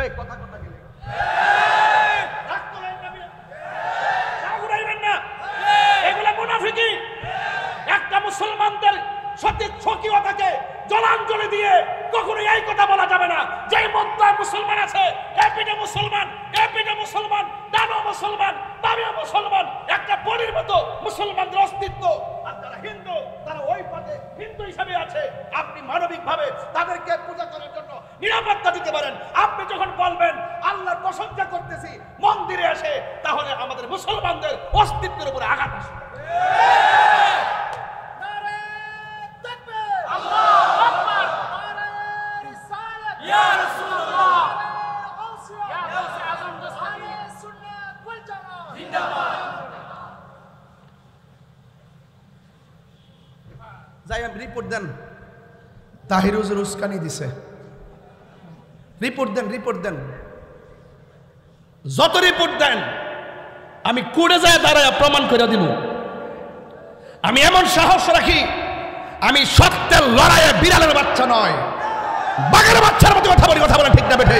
এই কথা কথা গেলে এগুলা মুনাফিকি। একটা মুসলমানদের সঠিক সক্রিয়তাকে জলাঞ্জলি দিয়ে কখনো এই কথা বলা যাবে না যে মন্ত্রায় মুসলমান আছে, এপিনে মুসলমান, এপিনে মুসলমান, ডানো মুসলমান, বামে মুসলমান, একটা বলির মতো মুসলমানদের অস্তিত্ব। আর যারা হিন্দু তারা ওই পথে হিন্দু হিসেবে আছে। আপনি মানবিকভাবে তাদেরকে পূজা করার জন্য নিরাপত্তা দিতে পারেন। আপনি যখন বলবেন আল্লাহর প্রশংসা করতেছি মন্দিরে এসে, তাহলে আমাদের মুসলমানদের অস্তিত্বের উপরে আঘাত আসবে। যাই রিপোর্ট দেন, তাহির হুজুর উস্কানি দিছে, রিপোর্ট দেন, রিপোর্ট দেন, যত রিপোর্ট দেন আমি কুড়ে যায় দাঁড়ায় প্রমাণ করে দিব। আমি এমন সাহস রাখি, আমি সত্যের লড়াইয়ে বিড়ালের বাচ্চা নয়, বাঘের বাচ্চার মতো কথা বলি। কথা বলে ঠিক না বেঠে?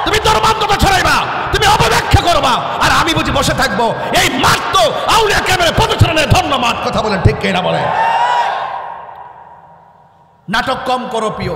তুমি ধর্মান্ততা ছড়াইবা, তুমি অপব্যাখ্যা করবা, আর আমি বুঝি বসে থাকবো? এই মাঠ তো আউলিয়া কেরামের পদচারণের ধন্য মাঠ। কথা বলেন ঠিক না বলে? নাটক কম করো প্রিয়।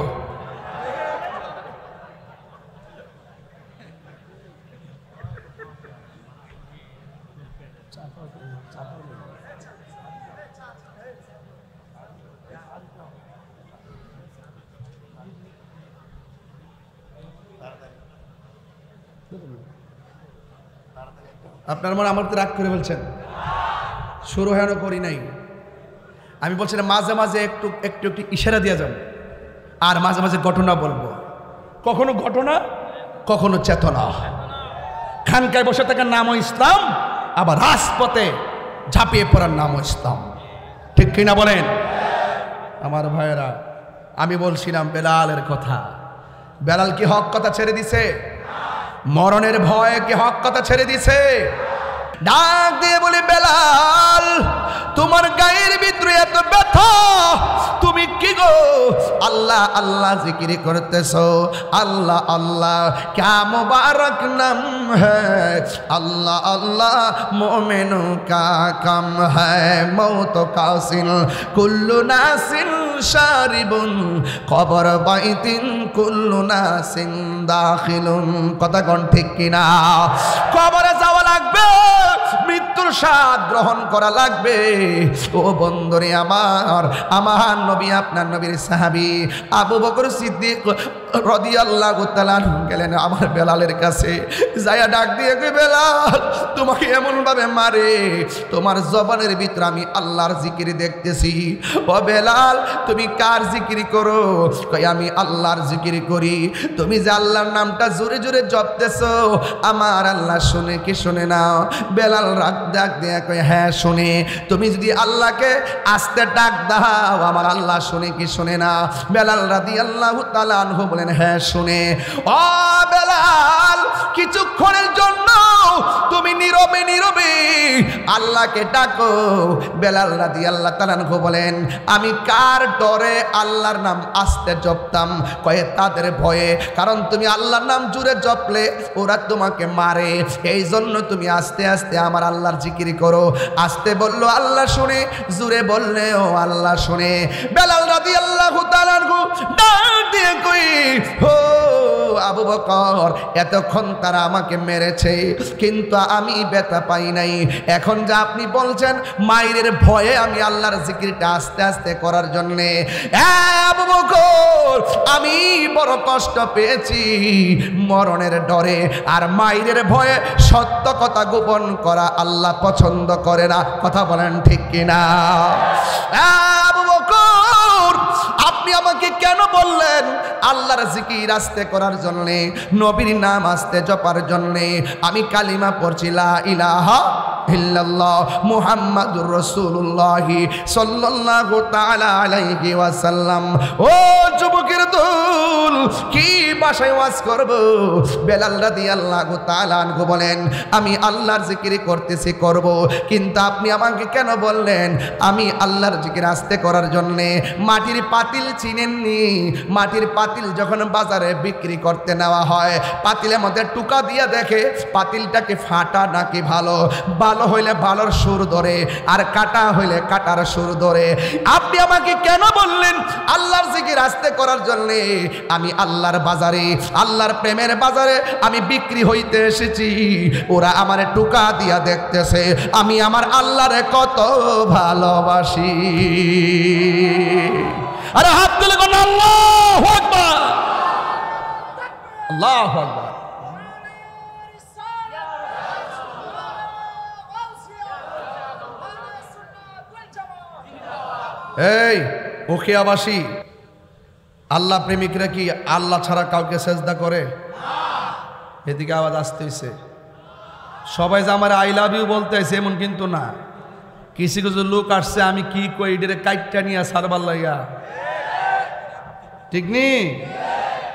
আপনার মনে আমার তো রাগ করে বলছেন, শুরু হেন করি নাই। আমি বলছিলাম মাঝে মাঝে একটু একটু একটু ইশারা দিয়ে যাব, আর মাঝে মাঝে ঘটনা বলবো। কখনো ঘটনা, কখনো চেতনা। খানকায় বসে থাকার নামও ইসলাম, আবার রাজপথে ঝাঁপিয়ে পড়ার নামও ইসলাম। ঠিক কিনা বলেন আমার ভাইয়েরা? আমি বলছিলাম বেলালের কথা। বেলাল কি হক কথা ছেড়ে দিছে? মরণের ভয়ে কি হক কথা ছেড়ে দিছে? ডাক দিয়ে বলি, বেলাল তোমার গায়ের ভিতরে এত ব্যথা, তুমি কি গো আল্লাহ আল্লাহ জিকির করতেছো? আল্লাহ আল্লাহ ক্যা মুবারক নাম হ্যায়, আল্লাহ আল্লাহ মোমেনু কা কাম হ্যায়, মৌত কাসিল কুল্লু নাসিন শারিবুন কবর বাইতিন কুল্লু নাসিন দাখিলুন। কথা কোন ঠিক কিনা? কবরে যাওয়া লাগবে, মৃত্যুর স্বাদ গ্রহণ করা লাগবে। ও বন্ধুরে আমার, আমার নবী আপনার নবীর সাহাবী আবু বকর সিদ্দিক রাদিয়াল্লাহু তাআলা গেলেন আমার বেলালের কাছে, যায়া ডাক দিয়ে কই, বেলাল তোমাকে এমন ভাবে মারে, তোমার জবানের ভিতরে আমি আল্লাহর জিকির দেখতেছি। ও বেলাল তুমি কার জিকির করো? কই আমি আল্লাহর জিকির করি। তুমি যে আল্লাহর নামটা জোরে জোরে জপতেছো, আমার আল্লাহ শুনে কি শুনে না? বেলাল ডাক দিয়ে কই, হ্যাঁ শুনে। তুমি যদি আল্লাহকে আস্তে ডাক দাও, আমার আল্লাহ শুনে কি শুনে না? বেলাল রাদিয়াল্লাহু তাআলা আনহু বলেন, হ্যাঁ শুনে। ও বেলাল কিছুক্ষণের জন্য তুমি নীরবে নীরবে আল্লাহকে ডাকো। বেলাল রাদিয়াল্লাহু তাআলা আনহু বলেন, আমি কার ডরে আল্লাহর নাম আস্তে জপতাম? কয়ে তাদের ভয়ে, কারণ তুমি আল্লাহর নাম জোরে জপলে ওরা তোমাকে মারে, এই জন্য তুমি আস্তে আস্তে আমার আল্লাহর জিকির করো। আস্তে বললো আল্লাহ শুনে, জোরে বললেও আল্লাহ শুনে। বেলাল রাদিয়াল্লাহু তাআলা আনহু ডাক দিয়ে কই, ও আবু বকর এতক্ষণ তারা আমাকে মেরেছে, কিন্তু আমি ব্যথা পাই নাই। এখন যা আপনি বলছেন মায়ের ভয়ে আমি আল্লাহর জিকিরটা আস্তে আস্তে করার জন্যে, আবু বকর আমি বড় কষ্ট পেয়েছি মরণের ডরে, আর মায়ের ভয়ে সত্য কথা গোপন করা আল্লাহ পছন্দ করে না। কথা বলেন ঠিক কিনা? আবু বকর আপনি আমাকে কেন বললেন আল্লাহর জিকির আস্তে করার জন্যে, নবীর নাম আস্তে জপার জন্যে? আমি কালিমা পড়ছি লা ইলাহা ইল্লাল্লাহ মুহাম্মাদুর রাসূলুল্লাহ সাল্লাল্লাহু তাআলা আলাইহি ওয়াসাল্লাম। ও যুবকের দল, কি ভাষায় ওয়াজ করব? বেলাল রাদিয়াল্লাহু তাআলা আনহু বলেন, আমি আল্লাহর জিকির করতেছি করব, কিন্তু আপনি আমাকে কেন বললেন? আমি আল্লাহর জিকির আস্তে করার জন্য মাটির পাতিল চিনেননি? মাটির পাতিল যখন বাজারে বিক্রি করতে নেওয়া হয়, পাতিলের মধ্যে টুকা দিয়ে দেখে পাতিলটাকে ফাটা নাকি ভালো, ভালো হইলে ভালোর সুর ধরে, আর কাটা হইলে কাটার সুর ধরে। আপনি আমাকে কেন বললেন আল্লাহর জিকির আস্তে করার জন্য? আমি আল্লাহর বাজারে, আল্লাহর প্রেমের বাজারে আমি বিক্রি হইতে এসেছি। ওরা আমারে টুকা দিয়া দেখতেছে আমি আমার আল্লাহরে কত ভালোবাসি। আরে হাত তুলে কোন আল্লাহু আকবার, আল্লাহু আকবার। এই উখিয়াবাসী, আল্লাহ প্রেমিকরা কি আল্লাহ ছাড়া কাউকে সেজদা করে? এদিকে আওয়াজ আসতেছে। সবাই যে আমার আই লাভ ইউ বলতে আছে এমন কিন্তু না। কিছু কিছু লোক আসছে আমি কি কই এটারে কাইটটা নিয়ে সারবার লাইয়া, ঠিক নি?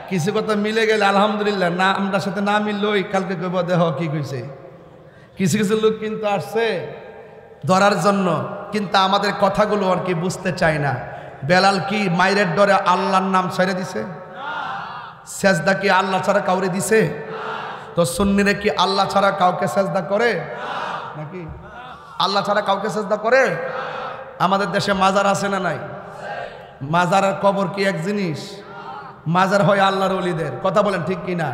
কিছু কথা মিলে গেলে আলহামদুলিল্লাহ, না আমরা সাথে না মিললই কালকে কইব দেহ কি কইছে। কিছু কিছু লোক কিন্তু আসছে ধরার জন্য, কিন্তু আমাদের কথাগুলো আর কি বুঝতে চায় না। বেলাল কি মায়ের ডরে আল্লাহর নাম ছেড়ে দিছে? সেজদা কি আল্লাহ ছাড়া কাউরে দিছে? তো সুন্নিরা কি আল্লাহ ছাড়া কাউকে সেজদা করে নাকি? আল্লাহ ছাড়া কাউকে সেজদা করে? আমাদের দেশে মাজার আছে না নাই? মাজার আর কবর কি এক জিনিস? মাজার হয় আল্লাহর ওলিদের, কথা বলেন ঠিক কি না?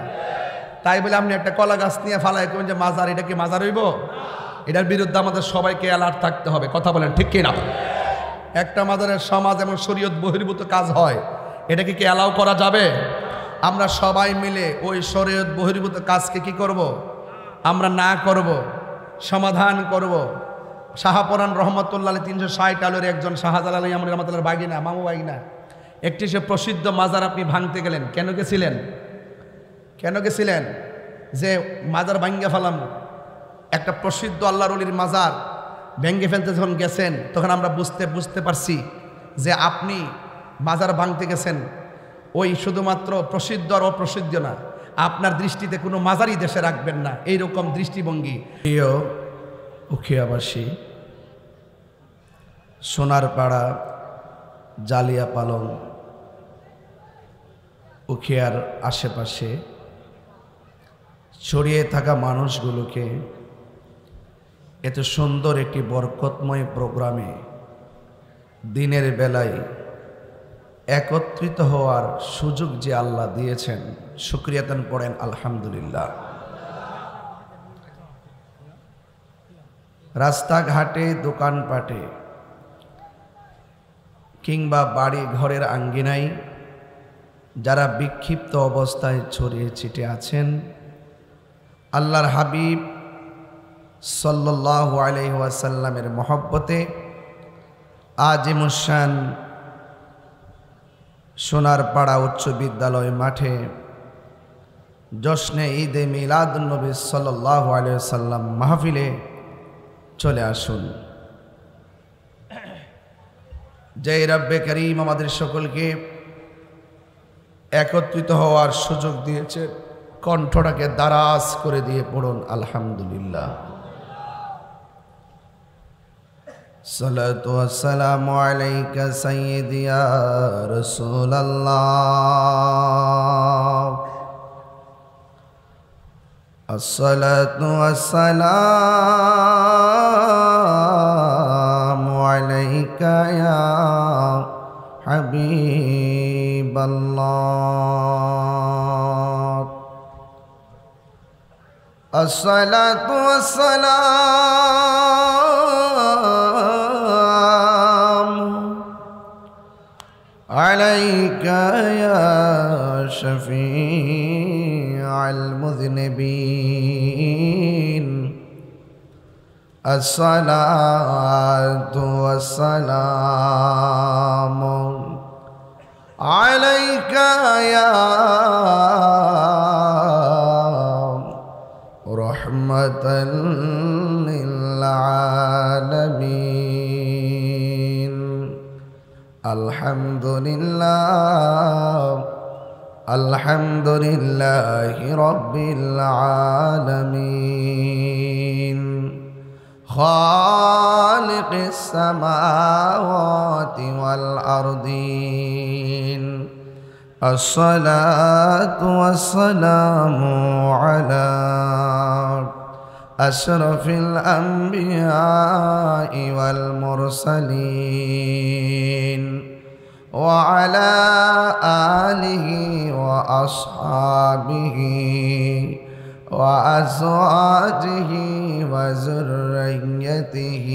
তাই বলে আপনি একটা কলা গাছ নিয়ে ফালাই করবেন যে মাজার, এটা কি মাজার হইব? এটার বিরুদ্ধে আমাদের সবাইকে অ্যালার্ট থাকতে হবে, কথা বলেন ঠিক কি না? একটা মাজারের সমাজ এবং শরীয়ত বহির্ভূত কাজ হয়, এটাকে কি অ্যালাউ করা যাবে? আমরা সবাই মিলে ওই শরীয়ত বহির্ভূত কাজকে কি করব? আমরা না করব, সমাধান করব। শাহপরান রহমতুল্লাহ 360 আলোর একজন শাহজালাল আমার রহমতুল্লাহর বাগিনা, মামু বাগিনা, একটি সে প্রসিদ্ধ মাজার আপনি ভাঙতে গেলেন। কেন গেছিলেন? কেন গেছিলেন? যে মাজার ভাঙ্গা ফেলাম, একটা প্রসিদ্ধ আল্লাহর ওলির মাজার ভেঙ্গে ফেলতে যখন গেছেন, তখন আমরা বুঝতে পারছি যে আপনি মাজার ভাঙতে গেছেন ওই শুধুমাত্র প্রসিদ্ধ আর অপ্রসিদ্ধ না, আপনার দৃষ্টিতে কোনো মাজারই দেশে রাখবেন না, এইরকম দৃষ্টিভঙ্গি। প্রিয় উখিয়াবাসী, সোনারপাড়া, জালিয়া পালং, উখিয়ার আশেপাশে ছড়িয়ে থাকা মানুষগুলোকে এত সুন্দর একটি বরকতময় প্রোগ্রামে দিনের বেলায় একত্রিত হওয়ার সুযোগ যে আল্লাহ দিয়েছেন, শুকরিয়াতান পড়েন আলহামদুলিল্লাহ। রাস্তাঘাটে, দোকানপাটে কিংবা বাড়ি ঘরের আঙ্গিনায় যারা বিক্ষিপ্ত অবস্থায় ছড়িয়ে ছিটে আছেন, আল্লাহর হাবিব সাল্লাল্লাহু আলাইহি ওয়াসাল্লামের মহব্বতে আজিমুশান সোনারপাড়া উচ্চ বিদ্যালয় মাঠে জশ্নে ঈদে মিলাদুন নবী সাল্লাল্লাহু আলাইহি ওয়াসাল্লাম মাহফিলে চলে আসুন। জয় রব্বে করিম আমাদের সকলকে একত্রিত হওয়ার সুযোগ দিয়েছে। কণ্ঠটাকে দারাজ করে দিয়ে পড়ুন আলহামদুলিল্লাহ। সালাতু ওয়াসসালামু আলাইকা সাইয়্যিদি ইয়া রাসূলুল্লাহ, আসসালাতু ওয়াসসালামু আলাইকা ইয়া হাবিবাল্লাহ, আসসালাতু ওয়াসসালামু আলাইকা ইয়া শাফিআল মুযনিবিন, আসসালাতু ওয়াসসালামু আলাইকা ইয়া রাহমাতাল লিল আলহামদুলিল্লাহি রাব্বিল আলামিন খালিকিস সামাওয়াতি ওয়াল আরদিন الصلاة والسلام على أشرف الأنبياء والمرسلين وعلى آله وأصحابه وأزواجه وذريته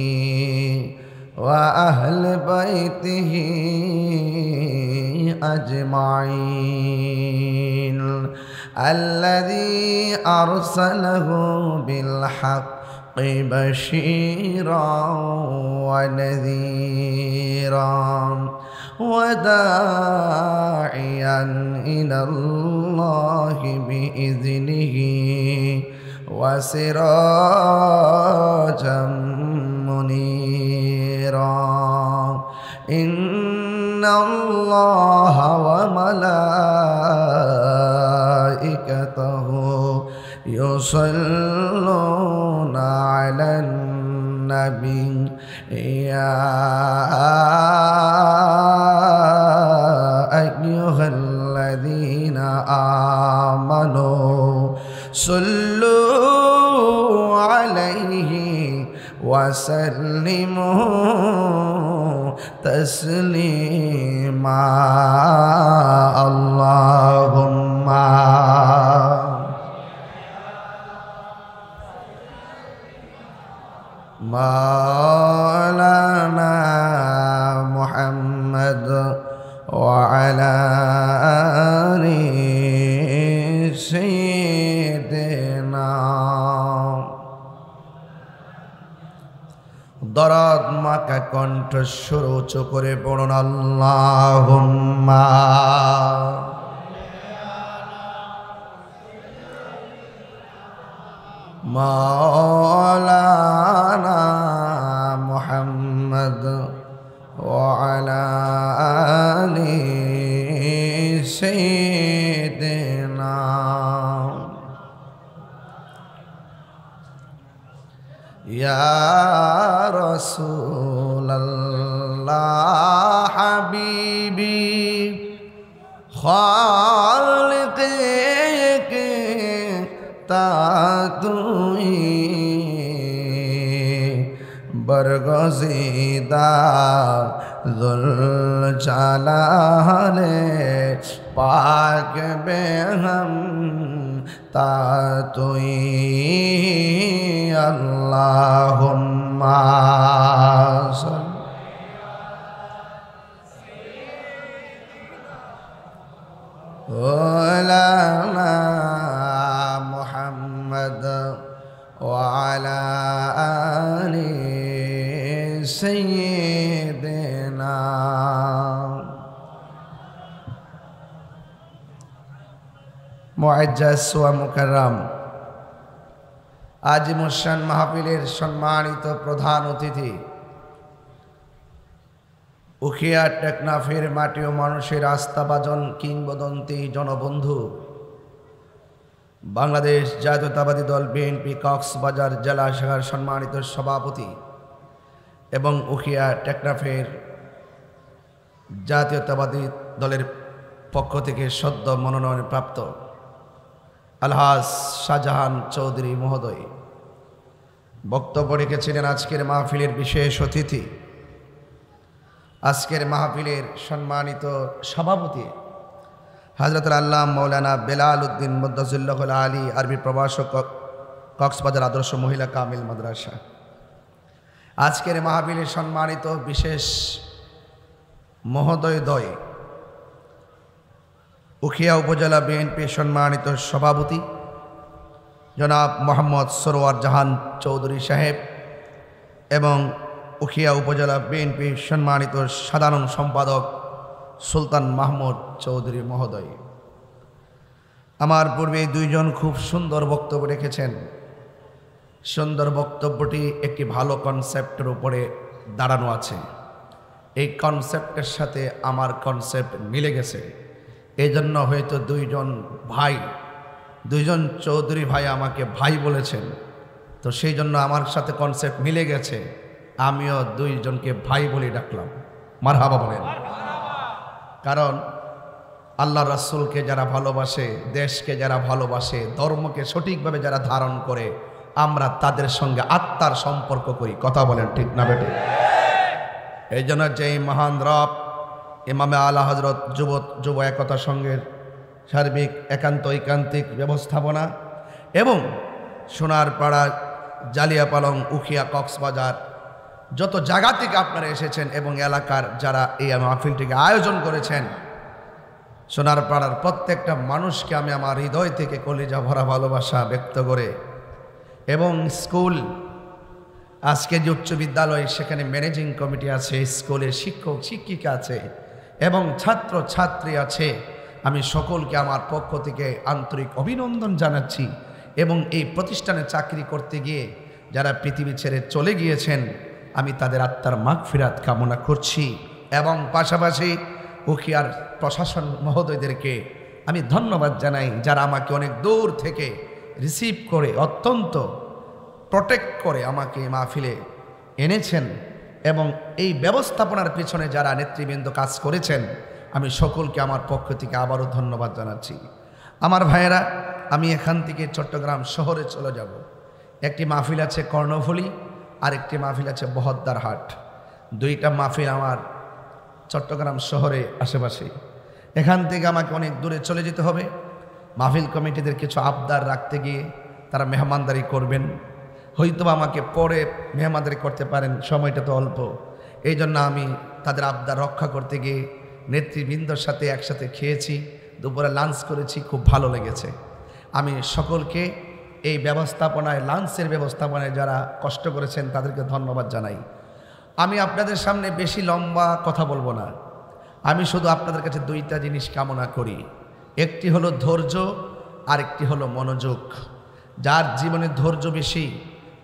وأهل بيته أجمعين الذي أرسله بالحق بشيرا ونذيرا وداعيا إلى الله بإذنه وسراجا منيرا إن الله وملائكته يصلون على النبي يا أيها الذين آمنوا صلوا عليه وسلموا تسليما اللهم مولانا محمد وعلى آل سيدنا দরদ মাকা কণ্ঠস্বর উঁচু করে পড়ুন আল্লাহুম্মা মাওলানা মুহাম্মদ ওয়া আলা আলি সাইয়্যিদিনা ইয়া রাসূলাল্লাহ হাবিবি খালিকে তা তুই বরগজিদা যুল জালালে পাক বেহম তা তুই আল্লাহুম্মা ওলানা মুহাম্মদ ওয়া আলা আলি সাইয়্যিদিনা মুআজ্জাজ ওয়া মুকাররম আজিমুশান মাহফিলের সম্মানিত প্রধান অতিথি উখিয়া টেকনাফের মাটি ও মানুষের আস্থাভাজন কিংবদন্তি জনবন্ধু বাংলাদেশ জাতীয়তাবাদী দল বিএনপি কক্সবাজার জেলা শাখার সম্মানিত সভাপতি এবং উখিয়া টেকনাফের জাতীয়তাবাদী দলের পক্ষ থেকে সদ্য মনোনয়নপ্রাপ্ত আলহাজ শাহজাহান চৌধুরী মহোদয় বক্তব্য রেখেছিলেন। আজকের মাহফিলের বিশেষ অতিথি, আজকের মাহফিলের সম্মানিত সভাপতি হযরতুল আল্লামা মাওলানা বেলাল উদ্দিন মুদ্দাসিল্লাহুল আলী আরবি প্রভাষক কক্সবাজার আদর্শ মহিলা কামিল মাদ্রাসা। আজকের মাহফিলের সম্মানিত বিশেষ মহোদয়দ্বয় উখিয়া উপজেলা বিএনপির সম্মানিত সভাপতি জনাব মোহাম্মদ সরওয়ার জাহান চৌধুরী সাহেব এবং উখিয়া উপজেলা বিএনপির সম্মানিত সাধারণ সম্পাদক সুলতান মাহমুদ চৌধুরী মহোদয়। আমার পূর্বে দুইজন খুব সুন্দর বক্তব্য রেখেছেন। সুন্দর বক্তব্যটি একটি ভালো কনসেপ্টের উপরে দাঁড়ানো আছে। এই কনসেপ্টের সাথে আমার কনসেপ্ট মিলে গেছে। এই জন্য হয়তো দুইজন চৌধুরী ভাই আমাকে ভাই বলেছেন, তো সেই জন্য আমার সাথে কনসেপ্ট মিলে গেছে, আমিও দুইজনকে ভাই বলে ডাকলাম। মারহাবা বলেন। কারণ আল্লাহ রাসূলকে যারা ভালোবাসে, দেশকে যারা ভালোবাসে, ধর্মকে সঠিকভাবে যারা ধারণ করে, আমরা তাদের সঙ্গে আত্মার সম্পর্ক করি। কথা বলেন ঠিক না বেটে? এই জন্য যেই মহান রব ইমামে আলা হযরত যুব একতা সংঘের সার্বিক ঐকান্তিক ব্যবস্থাপনা এবং সোনারপাড়া, জালিয়াপালং, উখিয়া, কক্সবাজার যত জায়গা থেকে আপনারা এসেছেন এবং এলাকার যারা এই মাহফিলটিকে আয়োজন করেছেন, সোনারপাড়ার প্রত্যেকটা মানুষকে আমি আমার হৃদয় থেকে কলিজা ভরা ভালোবাসা ব্যক্ত করে, এবং স্কুল, আজকে যে উচ্চ বিদ্যালয় সেখানে ম্যানেজিং কমিটি আছে, স্কুলের শিক্ষক শিক্ষিকা আছে এবং ছাত্র ছাত্রী আছে, আমি সকলকে আমার পক্ষ থেকে আন্তরিক অভিনন্দন জানাচ্ছি। এবং এই প্রতিষ্ঠানে চাকরি করতে গিয়ে যারা পৃথিবী ছেড়ে চলে গিয়েছেন, আমি তাদের আত্মার মাগফিরাত কামনা করছি। এবং পাশাপাশি উখিয়ার প্রশাসন মহোদয়দেরকে আমি ধন্যবাদ জানাই, যারা আমাকে অনেক দূর থেকে রিসিভ করে অত্যন্ত প্রোটেক্ট করে আমাকে মাহফিলে এনেছেন। এবং এই ব্যবস্থাপনার পিছনে যারা নেতৃবৃন্দ কাজ করেছেন, আমি সকলকে আমার পক্ষ থেকে আবারও ধন্যবাদ জানাচ্ছি। আমার ভাইয়েরা, আমি এখান থেকে চট্টগ্রাম শহরে চলে যাব। একটি মাহফিল আছে কর্ণফুলী, আর একটি মাহফিল আছে বহদ্দার হাট। দুইটা মাহফিল আমার চট্টগ্রাম শহরে আশেপাশে। এখান থেকে আমাকে অনেক দূরে চলে যেতে হবে। মাহফিল কমিটিদের কিছু আবদার রাখতে গিয়ে তারা মেহমানদারি করবেন, হয়তো আমাকে পরে মেহমানদারি করতে পারেন, সময়টা তো অল্প। এই জন্য আমি তাদের আবদার রক্ষা করতে গিয়ে নেতৃবৃন্দর সাথে একসাথে খেয়েছি, দুপুরে লাঞ্চ করেছি, খুব ভালো লেগেছে। আমি সকলকে এই ব্যবস্থাপনায়, লাঞ্চের ব্যবস্থাপনায় যারা কষ্ট করেছেন তাদেরকে ধন্যবাদ জানাই। আমি আপনাদের সামনে বেশি লম্বা কথা বলবো না, আমি শুধু আপনাদের কাছে দুইটা জিনিস কামনা করি। একটি হলো ধৈর্য, আর একটি হলো মনোযোগ। যার জীবনে ধৈর্য বেশি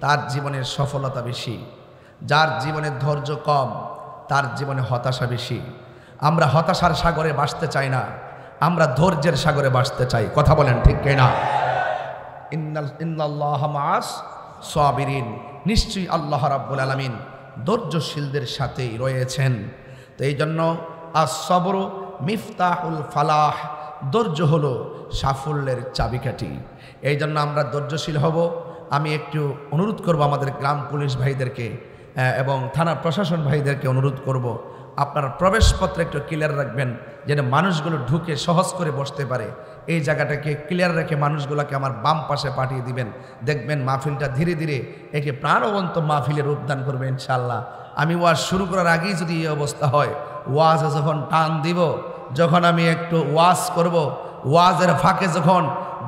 তার জীবনের সফলতা বেশি, যার জীবনে ধৈর্য কম তার জীবনে হতাশা বেশি। আমরা হতাশার সাগরে ভাসতে চাই না, আমরা ধৈর্যের সাগরে ভাসতে চাই। কথা বলেন ঠিক কিনা? ইন্নাল্লাহা মাআস সাবিরিন, নিশ্চয়ই আল্লাহ রাব্বুল আলামিন ধৈর্যশীলদের সাথেই রয়েছেন। তো এই জন্য আস-সাবরু মিফতাহুল ফালাহ, ধৈর্য হলো সাফল্যের চাবিকাঠি। এই জন্য আমরা ধৈর্যশীল হব। আমি একটু অনুরোধ করব আমাদের গ্রাম পুলিশ ভাইদেরকে এবং থানা প্রশাসন ভাইদেরকে অনুরোধ করব, আপনারা প্রবেশপত্র একটু ক্লিয়ার রাখবেন, যেন মানুষগুলো ঢুকে সহজ করে বসতে পারে। এই জায়গাটাকে ক্লিয়ার রেখে মানুষগুলোকে আমার বাম পাশে পাঠিয়ে দিবেন। দেখবেন মাহফিলটা ধীরে ধীরে একে প্রাণবন্ত মাহফিলের রূপদান করবে ইনশাআল্লাহ। আমি ওয়াজ শুরু করার আগেই যদি এই অবস্থা হয়, ওয়াজে যখন টান দিব, যখন আমি একটু ওয়াজ করব, ওয়াজের ফাঁকে যখন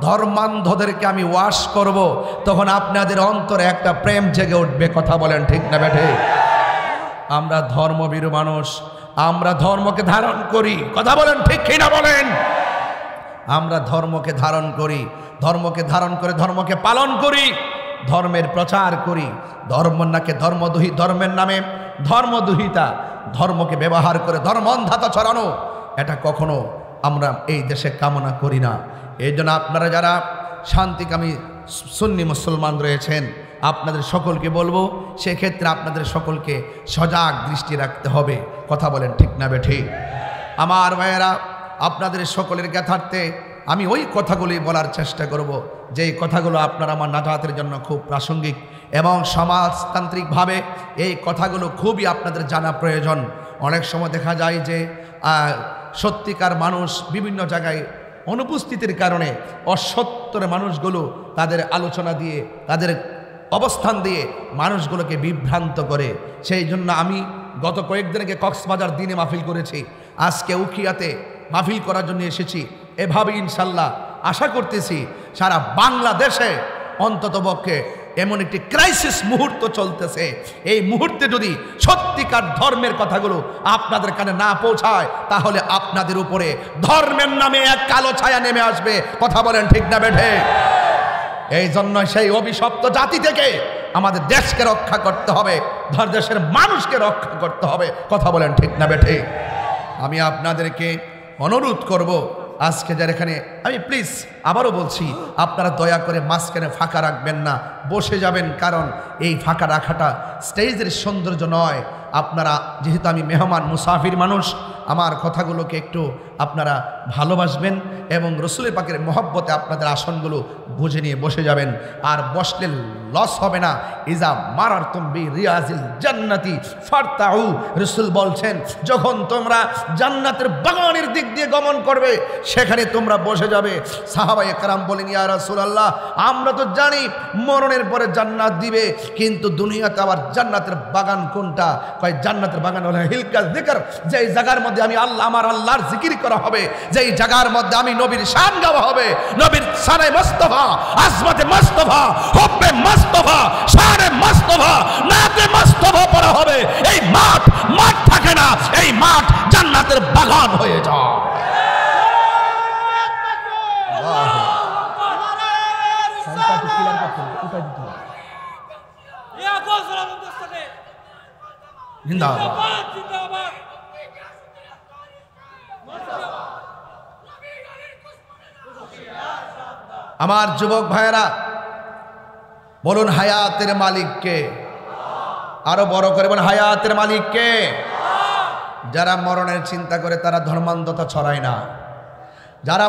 ধর্মান্ধদেরকে আমি ওয়াজ করব, তখন আপনাদের অন্তরে একটা প্রেম জেগে উঠবে। কথা বলেন ঠিক না বেঠে? আমরা ধর্মভীরু মানুষ, আমরা ধর্মকে ধারণ করি। কথা বলেন ঠিক কিনা বলেন? আমরা ধর্মকে ধারণ করি, ধর্মকে ধারণ করে ধর্মকে পালন করি, ধর্মের প্রচার করি। ধর্মের নামে ধর্মদুহিতা, ধর্মকে ব্যবহার করে ধর্মন্ধতা ছড়ানো, এটা কখনো আমরা এই দেশে কামনা করি না। এই জন্য আপনারা যারা শান্তিকামী সুন্নি মুসলমান রয়েছেন, আপনাদের সকলকে বলবো, সেক্ষেত্রে আপনাদের সকলকে সজাগ দৃষ্টি রাখতে হবে। কথা বলেন ঠিক না বেঠি? আমার ভাইয়েরা, আপনাদের সকলের জ্ঞাতার্থে আমি ওই কথাগুলি বলার চেষ্টা করব, যেই কথাগুলো আপনার আমার নাজাতের জন্য খুব প্রাসঙ্গিক এবং সমাজতান্ত্রিকভাবে এই কথাগুলো খুবই আপনাদের জানা প্রয়োজন। অনেক সময় দেখা যায় যে সত্যিকার মানুষ বিভিন্ন জায়গায় অনুপস্থিতির কারণে অসত্যের মানুষগুলো তাদের আলোচনা দিয়ে, তাদের অবস্থান দিয়ে মানুষগুলোকে বিভ্রান্ত করে। সেই জন্য আমি গত কয়েকদিন আগে কক্সবাজার দিনে মাহফিল করেছি, আজকে উখিয়াতে মাহফিল করার জন্য এসেছি। এভাবে ইনশাল্লাহ আশা করতেছি সারা বাংলাদেশে অন্ততপক্ষে এমন একটি ক্রাইসিস মুহূর্ত চলতেছে, এই মুহূর্তে যদি সত্যিকার ধর্মের কথাগুলো আপনাদের কানে না পৌঁছায়, তাহলে আপনাদের উপরে ধর্মের নামে এক কালো ছায়া নেমে আসবে। কথা বলেন ঠিক না বেঠে? এই জন্য সেই অভিশপ্ত জাতি থেকে আমাদের দেশকে রক্ষা করতে হবে, দেশের মানুষকে রক্ষা করতে হবে। কথা বলেন ঠিক না বেঠে? আমি আপনাদেরকে অনুরোধ করব, আজকে যার এখানে আমি প্লিজ আবারও বলছি, আপনারা দয়া করে মাঝখানে ফাঁকা রাখবেন না, বসে যাবেন। কারণ এই ফাঁকা রাখাটা স্টেজের সৌন্দর্য নয়। আপনারা যেহেতু আমি মেহমান মুসাফির মানুষ, আমার কথাগুলোকে একটু আপনারা ভালোবাসবেন এবং রসুলের পাকের মহব্বতে আপনাদের আসনগুলো বুঝে নিয়ে বসে যাবেন। আর বসলে লস হবে না। ইজা মারার তুমবি রিয়াজিল জান্নাতি ফারতাউ, রসুল বলছেন যখন তোমরা জান্নাতের বাগানের দিক দিয়ে গমন করবে সেখানে তোমরা বসে যাবে। সাহাবায়ে কেরাম বলেন, ইয়া রাসূলুল্লাহ, আমরা তো জানি মরণের পরে জান্নাত দিবে, কিন্তু দুনিয়াতে আবার জান্নাতের বাগান কোনটা? কয় জান্নাতের বাগান হলো হিলকা যিকর, যেই জায়গার মধ্যে আমি আমার আল্লাহর জিকির করা হবে, যেই জায়গার মধ্যে আমি নবীর শান গাওয়া হবে, নবীর শানে মুস্তাফা, আজমতে মুস্তাফা, হুব্বে মুস্তাফা, শানে মুস্তাফা, নাতে মুস্তাফা পড়া হবে। এই মাঠ থাকে না, এই মাঠ জান্নাতের বাগান হয়ে যায়। আমার যুবক ভাইয়েরা বলুন, হায়াতের মালিককে? আরো বড় করে বলুন, হায়াতের মালিককে? যারা মরণের চিন্তা করে তারা ধর্মান্ধতা ছড়ায় না। যারা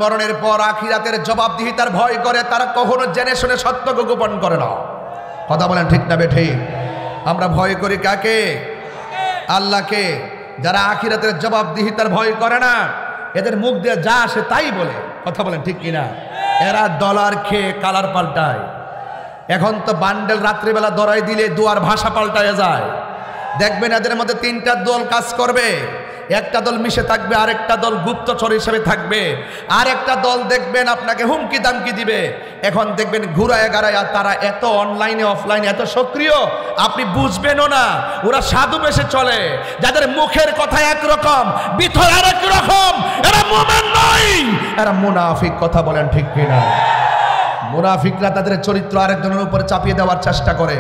মরণের পর আখিরাতের জবাবদিহিতার ভয় করে তারা কখনো জেনে শুনে সত্যকে গোপন করে না। কথা বলেন ঠিক না বেঠি? আমরা ভয় করি কাকে? আল্লাহকে। যারা আখিরাতের জবাবদিহিতার ভয় করে না, এদের মুখ দিয়ে যা আসে তাই বলে। কথা বলেন ঠিক কিনা? এরা ডলার খেয়ে কালার পাল্টায়। এখন তো বান্ডেল রাত্রিবেলা দরাই দিলে দুয়ার ভাষা পাল্টায় যায়। দেখবেন এদের মধ্যে তিনটা দল কাজ করবে। একটা দল মিশে থাকবে, আরেকটা দল গুপ্তচর হিসেবে থাকবে, আরেকটা দল দেখবেন আপনাকে হুমকি দামকি দিবে। এখন দেখবেন ঘুরায় গাড়ায় তারা এত অনলাইনে অফলাইনে এত সক্রিয়, আপনি বুঝবেনও না। ওরা সাধু বেশে চলে, যাদের মুখের কথা একরকম, ভিতর আরেক রকম। এরা মুমিন নয়, এরা মুনাফিক। কথা বলেন ঠিক কিনা? মুনাফিকরা তাদের চরিত্র আরেকজনের উপরে চাপিয়ে দেওয়ার চেষ্টা করে।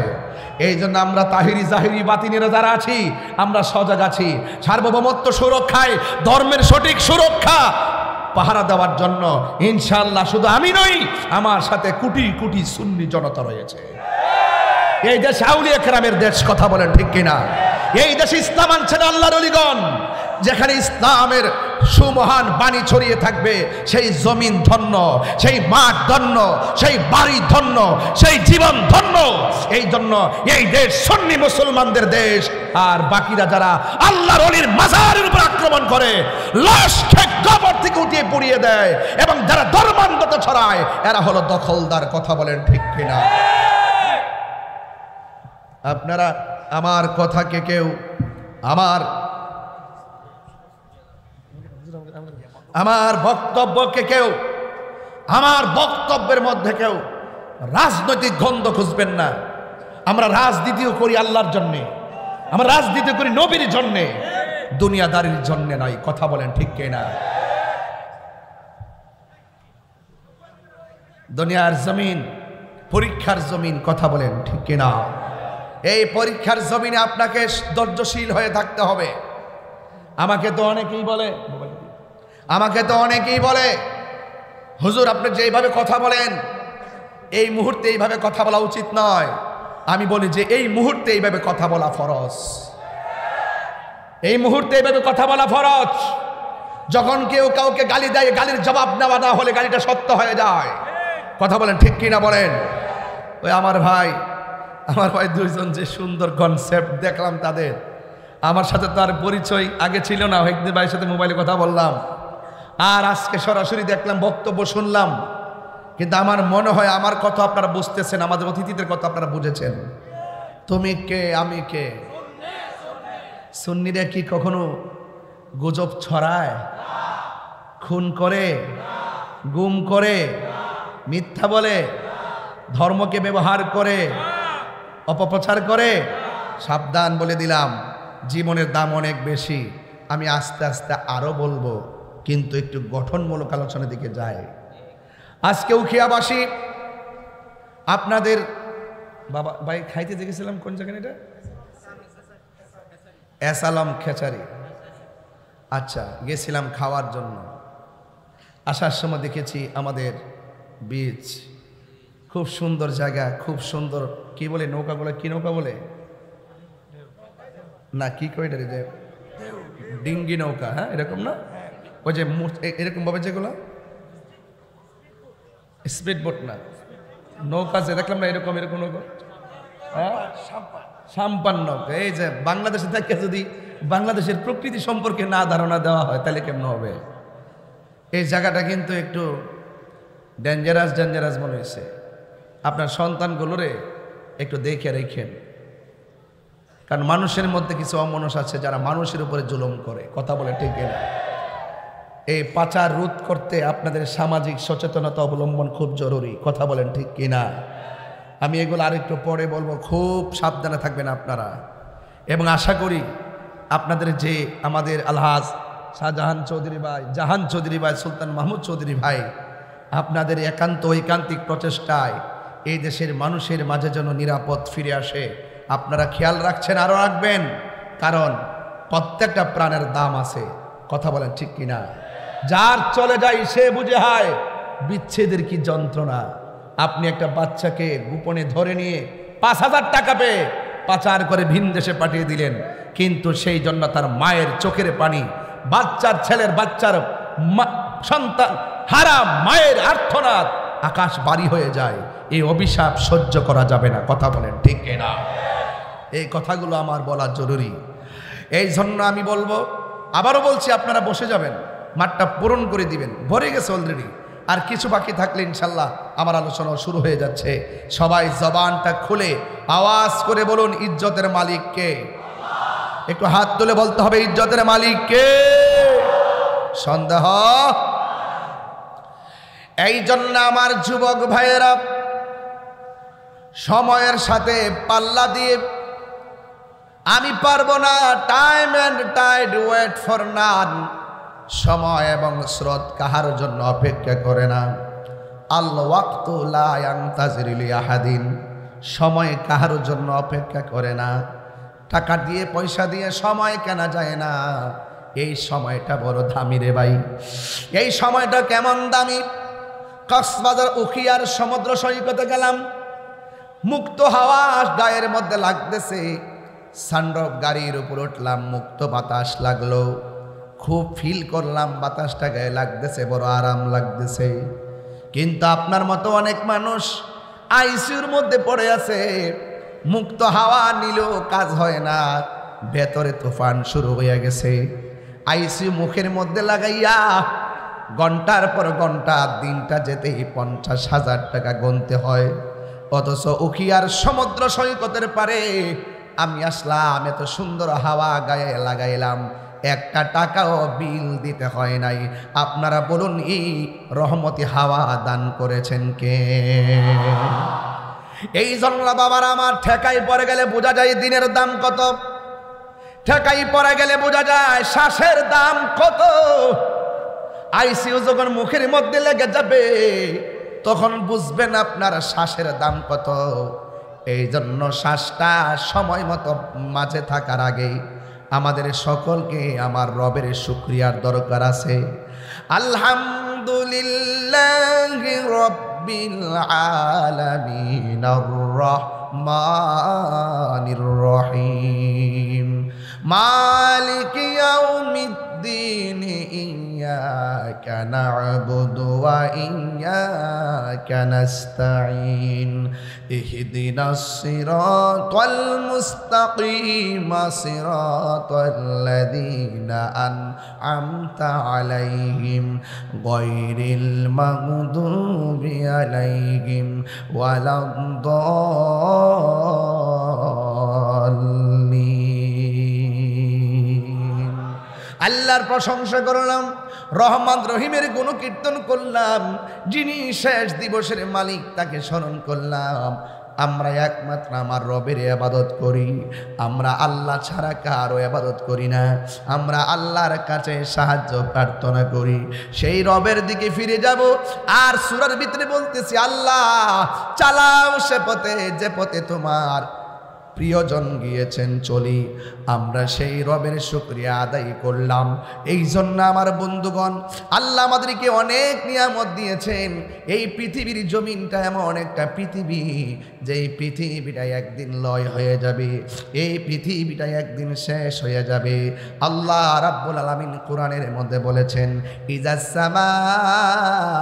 এই জন্য আমরা তাহিরি জাহিরি বাতিনিরা যারা আছি, আমরা সজাগ আছি সার্বভৌমত্ব সুরক্ষায়, ধর্মের সঠিক সুরক্ষা পাহারা দেওয়ার জন্য। ইনশাআল্লাহ শুধু আমি নই, আমার সাথে কোটি কোটি সুন্নি জনতা রয়েছে। এই দেশ আউলিয়া কেরামের দেশ। কথা বলেন ঠিক কিনা? এই দেশে ইসলাম আনছেন আল্লাহর ওলিগণ। যেখানে ইসলামের সুমহান বাণী ছড়িয়ে থাকবে সেই জমিন ধন্য, সেই মাঠ ধন্য, সেই বাড়ি ধন্য, সেই জীবন ধন্য। এই জন্য এই দেশ সুন্নি মুসলমানদের দেশ। আর বাকিরা যারা আল্লাহর ওলির মাজারের উপর আক্রমণ করে, লাশ খেয়ে কবর থেকে উঠিয়ে পুড়িয়ে দেয় এবং যারা ধর্মান্ধতা ছড়ায়, এরা হলো দখলদার। কথা বলেন ঠিক কিনা? আপনারা আমার কথাকে কেউ আমার বক্তব্যকে কেউ আমার বক্তব্যের মধ্যে কেউ রাজনৈতিক গন্ধ খুঁজবেন না। আমরা রাজনীতিও করি আল্লাহর জন্যে, আমরা রাজনীতি করি নবীর জন্যে, দুনিয়াদারির জন্যে নয়। কথা বলেন ঠিক কিনা? দুনিয়ার জমিন পরীক্ষার জমিন। কথা বলেন ঠিক কিনা? এই পরীক্ষার জমিনে আপনাকে ধৈর্যশীল হয়ে থাকতে হবে। আমাকে তো অনেকেই বলে হুজুর আপনি যেইভাবে কথা বলেন এই মুহূর্তে এইভাবে কথা বলা উচিত নয়। আমি বলি যে এই মুহূর্তে এইভাবে কথা বলা ফরজ। এই মুহূর্তে এইভাবে কথা বলা ফরজ। যখন কেউ কাউকে গালি দেয়, গালির জবাব নেওয়া না হলে গালিটা সত্য হয়ে যায়। কথা বলেন ঠিক কিনা বলেন? ওই আমার ভাই দুইজন যে সুন্দর কনসেপ্ট দেখলাম তাদের, আমার সাথে তো আর পরিচয় আগে ছিল না। একদিন ভাইয়ের সাথে মোবাইলে কথা বললাম, আর আজকে সরাসরি দেখলাম, বক্তব্য শুনলাম। কিন্তু আমার মনে হয় আমার কথা আপনারা বুঝতেছেন, আমাদের অতিথিদের কথা আপনারা বুঝেছেন। তুমি কে, আমি কে? সুন্নিরা কি কখনো গুজব ছড়ায়, খুন করে, গুম করে, মিথ্যা বলে, ধর্মকে ব্যবহার করে, অপপ্রচার করে? সাবধান বলে দিলাম, জীবনের দাম অনেক বেশি। আমি আস্তে আস্তে আরো বলবো, কিন্তু একটু গঠনমূলক আলোচনার দিকে যাই। আজকে উখিয়াবাসী আপনাদের বাবা ভাই খাইতে দেখেছিলাম কোন জায়গায় এটা এসালাম খেচারি। আচ্ছা, গেছিলাম খাওয়ার জন্য। আসার সময় দেখেছি আমাদের বিচ, খুব সুন্দর জায়গা, খুব সুন্দর। কি বলে নৌকাগুলো, কি নৌকা বলে না, কি কইটা যে ডিঙ্গি নৌকা, হ্যাঁ এরকম না, ওই যে এরকম ভাবে যেগুলো স্পিড বোট না, নৌকা যে দেখলাম না এরকম এরকম নৌকা, হ্যাঁ সাম্পান নৌকা। এই যে বাংলাদেশে থাকে, যদি বাংলাদেশের প্রকৃতি সম্পর্কে না ধারণা দেওয়া হয় তাহলে কেমন হবে? এই জায়গাটা কিন্তু একটু ডেঞ্জারাস মনে হয়েছে। আপনার সন্তানগুলোরে একটু দেখে রেখেন, কারণ মানুষের মধ্যে কিছু অমানুষ আছে যারা মানুষের উপরে জুলুম করে। কথা বলে ঠিক না? এই পাচার রোধ করতে আপনাদের সামাজিক সচেতনতা অবলম্বন খুব জরুরি। কথা বলেন ঠিক কিনা? আমি এগুলো আরেকটু পরে বলবো, খুব সাবধানে থাকবেন আপনারা। এবং আশা করি আপনাদের যে আমাদের আলহাজ শাহজাহান চৌধুরী ভাই, জাহান চৌধুরী ভাই, সুলতান মাহমুদ চৌধুরী ভাই, আপনাদের একান্ত ঐকান্তিক প্রচেষ্টায় এই দেশের মানুষের মাঝে যেন নিরাপদ ফিরে আসে আপনারা খেয়াল রাখছেন, আরও রাখবেন। কারণ প্রত্যেকটা প্রাণের দাম আছে। কথা বলেন ঠিক কিনা? যার চলে যায় সে বুঝে হয় বিচ্ছেদের কি যন্ত্রণা। আপনি একটা বাচ্চাকে গোপনে ধরে নিয়ে 5,000 টাকা পেয়ে পাচার করে ভিন দেশে পাঠিয়ে দিলেন, কিন্তু সেই জন্য তার মায়ের চোখের পানি, বাচ্চার ছেলের বাচ্চার সন্তান হারা মায়ের আর্তনাদ আকাশ বাড়ি হয়ে যায়। এই অভিশাপ সহ্য করা যাবে না। কথা বলেন ঠিক না? এই কথাগুলো আমার বলা জরুরি। এই জন্য আমি বলবো, আবারও বলছি, আপনারা বসে যাবেন, মাঠটা পূরণ করে দিবেন। ভরে গেছে অলরেডি, আর কিছু বাকি থাকলে ইনশাল্লাহ আমার আলোচনা শুরু হয়ে যাচ্ছে। সবাই জবানটা খুলে আওয়াজ করে বলুন, ইজ্জতের মালিক কে? একটু হাত তুলে বলতে হবে, ইজ্জতের মালিক কে? সন্দেহ? এই জন্য আমার যুবক ভাইয়েরা, সময়ের সাথে পাল্লা দিয়ে আমি পারবো না। Time and tide wait for none. সময় এবং স্রোত কাহার জন্য অপেক্ষা করে না। আল ওয়াক্তু লা ইয়ানতাজিরু লিআহাদিন। সময় কাহার জন্য অপেক্ষা করে না। টাকা দিয়ে পয়সা দিয়ে সময় কেনা যায় না। এই সময়টা বড় দামি রে ভাই। এই সময়টা কেমন দামি! কক্সবাজার উখিয়ার সমুদ্র সৈকতে গেলাম, মুক্ত হাওয়া গায়ের মধ্যে লাগতেছে। সানরফ গাড়ির উপর উঠলাম, মুক্ত বাতাস লাগলো, খুব ফিল করলাম বাতাসটা গায়ে লাগতেছে, বড় আরাম লাগতেছে। কিন্তু আপনার মতো অনেক মানুষ আইসিইউর মধ্যে পড়ে আছে, মুক্ত হাওয়া নিলেও কাজ হয় না, ভেতরে তুফান শুরু হয়ে গেছে। আইসিইউ মুখের মধ্যে লাগাইয়া ঘন্টার পর ঘন্টা দিনটা যেতেই 50,000 টাকা গুনতে হয়। অথচ উখিয়ার সমুদ্র সৈকতের পারে আমি আসলাম, এত সুন্দর হাওয়া গায়ে লাগাইলাম, একটা টাকাও বিল দিতে হয় নাই। আপনারা বলুন, এই রহমতি হাওয়া দান করেছেন কে? এই জন্য বাবার আমার, ঠেকাই পড়ে গেলে বোঝা যায় দিনের দাম কত। ঠেকাই পড়ে গেলে বোঝা যায় শ্বাসের দাম কত। আইসিইউ যখন মুখের মধ্যে লেগে যাবে তখন বুঝবেন আপনার শ্বাসের দাম কত। এই জন্য শ্বাসটা সময় মতো মাঝে থাকার আগেই আমাদের সকলকে আমার রবের শুকরিয়ার দরকার আছে। আলহামদুলিল্লাহি রাব্বিল আলামিন আর রহমানির রহিম মালিকি ইয়াউমিদ্দিন ইয়্যাকা না'বুদু ওয়া ইয়্যাকা নাস্তাঈন ইহদিনাস সিরাতাল মুস্তাকিম সিরাতাল লাযীনা আন'আমতা আলাইহিম গায়রিল মাগদুবি আলাইহিম ওয়ালাদ-দাল্লিন। আল্লাহর প্রশংসা করলাম, রহমান রহিমের গুণকীর্তন করলাম, যিনি শেষ দিবসের মালিক তাকে স্মরণ করলাম। আমরা একমাত্র আমার রবের ইবাদত করি, আমরা আল্লাহ ছাড়া কারো ইবাদত করি না, আমরা আল্লাহর কাছে সাহায্য প্রার্থনা করি, সেই রবের দিকে ফিরে যাব। আর সূরার ভিতরে বলতেছি আল্লাহ চালাও সে পথে যে পথে তোমার প্রিয়জন গিয়েছেন চলি। আমরা সেই রবের শুকরিয়া আদায় করলাম। এই জন্য আমার বন্ধুগণ, আল্লাহ আমাদেরকে অনেক নিয়ামত দিয়েছেন। এই পৃথিবীর জমিনটা এমন একটা পৃথিবী, যেই পৃথিবীটা একদিন লয় হয়ে যাবে, এই পৃথিবীটা একদিন শেষ হয়ে যাবে। আল্লাহ রাব্বুল আলামিন কোরআনের মধ্যে বলেছেন, ইজাস সামাউ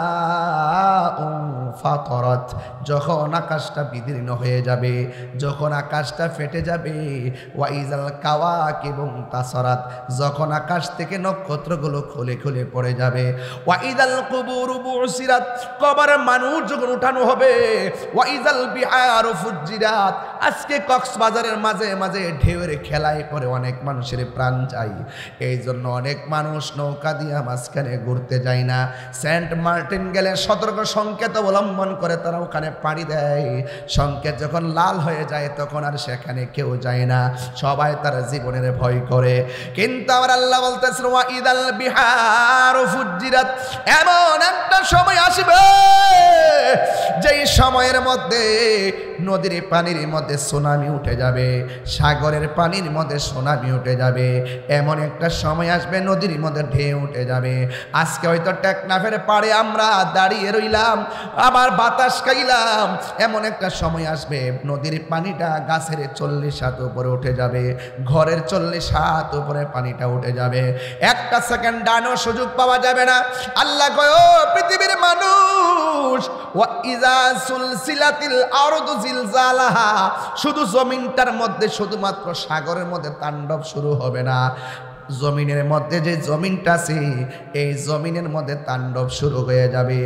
ফাতারাত, যখন আকাশটা বিদীর্ণ হয়ে যাবে, যখন আকাশটা ফেটে যাবে, ওয়াইজাল কাওয়াকিবু তাসারাত, যখন আকাশ থেকে নক্ষত্রগুলো খুলে খুলে পড়ে যাবে, ওয়াইদাল কুবুরু বুসিরাত, কবরের মানুষ যখন উঠানো হবে, ওয়াইজাল বিহারু ফুজ্জিরাত। আজকে কক্সবাজারের মাঝে মাঝে ঢেউয়ের খেলায় পড়ে অনেক মানুষের প্রাণ যায়। এই জন্য অনেক মানুষ নৌকা দিয়ে মাঝখানে ঘুরতে যায় না। সেন্ট মার্টিন গেলে সতর্ক সংকেত অবলম্বন করে তারা ওখানে পাড়ি দেয়। সংকেত যখন লাল হয়ে যায় তখন আর সেখানে কেউ যায় না, সবাই তার জীবনের ভয় করে। কিন্তু আমার আল্লাহ বলতেছেন, ওয়াইদাল বিহারু ফুজ্জিরাত, এমন একটা সময় আসবে যেই সময়ের মধ্যে নদীর পানির মধ্যে সুনামি উঠে যাবে, সাগরের পানির মধ্যে সুনামি উঠে যাবে। এমন একটা সময় আসবে নদীর মধ্যে ঢেউ উঠে যাবে। আজকে হয়তো টেকনাফের পাড়ে আমরা দাঁড়িয়ে রইলাম, আবার বাতাস খাইলাম, এমন একটা সময় আসবে নদীর পানিটা গাছের 40 হাত উপরে উঠে যাবে, ঘরের 40 হাত উপরে পানিটা উঠে যাবে। একটা সেকেন্ড ডানও সুযোগ পাওয়া যাবে না। আল্লাহ কয়, ও পৃথিবীর মানুষ, ওয়া ইজা সুলসিলাতিল আরদু জিলজালাহা, শুধু জমিনটার মধ্যে শুধুমাত্র সাগরের মধ্যে তাণ্ডব শুরু হবে না, জমিনের মধ্যে যে জমিনটা আছে এই জমিনের মধ্যে তাণ্ডব শুরু হয়ে যাবে।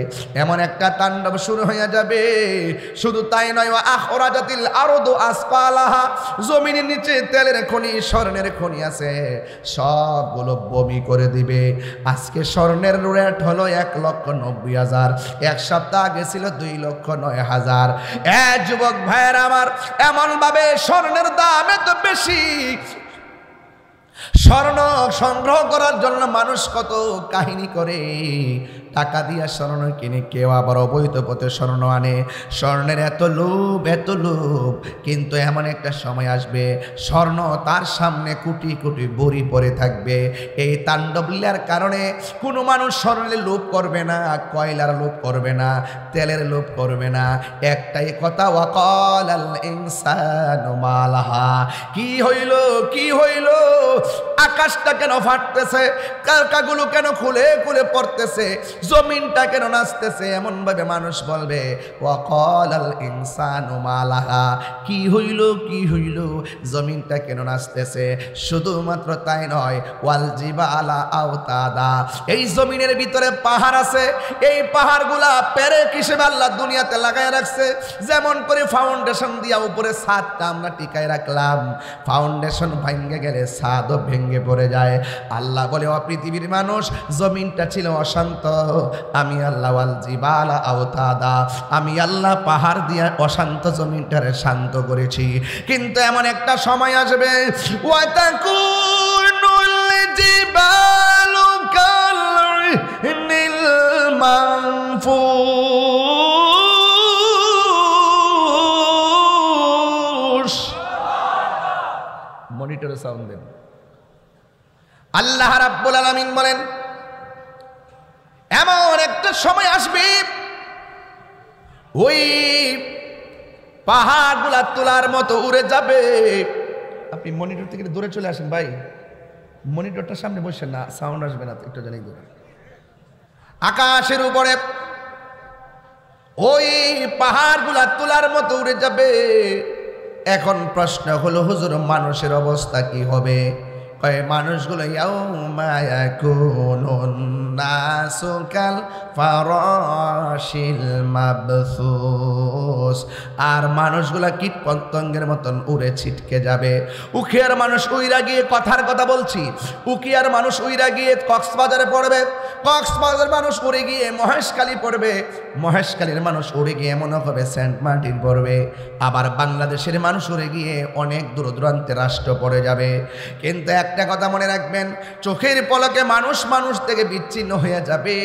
এমন একটা তাণ্ডব শুরু হয়ে যাবে, শুধু তাই নয়, আখরাজাতিল আরদু আসফালাহা, জমিনের নিচে তেলের খনি স্বর্ণের খনি আছে, সবগুলো বমি করে দিবে। আজকে স্বর্ণের রেট হলো 1,90,000, এক সপ্তাহ আগে ছিল 2,09,000। যুবক ভাইয়ের আমার, এমন ভাবে স্বর্ণের দাম এত বেশি, স্বর্ণ সংগ্রহ করার জন্য মানুষ কত কাহিনী করে, টাকা দিয়া স্বর্ণ কিনে, কেউ আবার অবৈধ পথে স্বর্ণ আনে। স্বর্ণের এত লোভ, এত লোভ, কিন্তু এমন একটা সময় আসবে স্বর্ণ তার সামনে কোটি কোটি বড়ি পড়ে থাকবে। এই তাণ্ডব লীলার কারণে কোনো মানুষ স্বর্ণের লোভ করবে না, কয়লার লোভ করবে না, তেলের লোভ করবে না। একটাই কথা, ওয়াকালাল ইনসানু মা লাহা, কি হইল, কি হইল, আকাশটা কেন ফাটতেছে, কারকাগুলো কেন খুলে খুলে পড়তেছে, জমিনটা কেন নাচতেছে, এমন ভাবে মানুষ বলবে, ওয়াকালাল ইনসানু মা লাহা, কি হইল, কি হইল, জমিনটা কেন নাচতেছে। শুধুমাত্র তাই নয়, ওয়াল জিবালা আওতাদা, এই জমিনের ভিতরে পাহাড় আছে, এই পাহাড়গুলা পেরেক হিসেবে আল্লাহ দুনিয়াতে লাগায় রাখছে। যেমন করে ফাউন্ডেশন দিয়া উপরে ছাদটা আমরা টিকায় রাখলাম, ফাউন্ডেশন ভেঙে গেলে ছাদও ভেঙে পড়ে যায়। আল্লাহ বলে, ও পৃথিবীর মানুষ, জমিনটা ছিল অশান্ত, আমি আল্লাহ ওয়াল জিবালা আওতাদা, আমি আল্লাহ পাহাড় দিয়ে অশান্ত জমিনটারে শান্ত করেছি। কিন্তু এমন একটা সময় আসবে, ওয়াতাকুনুল জিবালু কালইহনিল মানফুস। মনিটরে সাউন্ড দেন। আল্লাহ রাব্বুল আলামিন বলেন, এমন একটা সময় আসবে ওই পাহাড়গুলা তোলার মতো উড়ে যাবে। আপনি মনিটর থেকে দূরে চলে আসেন ভাই, মনিটরটার সামনে বসেন না, সাউন্ড আসবে না, একটু জানাই দূরে। আকাশের উপরে ওই পাহাড়গুলা তোলার মতো উড়ে যাবে। এখন প্রশ্ন হলো, হুজুর মানুষের অবস্থা কি হবে? কয় মানুষগুলো ইয়াউমা ইয়াকুনুন নাসু কাল ফারাশিল মাবসুস, আর মানুষগুলা কীট পতঙ্গের মতন উড়ে ছিটকে যাবে। উখিয়ার মানুষ উইরা গিয়ে কথার কথা বলছি, উখিয়ার মানুষ উইরা গিয়ে কক্সবাজারে পড়বে, কক্সবাজার মানুষ উড়ে গিয়ে মহেশখালী পড়বে, মহেশখালীর মানুষ উড়ে গিয়ে মনে হবে সেন্ট মার্টিন পড়বে, আবার বাংলাদেশের মানুষ উড়ে গিয়ে অনেক দূর দূরান্তে রাষ্ট্র পড়ে যাবে। কিন্তু একটা কথা মনে রাখবেন, চোখের পলকে মানুষ মানুষ থেকে বিচ্ছিন্ন হয়ে যাবে।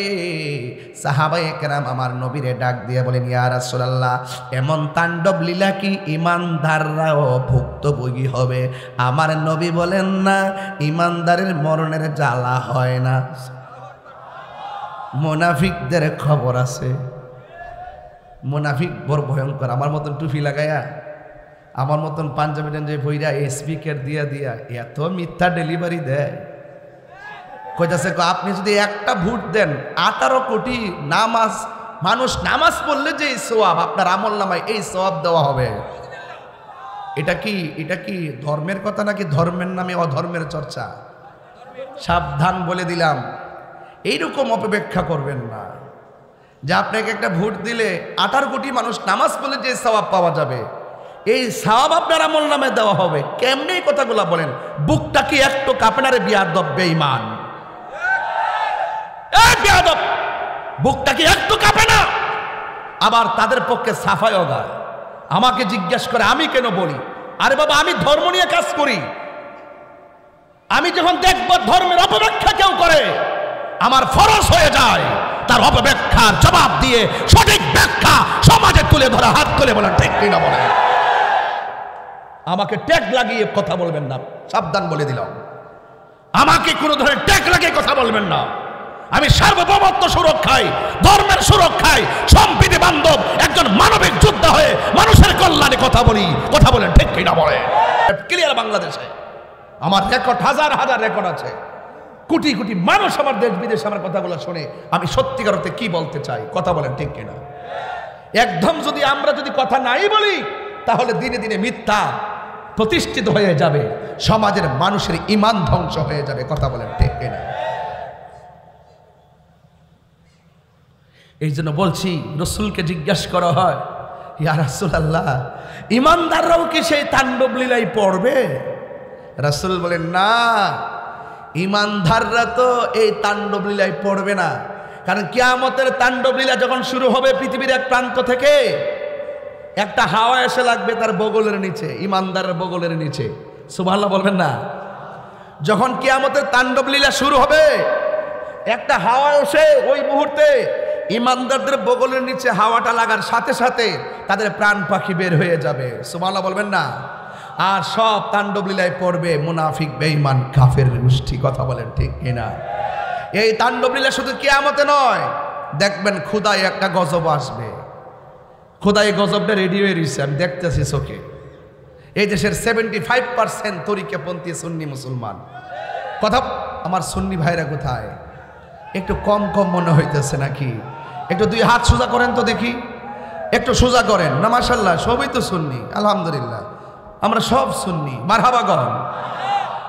সাহাবায়ে কেরাম আমার নবীরে ডাক দিয়ে বলেন, ইয়া রাসূলুল্লাহ, এমন তাণ্ডব লীলা কি ইমানদাররাও ভুক্তভোগী হবে? আমার নবী বলেন, না, ইমানদারের মরণের জ্বালা হয় না, মুনাফিকদের খবর আছে। মুনাফিক বড় ভয়ঙ্কর। আমার মতন টুপি লাগাইয়া, আমার মতন পাঞ্জাবি টাঞ্জাবি ভইরা স্পিকার দিয়া দিয়া এত মিথ্যা ডেলিভারি দেয়। কইতাছে আপনি যদি একটা ভোট দেন 18 কোটি নামাজ মানুষ নামাজ পড়লে যে সওয়াব আপনার আমল নামায় এই সওয়াব দেওয়া হবে। এটা কি ধর্মের কথা নাকি ধর্মের নামে অধর্মের চর্চা? সাবধান বলে দিলাম, এইরকম অপব্যাখ্যা করবেন না যে আপনাকে একটা ভোট দিলে 18 কোটি মানুষ নামাজ পড়লে যে সওয়াব পাওয়া যাবে, এই সওয়াব আপনার আমল নামে দেওয়া হবে। কেমনে এই কথাগুলা বলেন? বুকটা কি একটু কাঁপে না রে বিয়াদব বেঈমান? বেয়াদব, বুকটা কি একটু কাঁপে না? আবার তাদের পক্ষে সাফাইও গায়। আমাকে জিজ্ঞাসা করে আমি কেন বলি, আরে বাবা আমি ধর্ম নিয়ে কাজ করি, আমি যখন দেখব ধর্মের অপব্যাখ্যা কেউ করে আমার ফরজ হয়ে যায় তার অপব্যাখ্যার জবাব দিয়ে সঠিক ব্যাখ্যা সমাজে তুলে ধরা। হাত তুলে বলেন ঠিক কিনা বলেন। আমাকে ট্যাগ লাগিয়ে কথা বলবেন না, সাবধান বলে দিলাম। আমাকে কোনো ধরনের ট্যাগ লাগিয়ে কথা বলবেন না। আমি সার্বভৌমত্ব সুরক্ষায়, ধর্মের সুরক্ষায় সম্প্রীতি বান্ধব একজন মানবিক যোদ্ধা হয়ে মানুষের কল্যাণে কথা বলি। কথা বলেন ঠিক কিনা বলে। ক্লিয়ার? বাংলাদেশে আমার রেকর্ড হাজার হাজার রেকর্ড আছে, কোটি কোটি মানুষ আমার দেশ বিদেশে আমার কথাগুলো শুনে আমি সত্যিকার অর্থে কি বলতে চাই। কথা বলেন ঠিক কিনা? একদম যদি আমরা কথা নাই বলি তাহলে দিনে দিনে মিথ্যা প্রতিষ্ঠিত হয়ে যাবে, সমাজের মানুষের ঈমান ধ্বংস হয়ে যাবে। কথা বলেন ঠিক কিনা? এই জন্য বলছি, রসুলকে জিজ্ঞাসা করা হয়, ইয়া রাসূলুল্লাহ, ঈমানদাররাও কি সেই তাণ্ডব লীলাই পড়বে? রাসূল বলেন, না, ঈমানদাররা তো এই তাণ্ডব লীলায় পড়বে না। কারণ কিয়ামতের তাণ্ডব লীলা যখন শুরু হবে পৃথিবীর এক প্রান্ত থেকে, একটা হাওয়া এসে লাগবে তার বগলের নিচে, ঈমানদারের বগলের নিচে। সুবহানাল্লাহ বলবেন না? যখন কিয়ামতের তাণ্ডব লীলা শুরু হবে, একটা হাওয়া এসে ওই মুহূর্তে ঈমানদারদের বগলের নিচে হাওয়াটা লাগার সাথে সাথে তাদের প্রাণ পাখি বের হয়ে যাবে। সুবহানাল্লাহ বলবেন না? আর সব তাণ্ডব লীলায় পড়বে মুনাফিক বেঈমান কাফের গোষ্ঠী। কথা বলেন ঠিক কিনা? এই তাণ্ডব লীলা শুধু কিয়ামতে নয়, দেখবেন খোদাই একটা গজব আসবে। খোদাই গজবটা রেডি হয়ে রয়েছে, আমি দেখতেছি চোখে। এই দেশের 75% তরিকাপন্থী সুন্নি মুসলমান। কথা, আমার সুন্নি ভাইরা কোথায়? একটু কম কম মনে হইতেছে নাকি? একটু দুই হাত সোজা করেন তো দেখি, একটু সোজা করেন না। মাশাআল্লাহ, সবই তো সুন্নি, আলহামদুলিল্লাহ, আমরা সব সুন্নি। মারহাবা গন।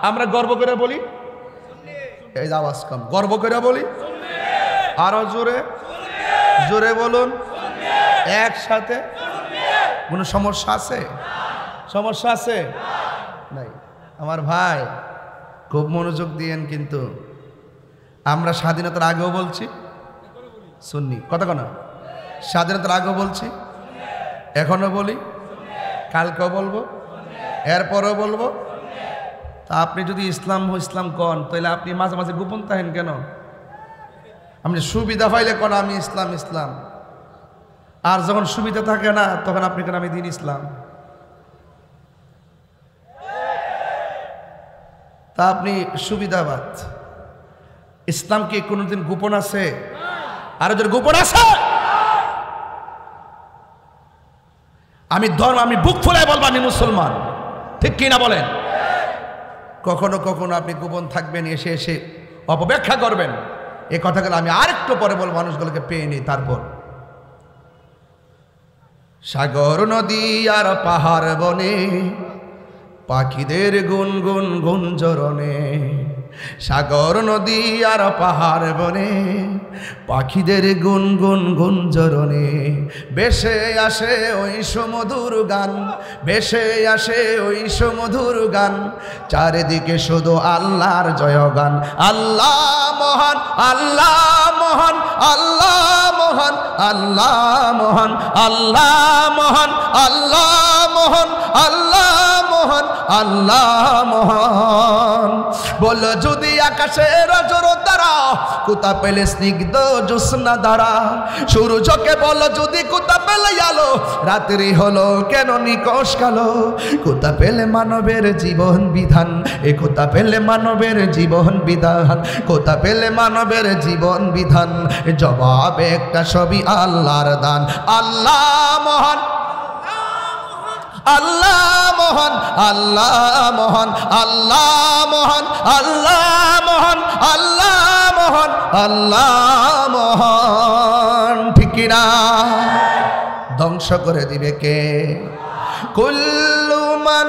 আমরা গর্ব করে বলি, এই আওয়াজ কম, গর্ব করে বলি, আরো জোরে জোরে বলুন, একসাথে। কোনো সমস্যা আছে? সমস্যা আছে? নাই। আমার ভাই খুব মনোযোগ দিয়েন, কিন্তু আমরা স্বাধীনতার আগেও বলছি সুন্নি। কথা কেন? স্বাধীনতার আগেও বলছি, এখনো বলি, কালকেও বলবো, এরপরও বলবো। তা আপনি যদি ইসলাম ইসলাম কন, তাহলে আপনি মাঝে মাঝে গোপন থাকেন কেন? আপনি সুবিধা পাইলে কোন আমি ইসলাম ইসলাম, আর যখন সুবিধা থাকে না তখন আপনি কেন আমি দিন ইসলাম? তা আপনি সুবিধাবাদ। ইসলাম কি কোনোদিন গোপন আছে? আর ওদের গোপন আছে? আমি ধর্ম, আমি বুক ফুলায় বলবো আমি মুসলমান, ঠিক কিনা বলেন? কখনো কখনো আপনি গোপন থাকবেন, এসে এসে অপব্যাখ্যা করবেন। এই কথাগুলো আমি আরেকটু পরে বলবো, মানুষগুলোকে পেয়ে নিই। তারপর সাগর নদী আর পাহাড় বনে পাখিদের গুনগুন গুঞ্জরণে সাগর নদী আর পাহাড় বনে পাখিদের গুনগুন গুঞ্জরণে ভেসে আসে ওই সুমধুর গান, ভেসে আসে ওই সুমধুর গান, চারিদিকে শুধু আল্লাহর জয়গান। আল্লাহ মহান, আল্লাহ মহান, আল্লাহ মহান, আল্লাহ মহান, আল্লাহ মহান, আল্লাহ মহান, আল্লাহ মহান, আল্লাহ মহান। বল যদি আকাশের জোর দ্বারা কোথা পেলে স্নিগ্ধ জ্যোৎস্না দ্বারা, সূর্যকে বল যদি কোথা পেলে আলো, রাত্রি হলো কেন নিকশ কালো, কোথা পেলে মানবের জীবন বিধান, এ কোথা পেলে মানবের জীবন বিধান, কোথা পেলে মানবের জীবন বিধান, জবাবে একটা সবই আল্লাহর দান। আল্লাহ মহান, আল্লাহ মহান, আল্লাহ মহান, আল্লাহ মহান, আল্লাহ মহান, আল্লাহ মহান, আল্লাহ মহান। ঠিক না? ধ্বংস করে দিবে কে? কুল্লু মান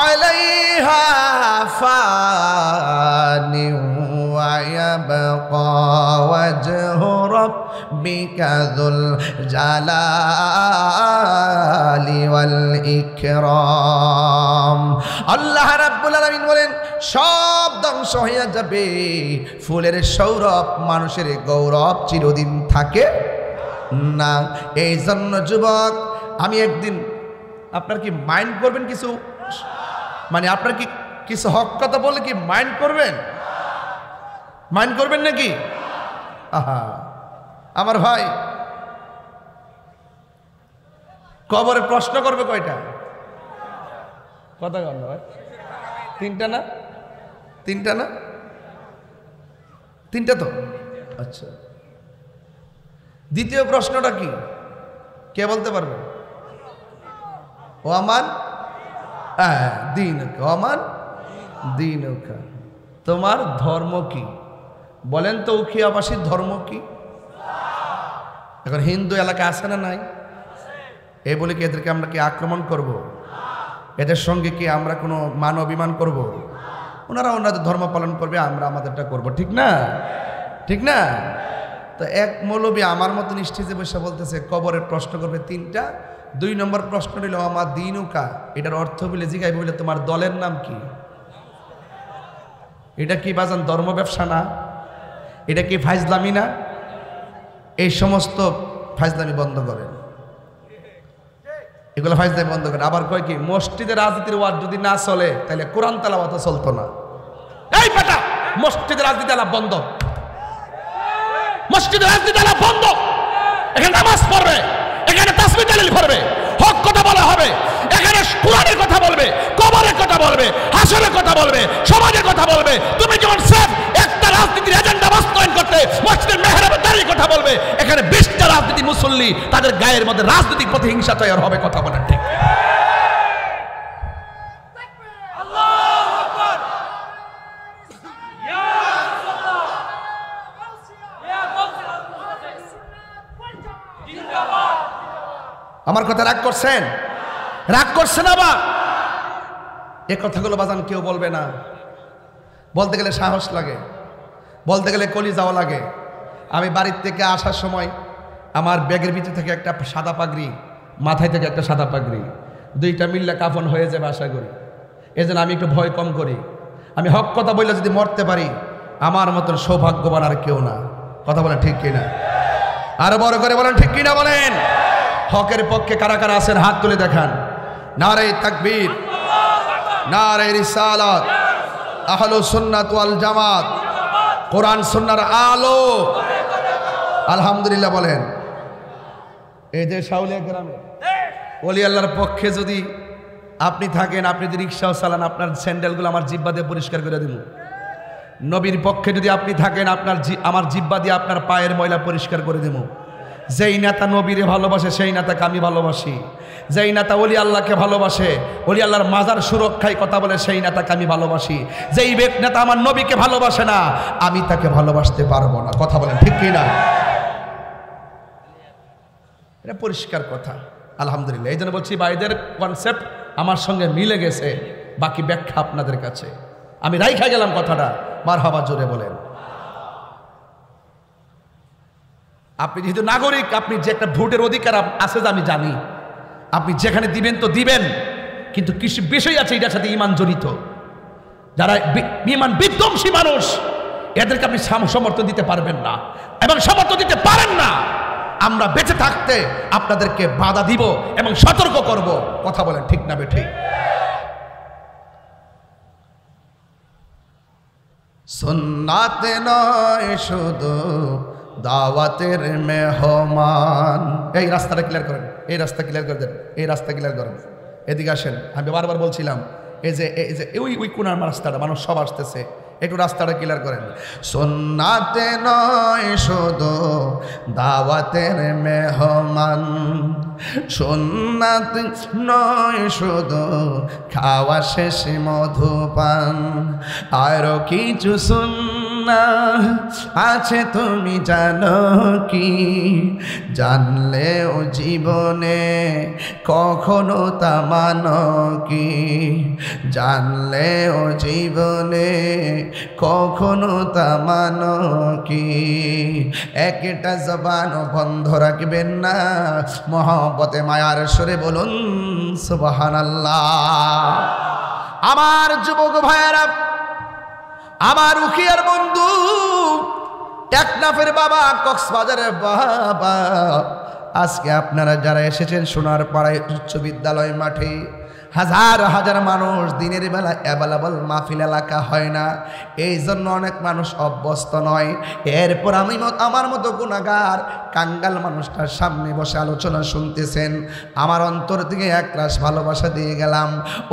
আলাইহা ফানি ওয়া ইয়াবকা ওয়াজহু রাব্বিকা যুল জালালি ওয়াল ইকরাম। আল্লাহ রাব্বুল আলামিন বলেন সব ধ্বংস হয়ে যাবে, ফুলের সৌরভ মানুষের গৌরব চিরদিন থাকে না। এই জন্য যুবক, আমি একদিন আপনার কি মাইন্ড করবেন কিছু, মানে আপনার কি কিছু হক কথা বলে কি মাইন্ড করবেন? মাইন্ড করবেন নাকি? আহা আমার ভাই, কবরে প্রশ্ন করবে কয়টা? কথা কন না ভাই, তিনটা না? তিনটা না? তিনটা তো। আচ্ছা, দ্বিতীয় প্রশ্নটা কি কে বলতে পারবে? ও আমান দীনুকা, আমান দীনুকা, তোমার ধর্ম কি? বলেন তো উখিয়াবাসীর ধর্ম কি? এখন হিন্দু এলাকা আছে না নাই? এই বলে কি এদেরকে আমরা কি আক্রমণ করব? এদের সঙ্গে কি আমরা কোনো মান অভিমান করব? ওনারা ওনাদের ধর্ম পালন করবে, আমরা আমাদেরটা করব, ঠিক না? ঠিক না? তো এক মৌলবী আমার মতো নিশ্চিত বসে বলতেছে কবরের প্রশ্ন করবে তিনটা। 2 নম্বর প্রশ্ন নিল আমার দীনুকা, এটার অর্থ বলে জিগাই বলে তোমার দলের নাম কি? এটা কি বাজান ধর্ম ব্যবসা না? এটা কি ফাইজলামি না? এই সমস্ত ফাইজলামি বন্ধ করেন, এগুলো ফাইজলামি বন্ধ করেন। আবার কয় কি মসজিদের রাজনীতির ওয়াজ যদি না চলে তাহলে কোরআন তেলাওয়াত চলতো না। এই বেটা, মসজিদের রাজনীতি আলাপ বন্ধ, মসজিদের রাজনীতি আলাপ বন্ধ। এখানে নামাজ পড়বে, এখানে তাসবিহ তাহলিল পড়বে, হক কথা বলা হবে, এখানে কোরআনের কথা বলবে, কবরের কথা বলবে, হাসরের কথা বলবে, সমাজের কথা বলবে। তুমি যেমন স্যার একটা রাজনীতির এজেন্ডা বাস্তবায়ন করতে মসজিদের মেহরাবের দাঁড়িয়ে কথা বলবে, এখানে 20টা রাজনীতি মুসল্লি তাদের গায়ের মধ্যে রাজনৈতিক প্রতিহিংসা তৈরি হবে। কথা বলেন ঠিক? আমার কথা রাগ করছেন? রাগ করছেন? আবার এ কথাগুলো বাজান কেউ বলবে না। বলতে গেলে সাহস লাগে, বলতে গেলে কলিজাও লাগে। আমি বাড়ির থেকে আসার সময় আমার ব্যাগের ভিতর থেকে একটা সাদা পাগড়ি, মাথায় থেকে একটা সাদা পাগড়ি, 2টা মিললে কাফন হয়ে যাবে আশা করি। এজন্য আমি একটু ভয় কম করি। আমি হক কথা বললে যদি মরতে পারি, আমার মতন সৌভাগ্যবান আর কেউ না। কথা বলেন ঠিক কিনা? আরো বড় করে বলেন ঠিক কিনা? বলেন হকের পক্ষে কারা কারা আছেন হাত তুলে দেখান। নারে তাকবীর, নারে রিসালাত, আহলুস সুন্নাত ওয়াল জামাত, কোরআন সুন্নাহর আলো। আলহামদুলিল্লাহ বলেন। এই যে শাউলিয়া গ্রামে ওলি আল্লাহর পক্ষে যদি আপনি থাকেন, আপনি যদি রিক্সাও চালান, আপনার স্যান্ডেলগুলো আমার জিব্বা দিয়ে পরিষ্কার করে দিব। নবীর পক্ষে যদি আপনি থাকেন, আমার জিব্বা দিয়ে আপনার পায়ের ময়লা পরিষ্কার করে দেব। যেই নেতা নবীরে ভালোবাসে সেই নেতাকে আমি ভালোবাসি। যেই নেতা ওলি আল্লাহকে ভালোবাসে, ওলি আল্লাহর মাজার সুরক্ষায় কথা বলে, সেই নেতাকে আমি ভালোবাসি। যেই নেতা আমার নবীকে ভালোবাসে না, আমি তাকে ভালোবাসতে পারবো না। কথা বলেন ঠিক কি না? এটা পরিষ্কার কথা। আলহামদুলিল্লাহ। এই জন্য বলছি ভাইদের কনসেপ্ট আমার সঙ্গে মিলে গেছে, বাকি ব্যাখ্যা আপনাদের কাছে। আমি রাইখা গেলাম কথাটা, মারহাবা জোরে বলেন। আপনি যেহেতু নাগরিক, আপনি যে একটা ভোটের অধিকার আছে আমি জানি, আপনি যেখানে দিবেন তো দিবেন, কিন্তু কিছু বিষয় আছে এটার সাথে ঈমান জড়িত। যারা ঈমান বিধ্বংসী মানুষ, এদেরকে আপনি সমর্থন দিতে পারবেন না এবং সমর্থন দিতে পারেন না। আমরা বেঁচে থাকতে আপনাদেরকে বাধা দিব এবং সতর্ক করব। কথা বলেন ঠিক না বেঠিক? সুন্নাতে নয় শুধু দাওয়াতের মেহমান। এই রাস্তাটা ক্লিয়ার করেন, এই রাস্তা ক্লিয়ার করে দেন, এই রাস্তা ক্লিয়ার করেন। এদিকে আসেন। আমি বারবার বলছিলাম এই যে ওই কোনার রাস্তাটা মানুষ সব আসতেছে, একটু রাস্তাটা ক্লিয়ার করেন। সুন্নাতে নয় শুধু দাওয়াতের মেহমান, সুন্নাত নয় শুধু খাওয়া শেষ মধুপান, আরো কিছু সুন্নাহ আছে তুমি জানো কি? জানলেও জীবনে কখনো তা মানো কি? জানলেও জীবনে কখনো তা মানো কি? একটা জবান বন্ধ রাখবেন না, মহব্বতে মায়ার সুরে বলুন সুবহানাল্লাহ। আমার যুবক ভাইয়েরা, আমার উখিয়ার বন্ধু, টেকনাফের বাবা, কক্সবাজারের বাবা, আজকে আপনারা যারা এসেছেন সোনার পাড়ায় উচ্চ বিদ্যালয় মাঠে, হাজার হাজার মানুষ, দিনের বেলা অ্যাভেলেবল মাহফিল এলাকা হয় না, এই জন্য অনেক মানুষ অভ্যস্ত নয়। এরপর আমার মতো গুনাহগার কাঙ্গাল মানুষটার সামনে বসে আলোচনা শুনতেছেন, আমার অন্তর থেকে একরাশ ভালোবাসা দিয়ে গেলাম।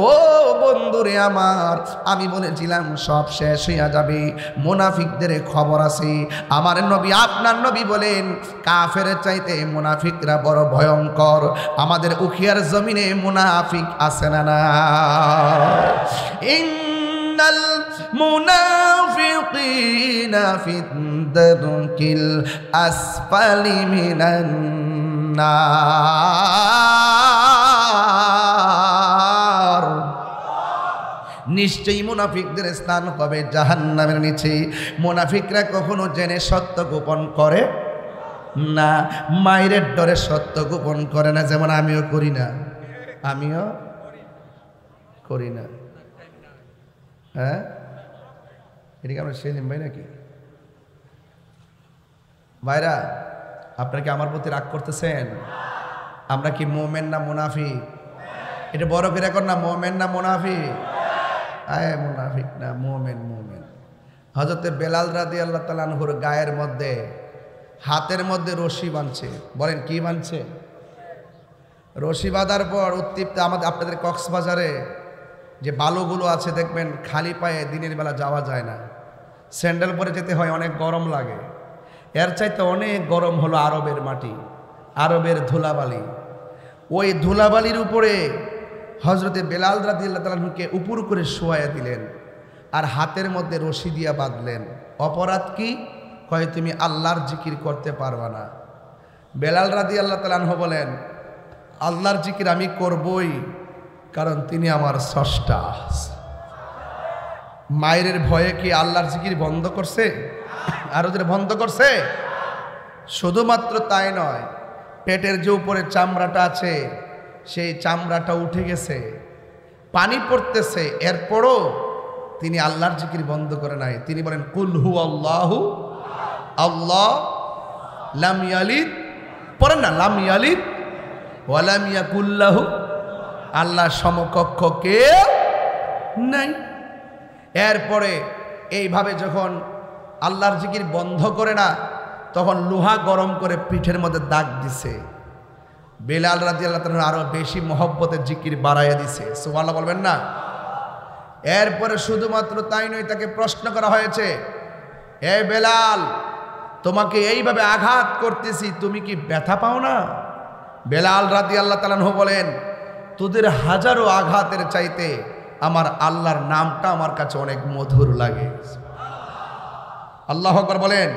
ও বন্ধুরে আমার, আমি বলেছিলাম সব শেষ হইয়া যাবে, মুনাফিকদের খবর আছে। আমার নবী, আপনার নবী বলেন কাফের চাইতে মুনাফিকরা বড় ভয়ঙ্কর। আমাদের উখিয়ার জমিনে মুনাফিক আছে না? ইন্নাল মুনাফিকিনা ফিদ-দারকিল আসফালি মিনান নার। নিশ্চয়ই মুনাফিকদের স্থান হবে জাহান্নামের নিচে। মুনাফিকরা কখনো জেনে সত্য গোপন করে না, মায়ের ডরে সত্য গোপন করে না, যেমন আমিও করি না, আমিও করি না। হ্যাঁ, এদিকে আমরা সেলিম ভাই নাকি? ভাইরা, আপনারা কি আমার প্রতি রাগ করতেছেন? আমরা কি মোমেন না মুনাফিক? এটা বড় করে এখন না, মোমেন না মুনাফিক? আয় মুনাফিক না, মোমেন। মোমেন। হযরতে বেলাল রাদিয়াল্লাহু তাআলা আনহুর গায়ের মধ্যে, হাতের মধ্যে রশি বাঁধছে। বলেন কি বাঁধছে? রশি বাঁধার পর উত্তপ্ত আপনাদের কক্সবাজারে যে বালুগুলো আছে দেখবেন, খালি পায়ে দিনের বেলা যাওয়া যায় না, স্যান্ডেল পরে যেতে হয়, অনেক গরম লাগে। এর চাইতে অনেক গরম হলো আরবের মাটি, আরবের ধুলাবালি। ওই ধুলাবালির উপরে হযরতে বেলাল রাদিয়াল্লাহু তাআলা আনহুকে উপর করে শোয়াইয়া দিলেন আর হাতের মধ্যে রশি দিয়া বাঁধলেন। অপরাধ কি? কয় তুমি আল্লাহর জিকির করতে পারবা না। বেলাল রাদিয়াল্লাহু তাআলা আনহু বলেন, আল্লাহর জিকির আমি করবই, কারণ তিনি আমার স্রষ্টা। মায়ের ভয়ে কি আল্লাহর জিকির বন্ধ করছে? আর ওদের বন্ধ করছে? শুধুমাত্র তাই নয়, পেটের যে উপরে চামড়াটা আছে সেই চামড়াটা উঠে গেছে, পানি পড়তেছে, এরপরও তিনি আল্লাহর জিকির বন্ধ করে নাই। তিনি বলেন কুল হু আল্লাহু আল্লাহ লাম ইয়ালিদ, পড়েন না, লাম ইয়ালিদ ওয়া লাম ইয়াকুল লাহু, আল্লাহ সমকক্ষ কেউ নাই। এরপরে এইভাবে যখন আল্লাহর জিকির বন্ধ করে না, তখন লোহা গরম করে পিঠের মধ্যে দাগ দিছে। বেলাল রাদিয়াল্লাহু তাআলা আরো বেশি মহব্বতের জিকির বাড়াইয়া দিছে। সুবহানাল্লাহ বলবেন না? এরপরে শুধুমাত্র তাই নয়, তাকে প্রশ্ন করা হয়েছে, হে বেলাল, তোমাকে এইভাবে আঘাত করতেছি, তুমি কি ব্যথা পাও না? বেলাল রাদিয়াল্লাহু তাআলা বলেন, তোদের হাজারো আঘাতের চাইতে আমার আল্লাহর নামটা আমার কাছে অনেক মধুর লাগে। আল্লাহু আকবার বলেন।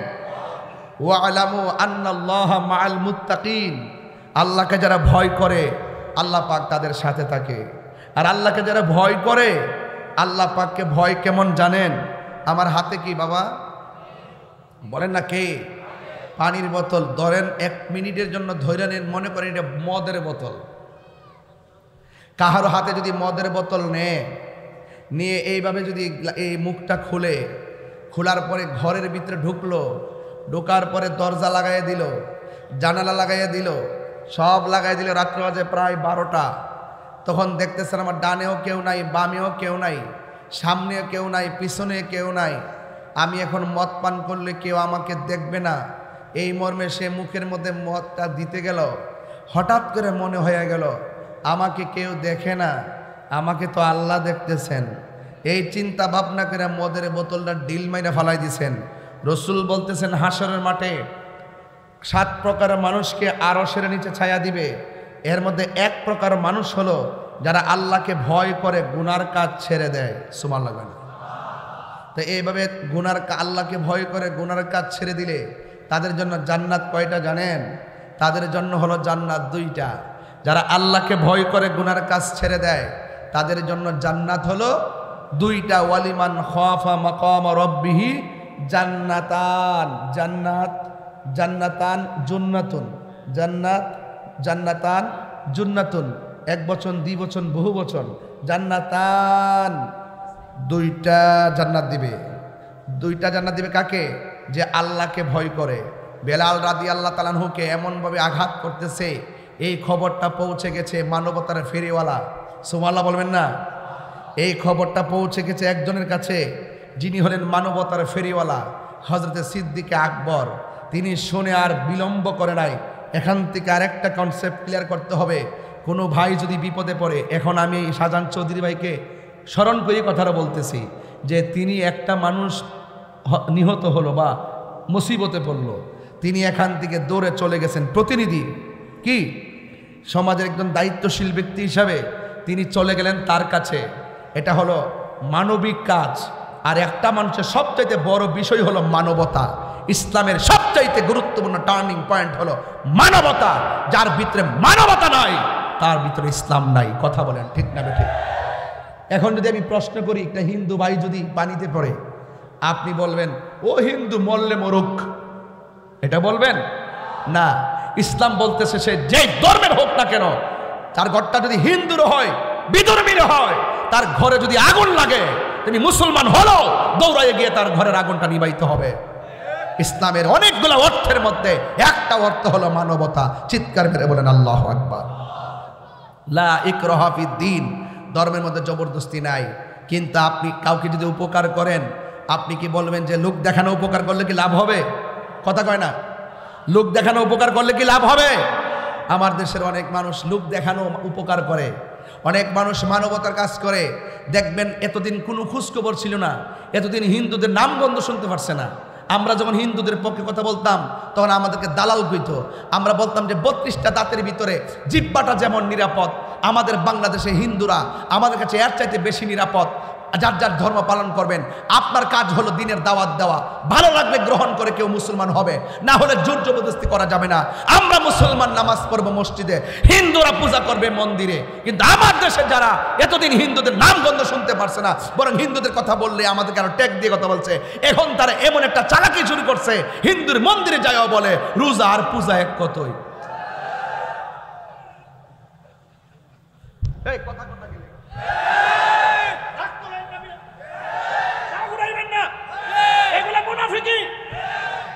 ওয়ালামু আন্নাল্লাহা মাআল মুত্তাকিন, আল্লাহকে যারা ভয় করে আল্লাহ পাক তাদের সাথে থাকে। আর আল্লাহকে যারা ভয় করে, আল্লাহ পাককে ভয় কেমন জানেন? আমার হাতে কি বাবা? বলেন না কে? পানির বোতল। ধরেন 1 মিনিটের জন্য ধরে নেন, মনে করেন এটা মদের বোতল। কাহারো হাতে যদি মদের বোতল নিয়ে এইভাবে যদি এই মুখটা খোলার পরে ঘরের ভিতরে ঢুকলো, ঢোকার পরে দরজা লাগাইয়া দিল, জানালা লাগাইয়া দিল, সব লাগাই দিল, রাত্র বাজে প্রায় 12টা। তখন দেখতেছেন আমার ডানেও কেউ নাই, বামেও কেউ নাই, সামনেও কেউ নাই, পিছনে কেউ নাই। আমি এখন মদ পান করলে কেউ আমাকে দেখবে না, এই মর্মে সে মুখের মধ্যে মদটা দিতে গেল। হঠাৎ করে মনে হয়ে গেল আমাকে কেউ দেখে না, আমাকে তো আল্লাহ দেখতেছেন। এই চিন্তা ভাবনা করে মদের বোতলটা ডিল মাইরা ফালাই দিছেন। রসুল বলতেছেন হাসরের মাঠে 7 প্রকার মানুষকে আরশের নিচে ছায়া দিবে। এর মধ্যে 1 প্রকার মানুষ হলো যারা আল্লাহকে ভয় করে গুনার কাজ ছেড়ে দেয়। সুবহানাল্লাহ। তো এইভাবে আল্লাহকে ভয় করে গুনার কাজ ছেড়ে দিলে তাদের জন্য জান্নাত কয়টা জানেন? তাদের জন্য হলো জান্নাত 2টা। যারা আল্লাহকে ভয় করে গুনার কাজ ছেড়ে দেয় তাদের জন্য জান্নাত হলো 2টা। ওয়ালিমান খাফা মাকাম রাব্বিহি জান্নাতান। জান্নাতান জুন্নাতুন। জান্নাতান জুন্নাতুন। 1 বচন, 2 বচন, বহু বচন। জান্নাতান, 2টা জান্নাত দিবে। 2টা জান্নাত দিবে কাকে? যে আল্লাহকে ভয় করে। বেলাল রাদিয়াল্লাহু তাআলা আনহুকে এমনভাবে আঘাত করতেছে, এই খবরটা পৌঁছে গেছে মানবতার ফেরিওয়ালা। সুবহানাল্লাহ বলবেন না? এই খবরটা পৌঁছে গেছে একজনের কাছে, যিনি হলেন মানবতার ফেরিওয়ালা হযরতে সিদ্দিক আকবর। তিনি শুনে আর বিলম্ব করে নাই। এখান থেকে আরেকটা কনসেপ্ট ক্লিয়ার করতে হবে। কোনো ভাই যদি বিপদে পড়ে, এখন আমি শাহজাহান চৌধুরী ভাইকে স্মরণ করে কথাটা বলতেছি যে তিনি একটা মানুষ নিহত হলো বা মুসিবতে পড়ল, তিনি এখান থেকে দৌড়ে চলে গেছেন। প্রতিনিধি কি সমাজের একজন দায়িত্বশীল ব্যক্তি হিসাবে তিনি চলে গেলেন তার কাছে। এটা হলো মানবিক কাজ। আর একটা মানুষের সবচাইতে বড় বিষয় হলো মানবতা। ইসলামের সবচাইতে গুরুত্বপূর্ণ টার্নিং পয়েন্ট হলো মানবতা। যার ভিতরে মানবতা নাই তার ভিতরে ইসলাম নাই। কথা বলেন ঠিক না বেঠিক? এখন যদি আমি প্রশ্ন করি, একটা হিন্দু ভাই যদি পানিতে পড়ে, আপনি বলবেন ও হিন্দু মরলে মরুক, এটা বলবেন না। ইসলাম বলতেছে সে যে ধর্মের হোক না কেন, তার ঘরটা যদি হিন্দুর হয়, বিধর্মীর হয়, তার ঘরে যদি আগুন লাগে, তিনি মুসলমান হলো দৌড়াইয়ে গিয়ে তার ঘরের আগুনটা নিবাইতে হবে। ইসলামের অনেকগুলো অর্থের মধ্যে একটা অর্থ হলো মানবতা। চিৎকার মেরে বলেন আল্লাহু আকবার। লা ইকরাহা ফিদ্দীন। ধর্মের মধ্যে জবরদস্তি নাই। কিন্তু আপনি কাউকে যদি উপকার করেন, আপনি কি বলবেন যে লোক দেখানো উপকার করলে কি লাভ হবে? কথা কয় না? লোক দেখানো উপকার করলে কি লাভ হবে? আমার দেশের অনেক মানুষ লোক দেখানো উপকার করে, অনেক মানুষ মানবতার কাজ করে। দেখবেন এতদিন কোনো খোঁজখবর ছিল না, এতদিন হিন্দুদের নামগন্ধ শুনতে পারছে না। আমরা যখন হিন্দুদের পক্ষে কথা বলতাম তখন আমাদেরকে দালাল কইত। আমরা বলতাম যে 32টা দাঁতের ভিতরে জিহ্বাটা যেমন নিরাপদ, আমাদের বাংলাদেশে হিন্দুরা আমাদের কাছে এর চাইতে বেশি নিরাপদ। যার যার ধর্ম পালন করবেন, আপনার কাজ হলো দিনের দাওয়াত দেওয়া। ভালো লাগলে গ্রহণ করে কেউ মুসলমান হবে, না হলে জোর জবরদস্তি করা যাবে না। আমরা মুসলমান নামাজ পড়বো মসজিদে, হিন্দুরা পূজা করবে মন্দিরে। কিন্তু আমার দেশে যারা এতদিন হিন্দুদের নামগন্ধ শুনতে পারছে না, বরং হিন্দুদের কথা বললে আমাদেরকে আরো ট্যাগ দিয়ে কথা বলছে, এখন তারা এমন একটা চালাকি শুরু করছে, হিন্দুর মন্দিরে যায়ও বলে রোজা আর পূজা এক কতই। এই কথা কথা গেলে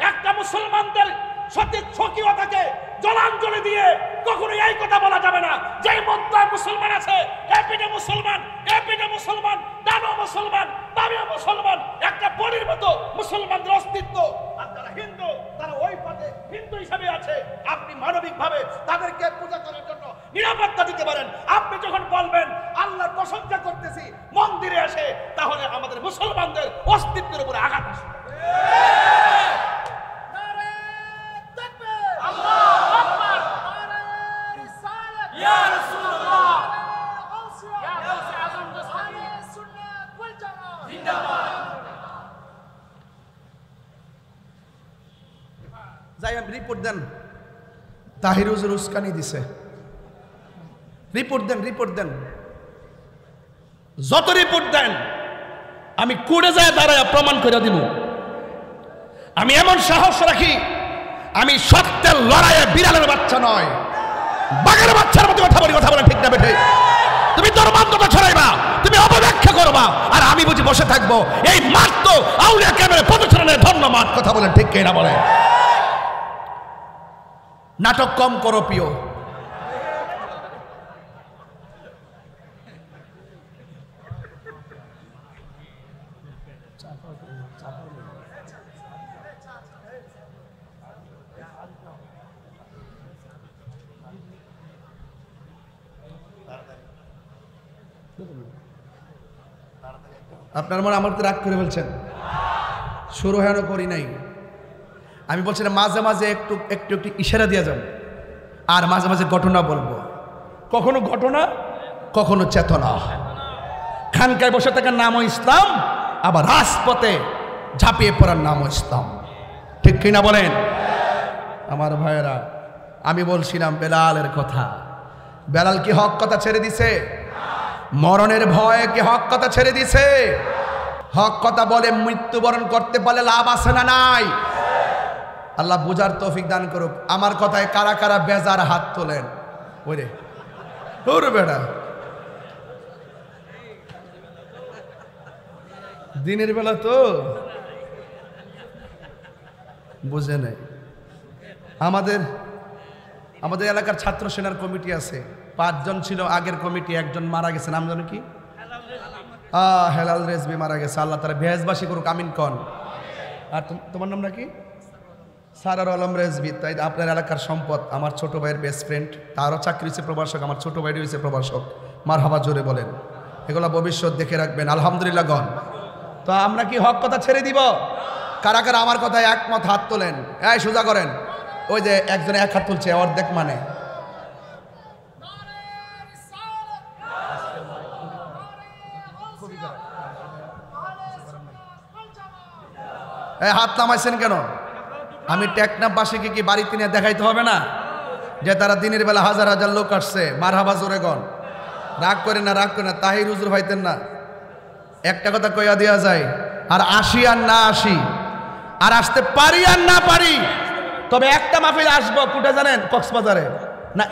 একটা মুসলমানদের সঠিক স্বকীয়তাকে জলাঞ্জলি দিয়ে কখনো এই কথা বলা যাবে না যে মন্ত্রায় মুসলমান আছে, এপিডে মুসলমান, এপিডে মুসলমান, ডানো মুসলমান, বামেও মুসলমান, একটা বলির মতো মুসলমানদের অস্তিত্ব। আর যারা হিন্দু তারা ওই পথে হিন্দু হিসাবে আছে। আপনি মানবিকভাবে তাদেরকে পূজা করার জন্য নিরাপত্তা দিতে পারেন। আপনি যখন বলবেন আল্লাহর প্রশংসা করতেছি মন্দিরে আসে, তাহলে আমাদের মুসলমানদের অস্তিত্বের উপরে আঘাত আসবে। যাই রিপোর্ট দেন, তাহির হুজুর উস্কানি দিছে, রিপোর্ট দেন, রিপোর্ট দেন, যত রিপোর্ট দেন আমি কুড়ে যায় দাঁড়ায় প্রমাণ করে দিব। আমি এমন সাহস রাখি, আমি সত্যের লড়াইয়ে বিড়ালের বাচ্চা নয়, বাঘের বাচ্চার মতো কথা বলে ঠিক না বেঠে? তুমি ধর্মান্ততা ছড়াইবা, তুমি অপব্যাখ্যা করবা, আর আমি বুঝি বসে থাকবো? এই মাঠ তো আউলিয়া কেমনে পদচারণের ধন্য মাঠ, কথা বলেন ঠিক কিনা বলে? নাটক কম করো প্রিয়। আপনার মনে আমার তো রাগ করে বলছেন, শুরু হেন করি নাই। আমি বলছি না, মাঝে মাঝে একটু একটু একটু ইশারা দিয়ে যাব, আর মাঝে মাঝে ঘটনা বলবো। কখনো ঘটনা, কখনো চেতনা। খানকায় বসে থাকার নামও ইসলাম, আবার রাজপথে ঝাঁপিয়ে পড়ার নামও ইসলাম, ঠিক কিনা বলেন? আমার ভাইয়েরা, আমি বলছিলাম বেলালের কথা। বেলাল কি হক কথা ছেড়ে দিছে? মরণের ভয়ে কি হক কথা ছেড়ে দিছে? হক কথা বলে মৃত্যুবরণ করতে পারলে লাভ আছে না নাই? আল্লাহ বুঝার তৌফিক দান করুক। আমার কথায় কারা কারা বেজার হাত তোলেন? ওরে ওরে বেটা, দিনের বেলা তো বুঝে নাই। আমাদের এলাকার ছাত্র সেনার কমিটি আছে, 5 জন ছিল আগের কমিটি, একজন মারা গেছে, নাম জানো কি? হেলাল রেজবি মারা গেছে। আল্লাহ তারা বেহেজবাসী করুক, আমিন কন। আর তোমার নাম নাকি? সারার আলম রেজবি। তাই আপনার এলাকার সম্পদ, আমার ছোট ভাইয়ের বেস্ট ফ্রেন্ড, তারও চাকরি হয়েছে প্রভাষক, আমার ছোট ভাইয়ের হয়েছে প্রভাষক। মারহাবা জোরে বলেন। এগুলো ভবিষ্যৎ দেখে রাখবেন, আলহামদুলিল্লাহ গণ। তো আমরা কি হক কথা ছেড়ে দিব? কারা কারা আমার কথায় একমত হাত তোলেন? এই সোজা করেন। ওই যে একজনে এক হাত তুলছে, অর্ধেক মানে। হাত নামাইছেন কেন? আমি টেকনাফবাসীকে কি বাড়িতে নিয়ে দেখাইতে হবে না যে তারা দিনের বেলা হাজার হাজার লোক আসছে? মারহাবা জোরে গণ। রাগ করে না, রাগ করে না, তাহির হুজুর ভাইতেন না। একটা কথা কইয়া দেওয়া যায়, আর আসি আর না আসি, আর আসতে পারি আর না পারি, তবে একটা মাহফিল আসবো। কোটা জানেন? কক্সবাজারে। না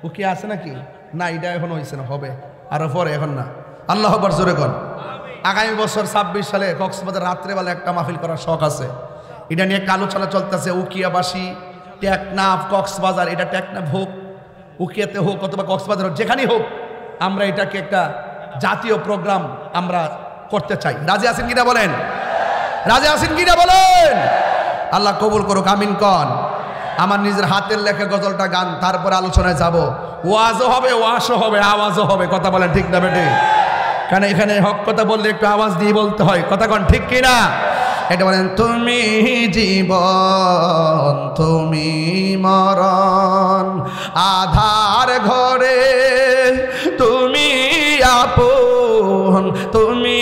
উকি আছে নাকি? না, এটা এখন হয়েছে না, হবে আরো পরে, এখন না। আল্লাহ আকবার জোরে গণ। আগামী বছর 26 সালে কক্সবাজার রাত্রেবেলা একটা মাহফিল করার শখ আছে। এটা নিয়ে একটা আলোচনা চলতেছে। উকিয়াবাসী, টেকনাফ, কক্সবাজার, এটা টেকনাফ হোক, উকিয়াতে হোক, অথবা কক্সবাজার হোক, যেখানেই হোক, আমরা এটাকে একটা জাতীয় প্রোগ্রাম আমরা করতে চাই। রাজি আছেন কিনা বলেন? রাজি আছেন কিনা বলেন? আল্লাহ কবুল করুক, আমিন কন। আমার নিজের হাতের লেখা গজলটা গান, তারপরে আলোচনায় যাব। ওয়াজও হবে, ওয়াশও হবে, আওয়াজও হবে, কথা বলেন ঠিক না বেটে? কারণ এখানে হক কথা বললে একটু আওয়াজ দিয়ে বলতে হয়, কথা কন ঠিক কিনা? এটা বলেন, তুমি জীবন তুমি মরণ, আধার ঘরে তুমি আপন, তুমি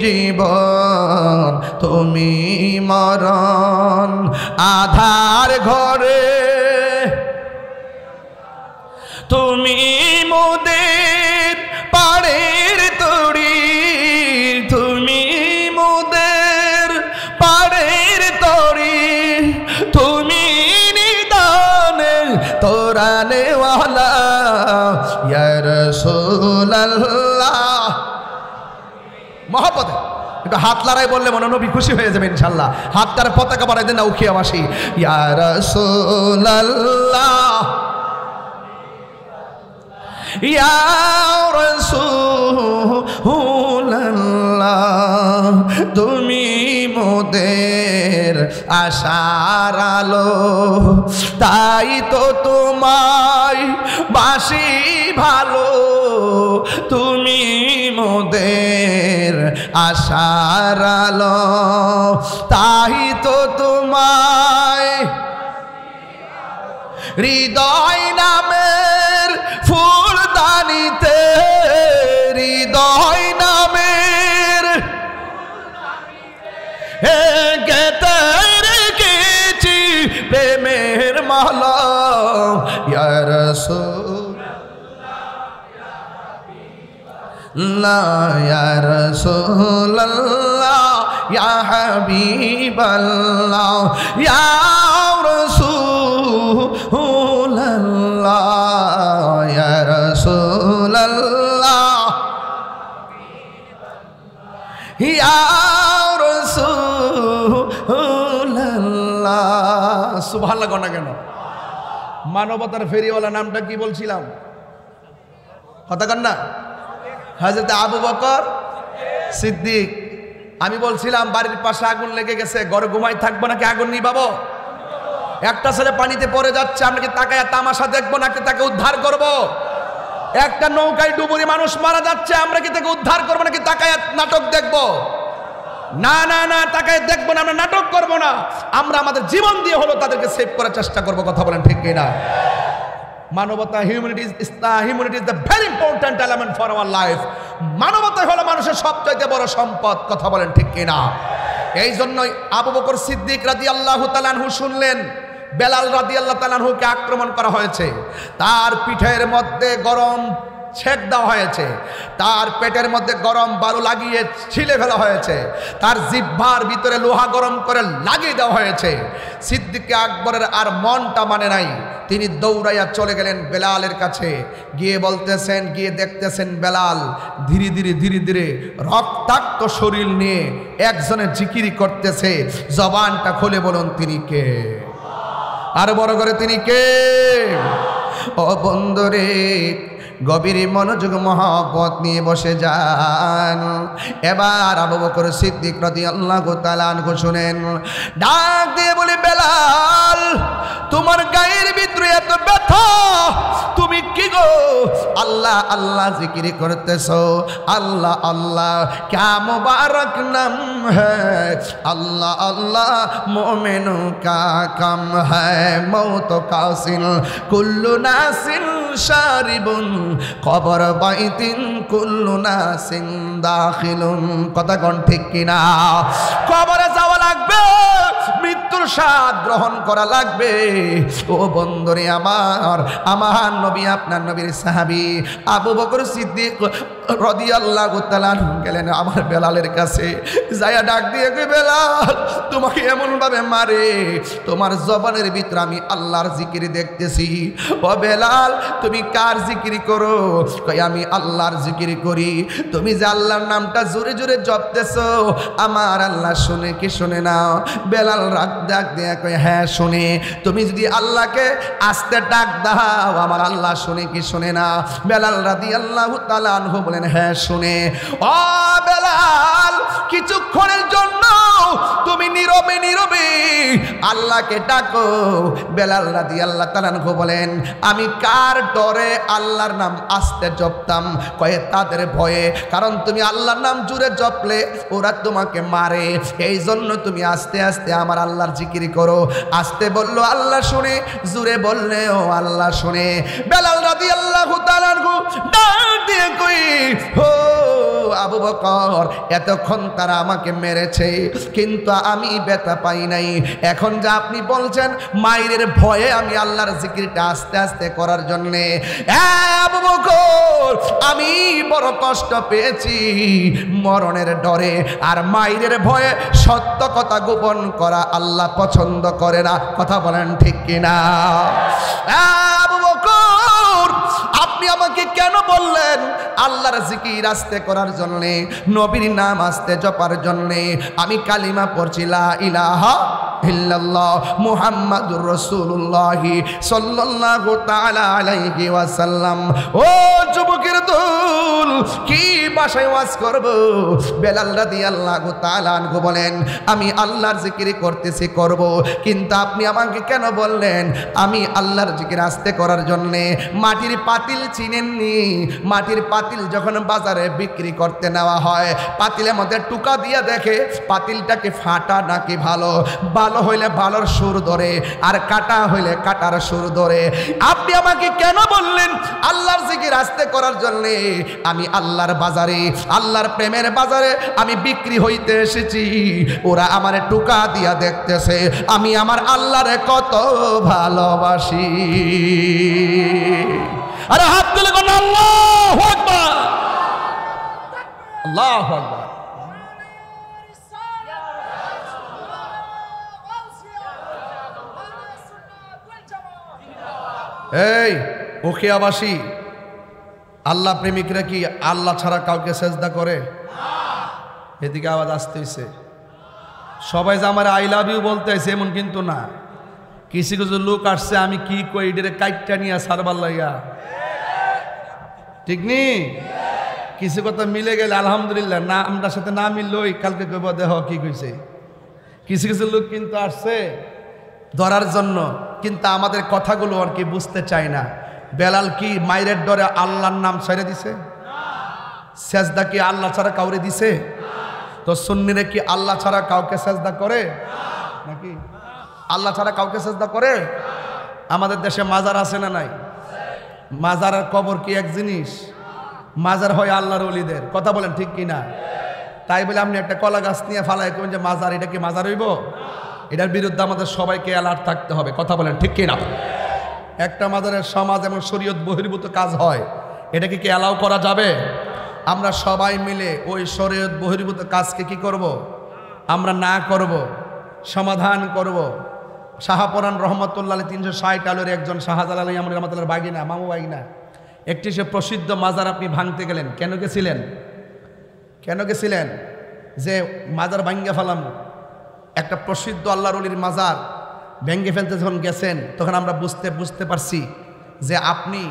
জীবন তুমি মরণ, আধার ঘরে তুমি মোদের পাড়ের তরি, তুমি মোদের পাড়ের তরি, তুমি নিদানে তোরানেওয়ালা ইয়া রাসূলুল্লাহ। মহব্বতে একটু হাত লড়াই বললে মনে নবী খুশি হয়ে যাবে ইনশাল্লাহ। হাতটার পতাকা বাড়াই দেন না উখিয়াবাসী, ইয়া রাসূলুল্লাহ ইয়া রাসূলুল্লাহ, তুমি মোদের আশার আলো, তাই তো তোমায় বাসি ভালো, তুমি মোদের আশার আলো, তাই তো তোমায় হৃদয় নামের ফুলদানিতে, হৃদয় নামের গেতে রেখেছি প্রেমের মালা, ইয়া রাসূল ইয়া রাসূলুল্লাহ ইয়া হাবিবাল্লাহ ইয়া রাসূলুল্লাহ ইয়া রাসূলুল্লাহ ইয়া রাসূলুল্লাহ। সুবহানাল্লাহ না কেন? মানবতার ফেরিওয়ালা নামটা কি বলছিলাম? কথা কন না? হযরত আবু বকর সিদ্দিক। আমি বলছিলাম বাড়ির পাশে আগুন লেগে গেছে, ঘরে ঘুমাই থাকবো নাকি আগুন নিবাবো? একটা ছেলে পানিতে পড়ে যাচ্ছে, আমরা কি তাকায় তামাশা দেখবো নাকি তাকে উদ্ধার করব? একটা নৌকায় ডুবুরি মানুষ মারা যাচ্ছে, আমরা কি তাকে উদ্ধার করবো নাকি তাকায় নাটক দেখবো? না না না, তাকায় দেখবো না, আমরা নাটক করবো না, আমরা আমাদের জীবন দিয়ে হলো তাদেরকে সেভ করার চেষ্টা করবো। কথা বলেন ঠিক কিনা? মানবতা, humanity is the very important element for our life. মানবতা হলো মানুষের সবচাইতে বড় সম্পদ। কথা বলেন ঠিক কিনা? এই জন্যই আবু বকর সিদ্দিক রাদিয়াল্লাহু তাআলা আনহু শুনলেন বেলাল রাদিয়াল্লাহু তাআলা আনহুকে আক্রমণ করা হয়েছে, তার পিঠের মধ্যে গরম ছেক দেওয়া হয়েছে, তার পেটের মধ্যে গরম বালু লাগিয়ে ছিলে ফেলা হয়েছে, তার জিহ্বার ভিতরে লোহা গরম করে লাগিয়ে দেওয়া হয়েছে। সিদ্দিক আকবরের আর মনটা মানে নাই, তিনি দৌড়াইয়া চলে গেলেন বেলালের কাছে, গিয়ে বলতেছেন, গিয়ে দেখতেছেন বেলাল ধীরে ধীরে ধীরে ধীরে রক্তাক্ত শরীর নিয়ে একজনে জিকিরি করতেছে। জবানটা খুলে বলুন তিনি কে? আর বড় করে তিনি কে? ও বন্ধুরে, গভীর মনোযোগ মহব্বত নিয়ে বসে যান। এবার আবু বকর সিদ্দিক রাদিয়াল্লাহু তাআলা আনহু শুনেন, ডাক দিয়ে বলে, বেলাল তোমার গায়ের ভিতরে এত ব্যথা, তুমি কি গো আল্লাহ আল্লাহ জিকির করতেছো? আল্লাহ আল্লাহ ক্যা মুবারক নাম হ্যায়, আল্লাহ আল্লাহ মোমেনু কা কাম হ্যায়, মৌত কাসিল কুল্লু নাসিন শারিবুন কবর বাইতিন কুল্লু নাসিন দাখিলুন। কথা কোন ঠিক কিনা? কবরে যাওয়া লাগবে, মৃত্যুর স্বাদ গ্রহণ করা লাগবে। ও বন্ধুরে আমার, আমার নবী আপনার নবীর সাহাবী আবু বকর সিদ্দিক রাদিয়াল্লাহু তাআলা গেলেন আমার বেলালের কাছে, যায়া ডাক দিয়ে কই, বেলাল তোমাকে এমন ভাবে মারে, তোমার জবানের ভিতরে আমি আল্লাহর জিকির দেখতেছি। ও বেলাল তুমি কার জিকির করো? কই আমি আল্লাহর জিকির করি। তুমি যে আল্লাহর নামটা জোরে জোরে জপতেছো, আমার আল্লাহ শুনে কি শুনে না? বেলাল রাগ ডাক দিয়ে কই, হ্যাঁ শুনে। তুমি যদি আল্লাহকে আস্তে ডাক দাও, আমার আল্লাহ শুনে কি শুনে না? বেলাল রাদিয়াল্লাহু তাআলা আনহু বলেন, হ্যাঁ শুনে। ও বেলাল কিছুক্ষণের জন্য তুমি নীরবে নীরবে আল্লাহকে ডাকো। বেলাল রাদিয়াল্লাহু তাআলা আনহু বলেন, আমি কার ডরে আল্লাহর নাম আস্তে জপতাম? কয়ে তাদের ভয়ে, কারণ তুমি আল্লাহর নাম জোরে জপলে ওরা তোমাকে মারে, এই জন্য তুমি আস্তে আস্তে আমার আল্লাহর জিকির করো। আস্তে বললো আল্লাহ শুনে, জোরে বললেও আল্লাহ শুনে। বেলাল রাদিয়াল্লাহু তাআলা আনহু ডাক দিয়ে কই, ও আবু বকর এতক্ষণ তারা আমাকে মেরেছে, কিন্তু আমি ব্যথা পাই নাই। এখন যা আপনি বলছেন মায়ের ভয়ে আমি আল্লাহর জিকিরটা আস্তে আস্তে করার জন্যে, আবু বকর আমি বড় কষ্ট পেয়েছি মরণের ডরে, আর মায়ের ভয়ে সত্য কথা গোপন করা আল্লাহ পছন্দ করে না। কথা বলেন ঠিক কিনা? আবু বকর আপনি আমাকে কেন বললেন আল্লাহর জিকির আস্তে করার জন্যে, নবীর নাম আস্তে জপার জন্যে? আমি কালিমা পড়ছি লা ইলাহা ইল্লাল্লাহ মুহাম্মাদুর রাসূলুল্লাহ সাল্লাল্লাহু তাআলা আলাইহি ওয়াসাল্লাম। ও যুবকের দল, কি ভাষায় ওয়াজ করব? বেলাল রাদিয়াল্লাহু তাআলা আনহু বলেন, আমি আল্লাহর জিকির করতেছি করব, কিন্তু আপনি আমাকে কেন বললেন আমি আল্লাহর জিকির আস্তে করার জন্যে? মাটির পাতিল চিনেননি? মাটির পাতিল যখন বাজারে বিক্রি করতে নেওয়া হয়, পাতিলের মধ্যে টুকা দিয়ে দেখে পাতিলটাকে ফাটা নাকি ভালো, ভালো হইলে ভালোর সুর ধরে, আর কাটা হইলে কাটার সুর ধরে। আপনি আমাকে কেন বললেন আল্লাহর জিকির আস্তে করার জন্যে? আমি আল্লাহর বাজারে, আল্লাহর প্রেমের বাজারে আমি বিক্রি হইতে এসেছি, ওরা আমার টুকা দিয়া দেখতেছে আমি আমার আল্লাহরে কত ভালোবাসি। আরে হাত তুলে কোন আল্লাহু আকবার। আল্লাহু আকবার। এই ওখিয়াবাসী, আল্লাহ প্রেমিকরা কি আল্লাহ ছাড়া কাউকে সেজদা করে? এদিকে আওয়াজ আসতেছে। সবাই যে আমার আই লাভ ইউ বলতে আছে এমন কিন্তু না। কিছু কিছু লোক আসছে আমি কি কই এটারে কাইটটা নিয়ে সারবার লাইয়া, ঠিক নি? কিছু কথা মিলে গেলে আলহামদুলিল্লাহ, না আমরার সাথে না মিললই কালকে কইব দেহ কি কইছে। কিছু কিছু লোক কিন্তু আসছে ধরার জন্য, কিন্তু আমাদের কথাগুলো আর কি বুঝতে চায় না। বেলাল কি মায়ের ডরে আল্লাহর নাম ছেড়ে দিছে? সেজদা কি আল্লাহ ছাড়া কাউরে দিছে? তো সুন্নিরা কি আল্লাহ ছাড়া কাউকে সেজদা করে নাকি? আল্লাহ ছাড়া কাউকে সেজদা করে? আমাদের দেশে মাজার আছে না নাই? মাজার আর কবর কি এক জিনিস? মাজার হয় আল্লাহর ওলিদের, কথা বলেন ঠিক কি না? তাই বলে আপনি একটা কলা গাছ নিয়ে ফালাই করবেন যে মাজার, এটা কি মাজার হইব? এটার বিরুদ্ধে আমাদের সবাইকে অ্যালার্ট থাকতে হবে, কথা বলেন ঠিক কি না? একটা মাজারের সমাজ এবং শরীয়ত বহির্ভূত কাজ হয়, এটাকে কি অ্যালাউ করা যাবে? আমরা সবাই মিলে ওই শরীয়ত বহির্ভূত কাজকে কি করব? আমরা না করব, সমাধান করব। শাহপরান রহমতুল্লাহ 360 আলোর একজন শাহজালাল আমর রহমতুল্লাহর বাগিনা, মামু বাগিনা, একটি সে প্রসিদ্ধ মাজার আপনি ভাঙতে গেলেন। কেন গেছিলেন? কেন গেছিলেন? যে মাজার ভাঙ্গা ফেলাম, একটা প্রসিদ্ধ আল্লাহর ওলির মাজার ভেঙ্গে ফেলতে যখন গেছেন তখন আমরা বুঝতে পারছি যে আপনি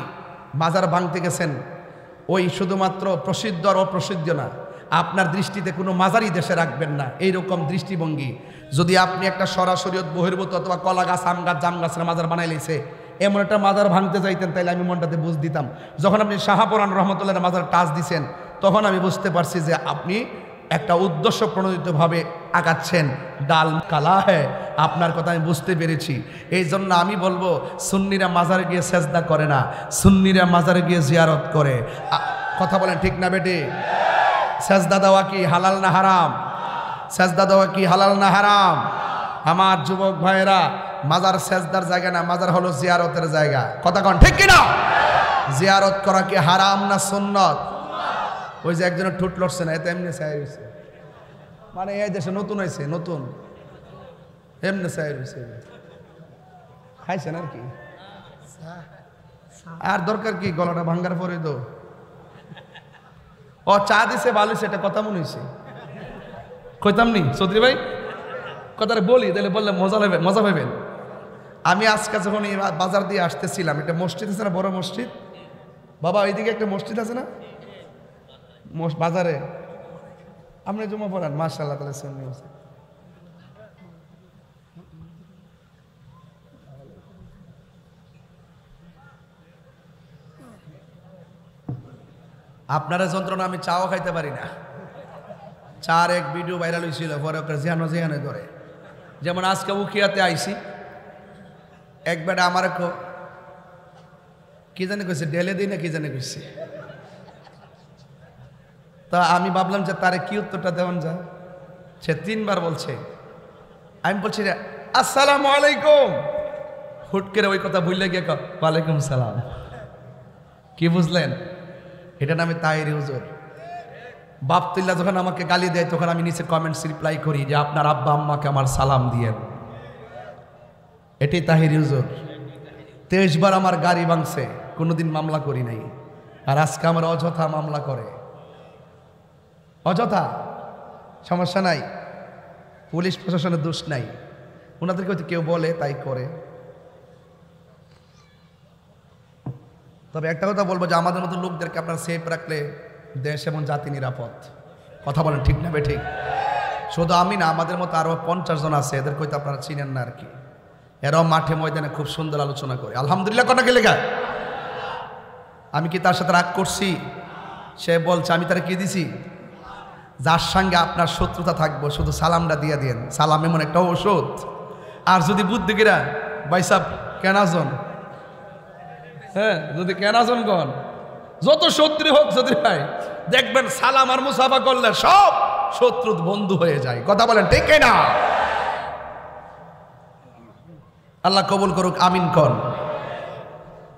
মাজার ভাঙতে গেছেন ওই শুধুমাত্র প্রসিদ্ধ আর অপ্রসিদ্ধ না, আপনার দৃষ্টিতে কোনো মাজারই দেশে রাখবেন না, এইরকম দৃষ্টিভঙ্গি। যদি আপনি একটা সরাসরি বহির্ভূত অথবা কলা গাছ, আম গাছ, জাম গাছের মাজার বানাই লেছে, এমন একটা মাজার ভাঙতে যাইতেন, তাইলে আমি মনটাতে বুঝ দিতাম। যখন আপনি শাহপরান রহমতুল্লাহর মাজার টাচ দিছেন তখন আমি বুঝতে পারছি যে আপনি একটা উদ্দেশ্য প্রণোদিতভাবে আগাচ্ছেন। ডাল কালা হ্যাঁ, আপনার কথা আমি বুঝতে পেরেছি। এই জন্য আমি বলবো সুন্নিরা মাজারে গিয়ে সেজদা করে না, সুন্নিরা মাজারে গিয়ে জিয়ারত করে। কথা বলেন ঠিক না বেটি? সেজদা দেওয়া কি হালাল না হারাম? সেজদা দেওয়া কি হালাল না হারাম? আমার যুবক ভাইয়েরা, মাজার সেজদার জায়গা না, মাজার হলো জিয়ারতের জায়গা, কথা কন ঠিক কিনা? জিয়ারত করা কি হারাম না সুন্নত? ওই যে একজনের ঠুট লড়ছে না, এতে এমনি চাই হয়েছে, মানে এই দেশে নতুন হয়েছে, নতুন এমনি চাই হয়েছে, খাইছেন আর কি, আর দরকার কি গলাটা ভাঙ্গার পরে তো ও চা দিছে ভালো, সেটা কথা মনে হয়েছে, কইতাম নি চৌধুরী ভাই, কথাটা বলি তাহলে বললে মজা পাবেন। আমি আজকে যখন এই বাজার দিয়ে আসতেছিলাম, একটা মসজিদ আছে না, বড় মসজিদ, বাবা এইদিকে একটা মসজিদ আছে না বাজারে, আপনি জমা পড়ান, মাশাআল্লাহ তাহলে শুনি। আপনারা যন্ত্রণা, আমি চাও খাইতে পারি না। চার এক ভিডিও ভাইরাল হয়েছিল, পরে ওকে জিয়ানো ধরে। যেমন আজকে উখিয়াতে আইসি, এক বেটা আমার কি জানি কইছে, ডেলে দিই না কি জানি কইছে, তা আমি ভাবলাম যে তারে কি উত্তরটা দেওয়ান যায়। সে 3 বার বলছে, আমি বলছি রে আসসালামু আলাইকুম, হুট করে ওই কথা ভুললে গিয়ে ওয়ালাইকুম সালাম। কি বুঝলেন? এটা নামে তাহেরি হুজুর। বাপতুল্লাহ যখন আমাকে গালি দেয় তখন আমি নিচে কমেন্টস রিপ্লাই করি যে আপনার আব্বা আম্মাকে আমার সালাম দিয়েন। এটাই তাহেরি হুজুর। 23 বার আমার গাড়ি ভাঙছে, কোনোদিন মামলা করি নাই, আর আজকে আমার অযথা মামলা করে, অযথা। সমস্যা নাই, পুলিশ প্রশাসনের দোষ নাই, ওনাদেরকে হয়তো কেউ বলে তাই করে। তবে একটা কথা বলবো যে আমাদের মতো লোকদেরকে আপনারা সেফ রাখলে দেশ এবং জাতি নিরাপদ, কথা বলেন ঠিক না ঠিক? শুধু আমি না, আমাদের মতো আরো 50 জন আছে, এদেরকে হয়তো আপনারা চিনেন না আর কি। এরাও মাঠে ময়দানে খুব সুন্দর আলোচনা করে, আলহামদুলিল্লাহ। কটা কে লেখা? আমি কি তার সাথে রাগ করছি? সে বলছে আমি তারা কি দিছি, যার সঙ্গে আপনার শত্রুতা থাকবো শুধু সালামটা দিয়ে দিন, সালাম এমন একটা ঔষধ। আর যদি বুদ্ধিকিরা ভাইসাব কেনাজন, হ্যাঁ যদি কেনাজন গণ, যত শত্রু হোক যদি ভাই, দেখবেন সালাম আর মুসাফা করলে সব শত্রু বন্ধু হয়ে যায়, কথা বলেন ঠিক না? আল্লাহ কবুল করুক, আমিন কন।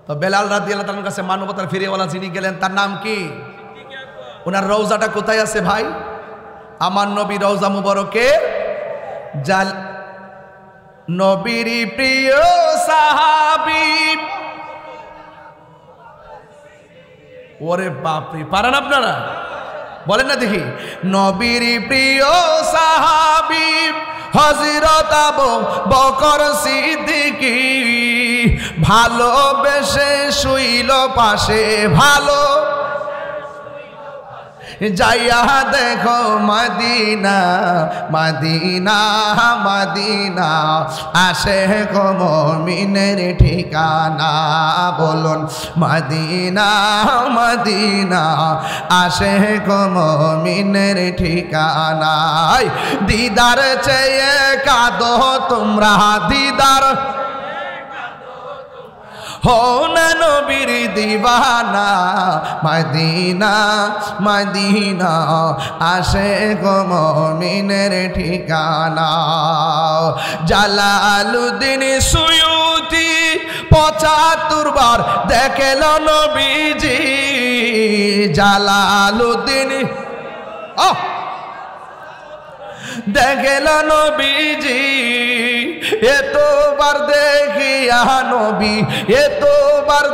তো বেলাল রাদিয়াল্লাহু তাআলার কাছে মানবতার ফিরেওয়ালা যিনি গেলেন, তার নাম কি? ওনার রওজাটা কোথায় আছে ভাই? আমার নবী রওজা মুবারকে জাল নবীর প্রিয় সাহাবী। ওরে বাপরে, পারেন আপনারা? বলেন না দেখি। নবীর প্রিয় সাহাবী হযরত আবু বকর সিদ্দিকী ভালোবেসে শুইল পাশে, ভালো যাইয়া দেখো মদিনা মদিনা মদিনা আশিক মুমিনের ঠিকানা। বলুন মদিনা মদিনা আশিক মুমিনের ঠিকানা। দিদার চেয়ে কাঁদো তোমরা, দিদার হো না নবীর দিওয়ানা। মদিনা মদিনা আশিক মুমিনের ঠিকানা। জালালউদ্দিন সুয়ুতি ৭৫ বার দেখল নবীজি। জালালউদ্দিন দেখল নবীজি, এতবার দেখিয়া নবী, এতবার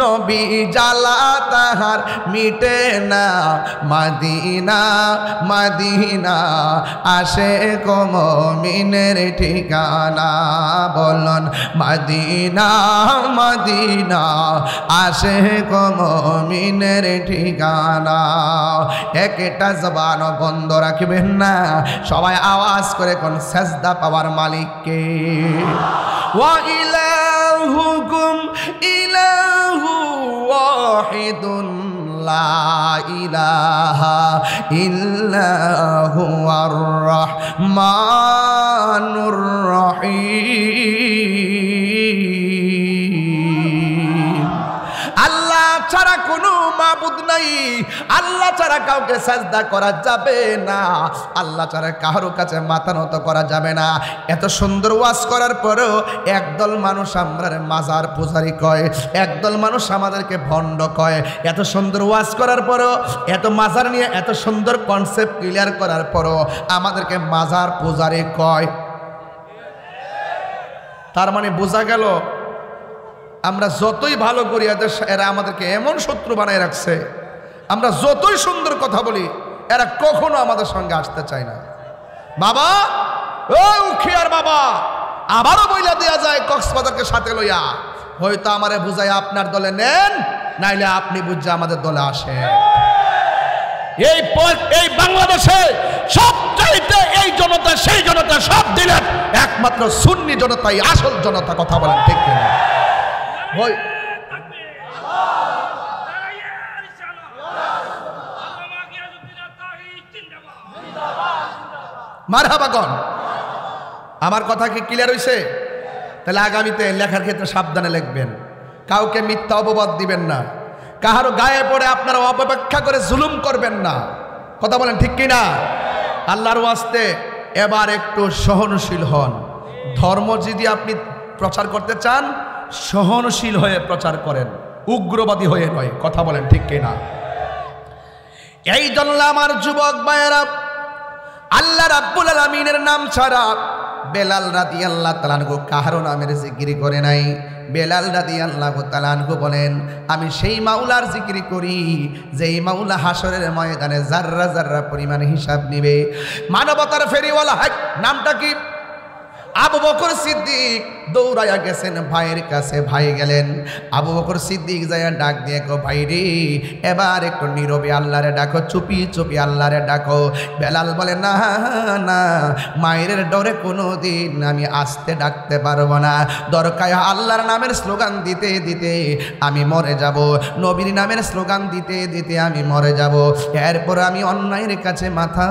নবী জালা তাহার মিটে না। মদিনা মদিনা আশিক মুমিনের ঠিকানা। বলুন মদিনা মদিনা আশিক মুমিনের ঠিকানা। একটা জবান বন্ধ রাখবেন না, সবাই আওয়াজ করে কোন সেজদা পাওয়ার মালিককে। ওয়া ইলাহুকুম ইলাহু ওয়াহিদুন লা ইলাহা ইল্লা হুয়ার রহমানুর রহিম। আল্লাহ ছাড়া কোনো মাবুদ নাই, আল্লাহ ছাড়া কাউকে সাজদা করা যাবে না, আল্লাহ ছাড়া কারো কাছে মাথা নত করা যাবে না। এত সুন্দর ওয়াজ করার পরেও একদল মানুষ আমরার মাজার পূজারি কয়, একদল মানুষ আমাদেরকে ভণ্ড কয়। এত সুন্দর ওয়াজ করার পরেও, এত মাজার নিয়ে এত সুন্দর কনসেপ্ট ক্লিয়ার করার পরেও আমাদেরকে মাজার পূজারি কয়। তার মানে বোঝা গেল আমরা যতই ভালো করি এরা আমাদেরকে এমন শত্রু বানায় রাখছে, আমরা যতই সুন্দর কথা বলি এরা কখনো আমাদের সঙ্গে আসতে চায় না। বাবা ও উখিয়ার বাবা, আবারও বইলা দেয়া যায় কক্সবাজারকে সাথে লইয়া, হয়তো আমারে বুঝাই আপনার দলে নেন, নাইলে আপনি বুঝে আমাদের দলে আসেন। এই বাংলাদেশে সবচাইতে এই জনতা সেই জনতা সব দিলেন একমাত্র সুন্নি জনতাই আসল জনতা। কথা বলেন ঠিক কিনা? মারহাবাগন, আমার কথা কি ক্লিয়ার হইছে? তাহলে আগামীতে লেখার ক্ষেত্রে সাবধানে লিখবেন, কাউকে মিথ্যা অপবাদ দিবেন না, কাহারো গায়ে পড়ে আপনারা অপব্যাখ্যা করে জুলুম করবেন না। কথা বলেন ঠিক কিনা? আল্লাহর ওয়াস্তে এবার একটু সহনশীল হন। ধর্ম যদি আপনি প্রচার করতে চান, সহনশীল হয়ে প্রচার করেন, উগ্রবাদী হয়ে নয়। কথা বলেন ঠিক কিনা? এই জন্য আমার যুবক ভাইয়েরা, আল্লাহ রাব্বুল আলামিনের নাম ছাড়া বেলাল রাদিয়াল্লাহু তাআলা আনহু কাহারো নামের জিকির করে নাই। বেলাল রাদিয়াল্লাহু তাআলা আনহু বলেন, আমি সেই মাওলার জিকির করি যেই মাওলা হাসরের ময়দানে জাররা জাররা পরিমাণ হিসাব নিবে। মানবতার ফেরিওয়ালা নামটা কি? আবু বকর সিদ্দিক দৌড়াইয়া গেছেন ভাইয়ের কাছে। ভাই গেলেন, আবু বকর সিদ্দিক যাইয়া ডাক দিয়ে কো, ভাই রে এবার একটু নীরবে আল্লাহরে ডাকো, চুপি চুপি আল্লাহরে ডাকো। বেলাল বলে, না না, মায়ের ডরে কোনো দিন আমি আস্তে ডাকতে পারবো না। দরকার আল্লাহর নামের স্লোগান দিতে দিতে আমি মরে যাব, নবীর নামের স্লোগান দিতে দিতে আমি মরে যাব, এরপর আমি অন্যায়ের কাছে মাথা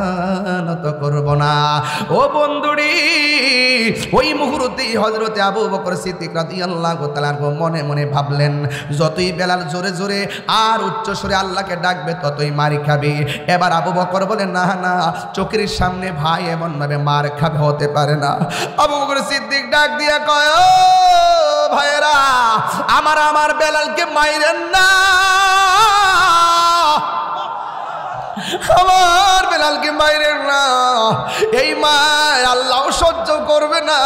নত করব না। ও বন্ধুরি, ওই মুহূর্তেই হযরত আবু বকর সিদ্দিক রাদিয়াল্লাহু তাআলা মনে মনে ভাবলেন, যতই বেলাল জোরে জোরে আর উচ্চ স্বরে আল্লাহকে ডাকবে ততই মার খাবে। এবার আবু বকর বলে, না না, চোখের সামনে ভাই এমন ভাবে মার খাবে, হতে পারে না। আবু বকর সিদ্দিক ডাক দিয়া কয়, ও ভাইরা, আমার বেলালকে মাইরেন না। মায়ের না, এই মা আল্লাহ সহ্য করবে না,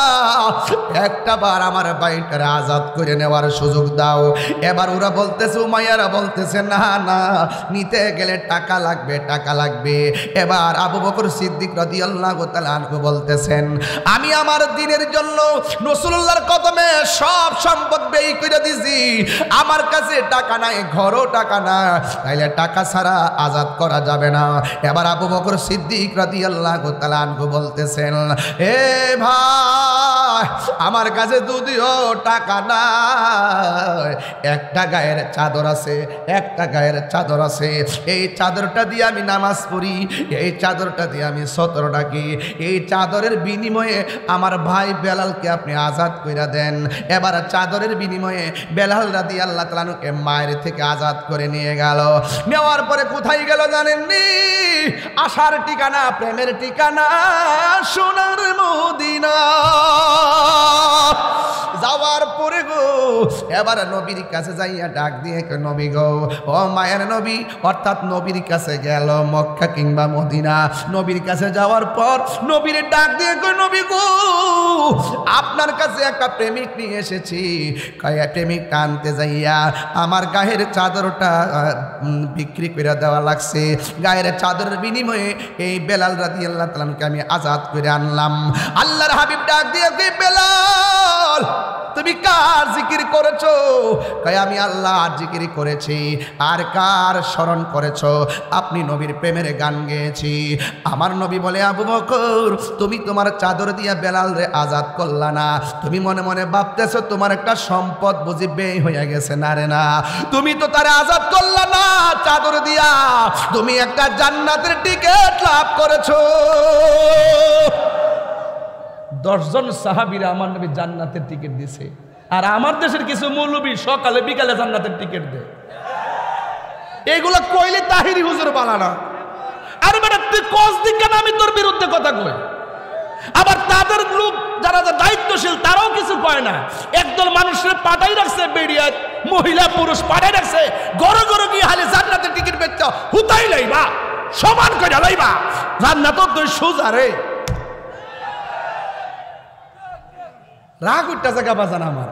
একটা বার আমার ভাইটারে আজাদ করে নেওয়ার সুযোগ দাও। এবার ওরা বলতেছে, উমাইয়ারা বলতেছে না না, নিতে গেলে টাকা লাগবে, টাকা লাগবে। এবার আবু বকর সিদ্দিক রাদিয়াল্লাহু তাআলা আনহু বলতেছেন, আমি আমার দ্বীনের জন্য রাসূলুল্লাহর কদমে সব সম্পদ ব্যয় করে দিছি, আমার কাছে টাকা নাই, ঘরও টাকা না, তাইলে টাকা ছাড়া আজাদ করা যাবে না। এবার আবু বকর সিদ্দিক রাদিয়াল্লাহু তাআলা আনহু বলতেছেন, এ ভাই আমার কাছে যদিও টাকা নাই, একটা গায়ের চাদর আছে, একটা গায়ের চাদর আছে, এই চাদরটা দিয়ে আমি নামাজ পড়ি, এই চাদরটা দিয়ে আমি সতর ডাকি, এই চাদরের বিনিময়ে আমার ভাই বেলালকে আপনি আজাদ কইরা দেন। এবার চাদরের বিনিময়ে বেলাল রাদিয়াল্লাহু তাআলা আনহুকে মায়ের থেকে আজাদ করে নিয়ে গেল। নেওয়ার পরে কোথায় গেল জানেননি? আশার ঠিকানা, প্রেমের ঠিকানা সোনার মদিনা। যাওয়ার পরে গো এবার নবীর কাছে যাইয়া ডাক দিয়ে, নবী গো, ও মায়ের নবী, অর্থাৎ নবীর কাছে গেল মক্কা কিংবা মদিনা। নবীর কাছে যাওয়ার পর নবীর ডাক দিয়ে, নবী গো, আপনার কাছে একটা প্রেমিক নিয়ে এসেছি। প্রেমিক আনতে যাইয়া আমার গায়ের চাদরটা বিক্রি করে দেওয়া লাগছে, গায়ের চাদরের বিনিময়ে এই বেলাল রাদিয়াল্লাহু তাআলা আনহুকে আমি আজাদ করে আনলাম। আল্লাহর হাবিব ডাক দিয়ে, বেলাল তুমি কার জিকির করেছো? কয় আমি আল্লাহর জিকির করেছি। আর কার স্মরণ করেছো? আপনি নবীর প্রেমের গান গেয়েছি। আমার নবী বলে, আবু বকর তুমি তোমার চাদর দিয়া বেলাল রে আজাদ করলা না, তুমি মনে মনে ভাবতেছো তোমার একটা সম্পদ বুঝি ব্যয় হয়ে গেছে। না রে না, তুমি তো তারে আজাদ করলা না চাদর দিয়া, তুমি একটা জান্নাতের টিকিট লাভ করেছো। 10 জন সাহাবীরা আমার নবী জান্নাতের টিকিট দিছে, আর আমার দেশের কিছু মৌলবী সকালে বিকালে জান্নাতের টিকিট দেয়। এগুলো কইলে তাহিরি হুজুর বালানা। আর বেটা তুই কস দিক কেন আমি তোর বিরুদ্ধে কথা কই? আবার তাদের লোক যারা দায়িত্বশীল তারাও কিছু কয় না। একদল মানুষের পাঠাই রাখছে, বেরিয়া মহিলা পুরুষ পাঠাই রাখছে, গড় গড় গিয়ে হালে জান্নাতের টিকিট বেচতে হুতাই লাইবা, সমান করে লাইবা, জান্নাত তুই সোজা রে। রাগ উঠটা জায়গা বাজান, আমার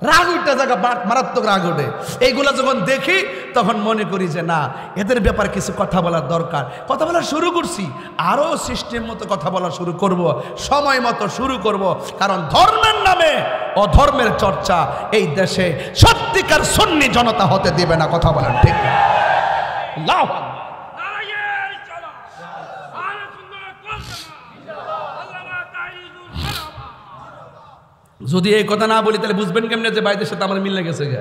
রাগ উঠটা জায়গা মারাত্মক রাগ ওঠে। এইগুলা যখন দেখি তখন মনে করি যে না, এদের ব্যাপারে কিছু কথা বলার দরকার। কথা বলা শুরু করছি, আরও সিস্টেম মতো কথা বলা শুরু করব, সময় মতো শুরু করব। কারণ ধর্মের নামে অধর্মের চর্চা এই দেশে সত্যিকার সুন্নি জনতা হতে দেবে না। কথা বলেন ঠিক না? আল্লাহু আকবার। যদি এই কথা না বলি তাহলে বুঝবেন কেমনে যে ভাইদের সাথে আমার মিলে গেছে গে?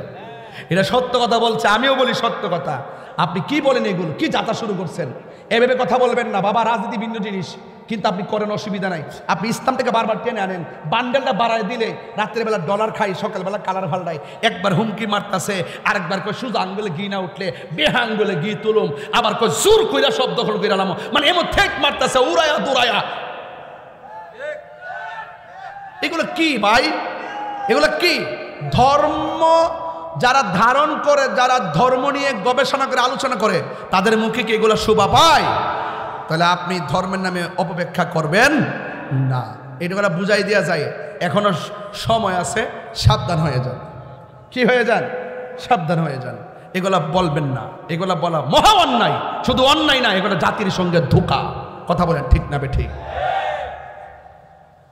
এটা সত্য কথা বলছে, আমিও বলি সত্য কথা। আপনি কি বলেন এগুলো? কি যাতা শুরু করছেন? এভাবে কথা বলবেন না বাবা, রাজনীতি ভিন্ন জিনিস, কিন্তু আপনি করেন, অসুবিধা নাই। আপনি ইসলাম থেকে বারবার টেনে আনেন, বান্ডেলটা বাড়ায় দিলে রাত্রেবেলা ডলার খাই, সকালবেলা কালার ফাল্টাই, একবার হুমকি মারতাছে, আরেকবার কই সুজা আঙ্গুলে ঘি না উঠলে বেহা আঙ্গুলে ঘি তুলুম, আবার কই জোর কইরা সব দখল করে আলাম, মানে এমন ঠেক মারতাছে উড়ায়া দুরায়া। এগুলো কি ভাই? এগুলো কি ধর্ম? যারা ধারণ করে, যারা ধর্ম নিয়ে গবেষণা করে আলোচনা করে, তাদের মুখে কি এগুলো শোভা পায়? তাহলে আপনি ধর্মের নামে অপব্যাখ্যা করবেন না। এটা বুঝাই দেওয়া যায়। এখনো সময় আছে, সাবধান হয়ে যান। কি হয়ে যান? সাবধান হয়ে যান। এগুলা বলবেন না, এগুলা বলা মহা অন্যায়। শুধু অন্যায় না, এগুলো জাতির সঙ্গে ধোঁকা। কথা বলেন ঠিক না বে ঠিক?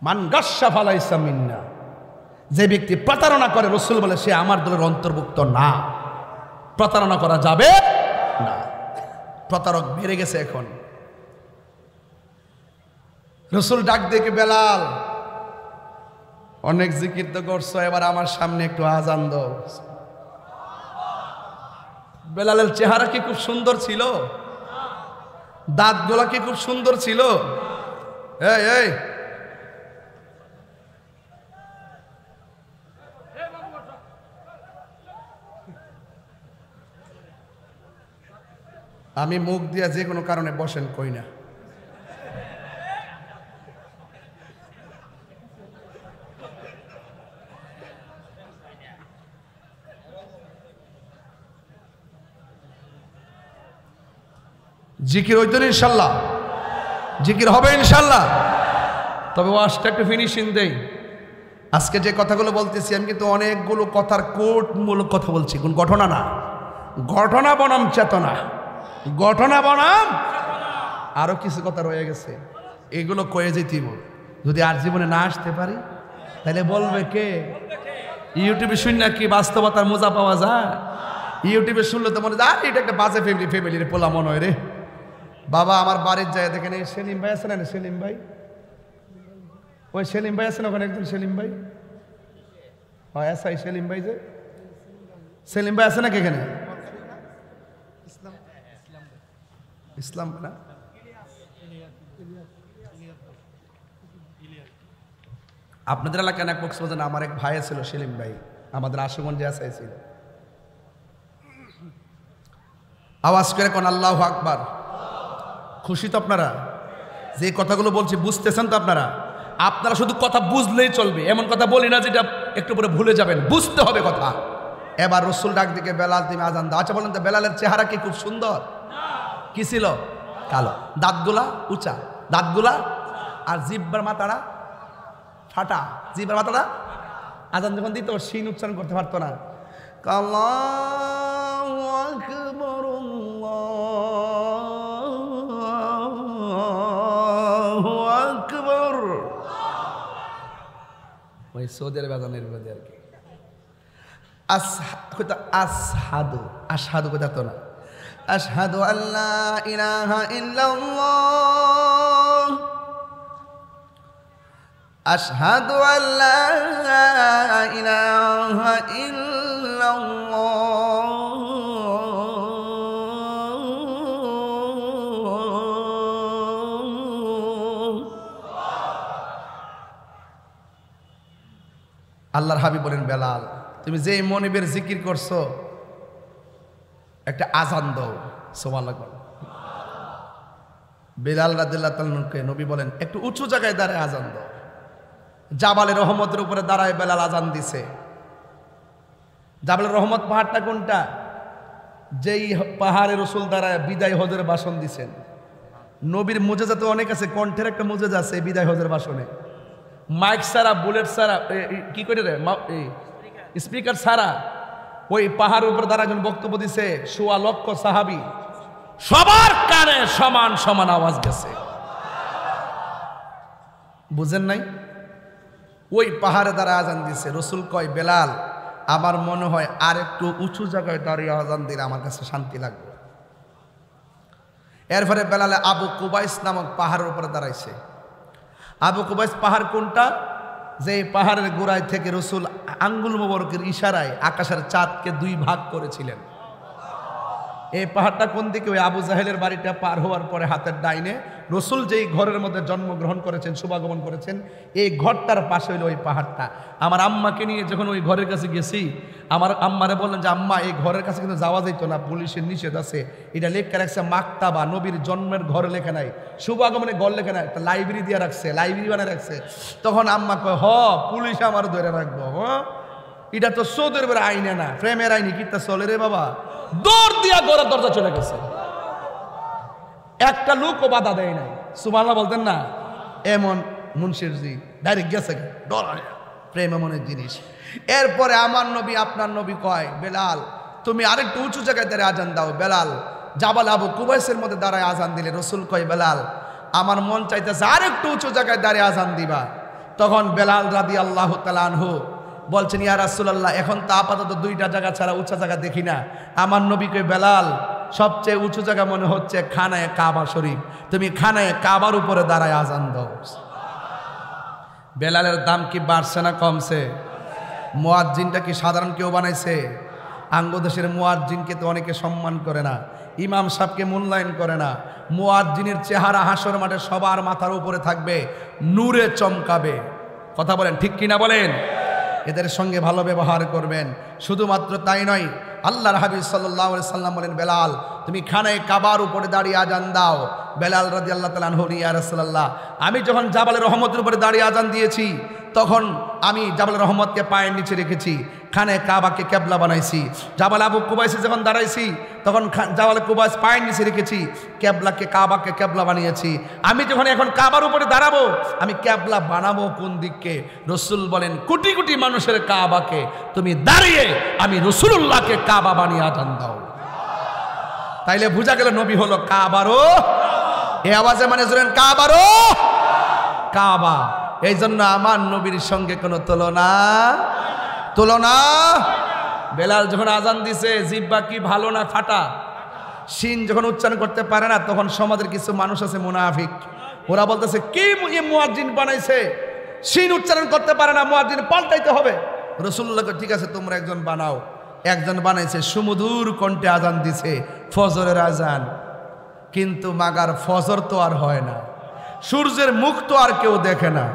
মান গাস্সা ফালাইসা মিন্না, যে ব্যক্তি প্রতারণা করে, রাসূল বলে সে আমার দলের অন্তর্ভুক্ত না। প্রতারণা করা যাবে না। প্রতারক বেড়ে গেছে এখন। রাসূল ডাক দেখে, বেলাল অনেক জিকির তো করছো, এবার আমার সামনে একটু আজান দাও। বেলালের চেহারা কি খুব সুন্দর ছিল? দাঁতগুলা কি খুব সুন্দর ছিল? এই এই আমি মুখ দিয়া যে কোনো কারণে বসেন কই না। জিকির হইতো না ইনশাল্লাহ। জিকির হবে ইনশাল্লাহ। তবে ওয়াজটা একটু ফিনিশিং দেই। আজকে যে কথাগুলো বলতেছি আমি কিন্তু অনেকগুলো কথার কোটমূলক কথা বলছি, কোন ঘটনা না, ঘটনা বনাম চেতনা, ঘটনা বনাম আরো কিছু কথা রয়ে গেছে, এগুলো কয়ে যেতেই। যদি আর জীবনে না আসতে পারি তাহলে বলবে কে? ইউটিউবে শুনলে কি বাস্তবতার মজা পাওয়া যায়? ইউটিউবে শুনলে তো মনে যায় এটা একটা বাজে ফ্যামিলির পোলা মনে হয় রে। বাবা আমার বাড়ির যায় দেখেন, এই সেলিম ভাই আছে না, সেলিম ভাই, ওই সেলিম ভাই আছে না ওখানে একজন, সেলিম ভাই, হয় এসআই সেলিম ভাই, যে সেলিম ভাই আছে নাকি এখানে? ইসলাম না, আপনাদের এলাকায় না কক্সবাজার আমার এক ভাই ছিল সেলিম ভাই, আমাদের আশুগঞ্জে এসআই ছিল। আওয়াজ করে কোন আল্লাহু আকবার। খুশি তো আপনারা যে কথাগুলো বলছি? বুঝতেছেন তো আপনারা? আপনারা শুধু কথা বুঝলেই চলবে, এমন কথা বলি না যেটা একটু পরে ভুলে যাবেন, বুঝতে হবে কথা। এবার রসুল ডাক দিকে, বেলাল তুমি আজান দাও। আচ্ছা বলেন তো, বেলালের চেহারা কি খুব সুন্দর? কি ছিল? কালো, দাঁতগুলা উঁচা, দাঁতগুলা, আর জিব্বার মাথাটা ফাটা, জিব্বার মাথাটা। আজান যখন দিত শিন উচ্চারণ করতে পারতো না। আল্লাহু আকবার, আল্লাহু আকবার। ওই সৌদি আরবে আজানের বিরোধী আর কি। আশহাদু, আশহাদু কথা না, আশহাদু আল্লা ইলাহা ইল্লাল্লাহ, আশহাদু আল্লা ইলাহা ইল্লাল্লাহ, আল্লাহর হাবিব বলেন, বেলাল তুমি যে মনিবের জিকির করছো একটা আজান দাও। সুবহানাল্লাহ। বেলাল রাদিয়াল্লাহু তাআলাকে নবী বলেন একটু উঁচু জায়গায় দাঁড়ায় আজান দাও। জাবালে রহমতের উপরে দাঁড়ায় বেলাল আজান দিছে। জাবালে রহমত পাহাড়টা কোনটা? যেই পাহাড়ে রসুল দাঁড়ায় বিদায় হজের ভাষণ দিছেন। নবীর মুজেজা তো অনেক আছে, কণ্ঠের একটা মুজেজা আছে বিদায় হজের ভাষণে। মাইক ছাড়া, বুলেট ছাড়া, কি করে রে, স্পিকার ছাড়া ওই পাহাড়ের উপর দাঁড়া একজন বক্তব্য দিছে, ১৬ লক্ষ সাহাবী, সবার কানে সমান সমান আওয়াজ গেছে। বুঝেন নাই? ওই পাহাড়ে দ্বারা আজান দিছে। রসুল কয়, বেলাল আমার মনে হয় আর একটু উঁচু জায়গায় দাঁড়িয়ে আজান দিলে আমার কাছে শান্তি লাগবে। এরপরে বেলালে আবু কুবাইস নামক পাহাড়ের উপরে দাঁড়াইছে। আবু কুবাইস পাহাড় কোনটা? যে পাহাড়ের গোড়ায় থেকে রসুল আঙ্গুল মোবারকের ইশারায় আকাশের চাঁদকে 2 ভাগ করেছিলেন। এই পাহাড়টা কোন দিকে? ওই আবু জাহেলের বাড়িটা পার হওয়ার পরে হাতের ডাইনে রসুল যেই ঘরের মধ্যে জন্মগ্রহণ করেছেন, শুভাগমন করেছেন, এই ঘরটার পাশে হইল ওই পাহাড়টা। আমার আম্মাকে নিয়ে যখন ওই ঘরের কাছে গেছি, আমার আম্মারে বললেন যে আম্মা এই ঘরের কাছে কিন্তু যাওয়া যাইতো না, পুলিশের নিষেধ আছে, এটা লেখা রাখছে মাকতাবা, নবীর জন্মের ঘরে লেখা নাই, শুভাগমনের ঘর লেখা নাই, একটা লাইব্রেরি দিয়ে রাখছে, লাইব্রেরি বানিয়ে রাখছে। তখন আম্মা কয়, হ পুলিশ আমার ধরে রাখবো, এটা তো সৌদের বেড়ে আইনে না, প্রেমের আইনি কিতা চলে রে বাবা। দৌড় দিয়া ঘরের দরজা চলে গেছে, একটা লোকও বাধা দেয় নাই। সুবহানাল্লাহ বলতেন না? এমন মুন্সির জি ডাইরেক্ট গেছে, ডরায়, প্রেম এমনের জিনিস। এরপরে আমার নবী, আপনার নবী কয়, বেলাল তুমি আরেকটু উঁচু জায়গায় দাঁড়িয়ে আজান দাও। বেলাল জাবাল আবু কুবাইসের মধ্যে দাঁড়ায় আজান দিলে। রসুল কয়, বেলাল আমার মন চাইতেছে আরেকটু উঁচু জায়গায় দাঁড়িয়ে আজান দিবা। তখন বেলাল রাদিয়াল্লাহু তাআলা আনহু বলছেন, ইয়া রাসূলুল্লাহ এখন তো আপাতত 2টা জায়গা ছাড়া উঁচু জায়গা দেখি না। আমার নবী কয়, বেলাল সবচেয়ে উঁচু জায়গা মনে হচ্ছে খানায়ে কাবা শরীফ, তুমি খানায়ে কাবার উপরে দাঁড়ায় আজান দাও। বেলালের দাম কি বাড়ছে না কমছে? মুয়াজ্জিনটা কি সাধারণ কেউ বানাইছে? আঙ্গদেশের মুয়াজ্জিনকে তো অনেকে সম্মান করে না, ইমাম সাহেবকে মূল্যায়ন করে না। মুয়াজ্জিনের চেহারা হাসর মাঠে সবার মাথার উপরে থাকবে, নূরে চমকাবে। কথা বলেন ঠিক কিনা বলেন? এদের সঙ্গে ভালো ব্যবহার করবেন। শুধুমাত্র তাই নয়, আল্লাহর হাবিব সাল্লাল্লাহু আলাইহি সাল্লাম বলেন, বেলাল তুমি খানায় কাবার উপরে দাঁড়িয়ে আজান দাও। বেলাল রাদিয়াল্লাহু তাআলা আনহু, ইয়া রাসূলুল্লাহ আমি যখন জাবালে রহমতের উপরে দাঁড়িয়ে আজান দিয়েছি তখন আমি জাবাল রহমতকে পায়ের নিচে রেখেছি, খানে কাবাকে কেবলা বানাইছি। জাবাল আবু কুবাইসে যখন দাঁড়াইছি তখন জাবাল কুবাইস পায়ের নিচে রেখেছি, কেবলাকে কাবাকে কেবলা বানিয়েছি। আমি যখন এখন কাবার উপরে দাঁড়াবো আমি কেবলা বানাবো কোন দিককে? রাসূল বলেন, কোটি কোটি মানুষের কাবাকে তুমি দাঁড়িয়ে আমি রাসূলুল্লাহকে কাবা বানিয়ে আজান দাও। তাইলে বোঝা গেল নবী হলো কাবারও, এ আওয়াজে মানে জোরেন কাবারও কাবা। এই জন্য আমার নবীর সঙ্গে কোনো তুলনা। বেলাল যখন আজান দিছে জিহ্বা কি ভালো না ফাটা, শিন যখন উচ্চারণ করতে পারে না তখন সমাজের কিছু মানুষ আছে মুনাফিক, ওরা বলতেছে কি মুয়াজ্জিন বানাইছে, শিন উচ্চারণ করতে পারে না, মুয়াজ্জিন পাল্টাইতে হবে। রাসূলুল্লাহকে ঠিক আছে তোমরা একজন বানাও। একজন বানাইছে, সুমধুর কণ্ঠে আজান দিছে ফজরের আজান, কিন্তু মাগার ফজর তো আর হয় না, সূর্যের মুখ তো আর কেউ দেখে না।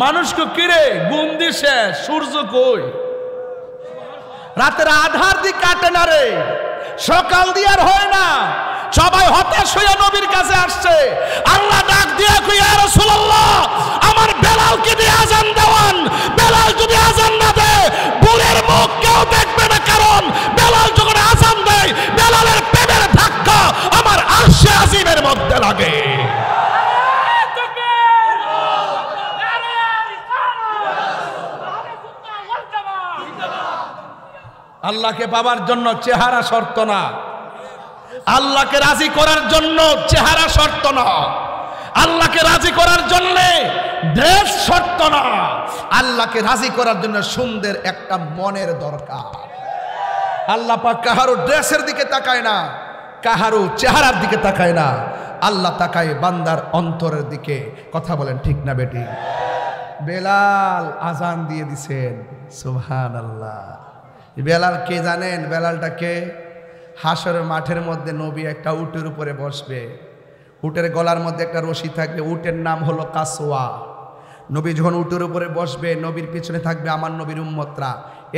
মানুষকে কিরে ঘুম দিছে, সূর্য কই? রাতের আধার দিয়ে কাটে না রে, সকাল দিয়ে আর হয় না। সবাই হতাশ হয়ে নবীর কাছে আসছে। আল্লাহ ডাক দিয়া কই, ইয়া রাসূলুল্লাহ আমার বেলালকে দিয়ে আজান দেওয়ান। বেলাল যদি আজান না দেয় বুড়ের মুখ কেউ দেখবে না, কারণ বেলাল যখন আজান দেয় বেলালের পেটের ধাক্কা আমার আরশে আজিমের মধ্যে লাগে। আল্লাহকে পাবার জন্য চেহারা শর্ত না, আল্লাহকে রাজি করার জন্য চেহারা শর্ত না, আল্লাহকে রাজি করার জন্য ড্রেস শর্ত না, আল্লাহকে রাজি করার জন্য সুন্দর একটা মনের দরকার। আল্লাহ পাক কাহারো ড্রেসের দিকে তাকায় না, কাহারো চেহারার দিকে তাকায় না, আল্লাহ তাকায় বান্দার অন্তরের দিকে। কথা বলেন ঠিক না বেটি? বেলাল আজান দিয়ে দিছেন, সুবহানাল্লাহ। বেলাল কে জানেন? বেলালটা কে? হাসরের মাঠের মধ্যে নবী একটা উটের উপরে বসবে, উটের গলার মধ্যে একটা রশি থাকবে, উটের নাম হলো কাসওয়া। নবী যখন উটের উপরে বসবে নবীর পিছনে থাকবে আমার নবীর উম্মতরা,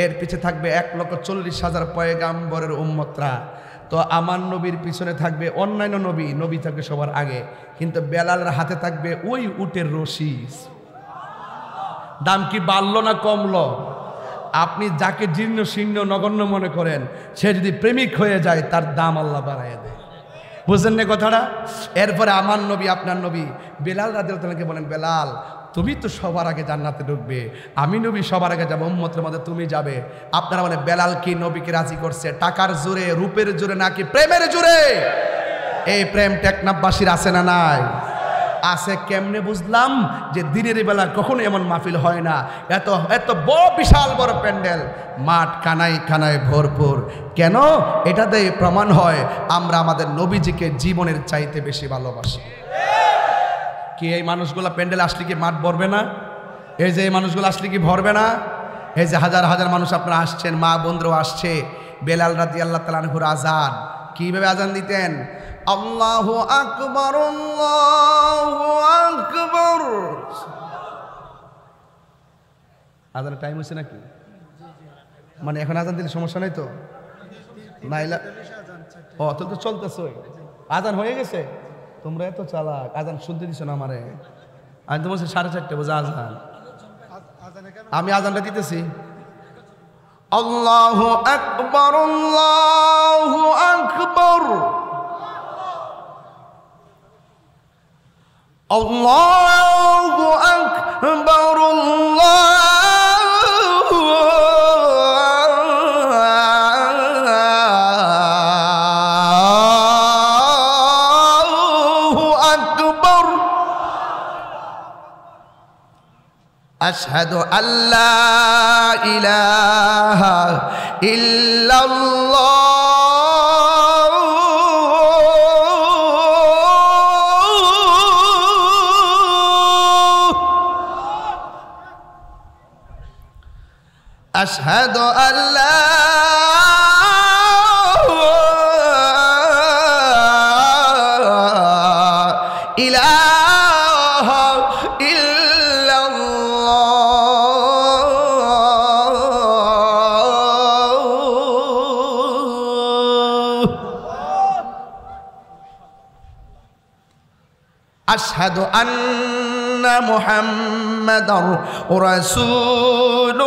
এর পিছে থাকবে 1,40,000 পয়গাম্বরের উম্মতরা। তো আমার নবীর পিছনে থাকবে অন্যান্য নবী থাকবে সবার আগে, কিন্তু বেলালের হাতে থাকবে ওই উটের রশি। দাম কি বাড়লো না কমলো? আপনি যাকে জীর্ণ শীর্ণ নগণ্য মনে করেন সে যদি প্রেমিক হয়ে যায় তার দাম আল্লাহ বাড়াইয়া দেয়। বুঝলেন না কথাটা? এরপরে আমার নবী আপনার নবী বেলাল রাদিয়াল্লাহু তাআলাকে বলেন, বেলাল তুমি তো সবার আগে জান্নাতে ঢুকবে, আমি নবী সবার আগে যাবো, উম্মতের মধ্যে তুমি যাবে। আপনারা মানে বেলাল কি নবীকে রাজি করছে টাকার জোরে, রূপের জোরে, নাকি প্রেমের জোরে? এই প্রেম টেকনাফবাসীর আছে না নাই? আছে। কেমনে বুঝলাম? যে দিনের বেলা কখনো এমন মাহফিল হয় না, এত বড় বিশাল বড় প্যান্ডেল, মাঠ কানায় কানায় ভরপুর। কেন? এটাতে প্রমাণ হয় আমরা আমাদের নবীজিকে জীবনের চাইতে বেশি ভালোবাসি। কি এই মানুষগুলো প্যান্ডেল আসলে কি মাঠ ভরবে না? এই যে এই মানুষগুলো আসলে কি ভরবে না? এই যে হাজার হাজার মানুষ আপনারা আসছেন, মা বোনরাও আসছে। বেলাল রাদিয়াল্লাহু তাআলা আনহুর আজান কিভাবে আজান দিতেন? আল্লাহু আকবার, আল্লাহু আকবার। আজানের টাইম হচ্ছে নাকি? মানে এখন আজান দিলে সমস্যা নাই তো? নাইলা ও তো চলতেছে, আজান হয়ে গেছে। তোমরা এত চালাক, আজান শুনতে দিছো না আমারে। আমি তো বলছি 4:30 বাজে আজান, আমি আজানটা দিতেছি। আল্লাহু আকবার, আল্লাহু আকবার, আল্লাহু আকবার, আল্লাহু আকবার। আশহাদু আল্লা ইলাহা ইল্লাল্লাহ, আশহাদু আল্লা ইলাহা ইল্লাল্লাহ। আশহাদু আন্না মুহাম্মাদার রাসূলুল্লাহ।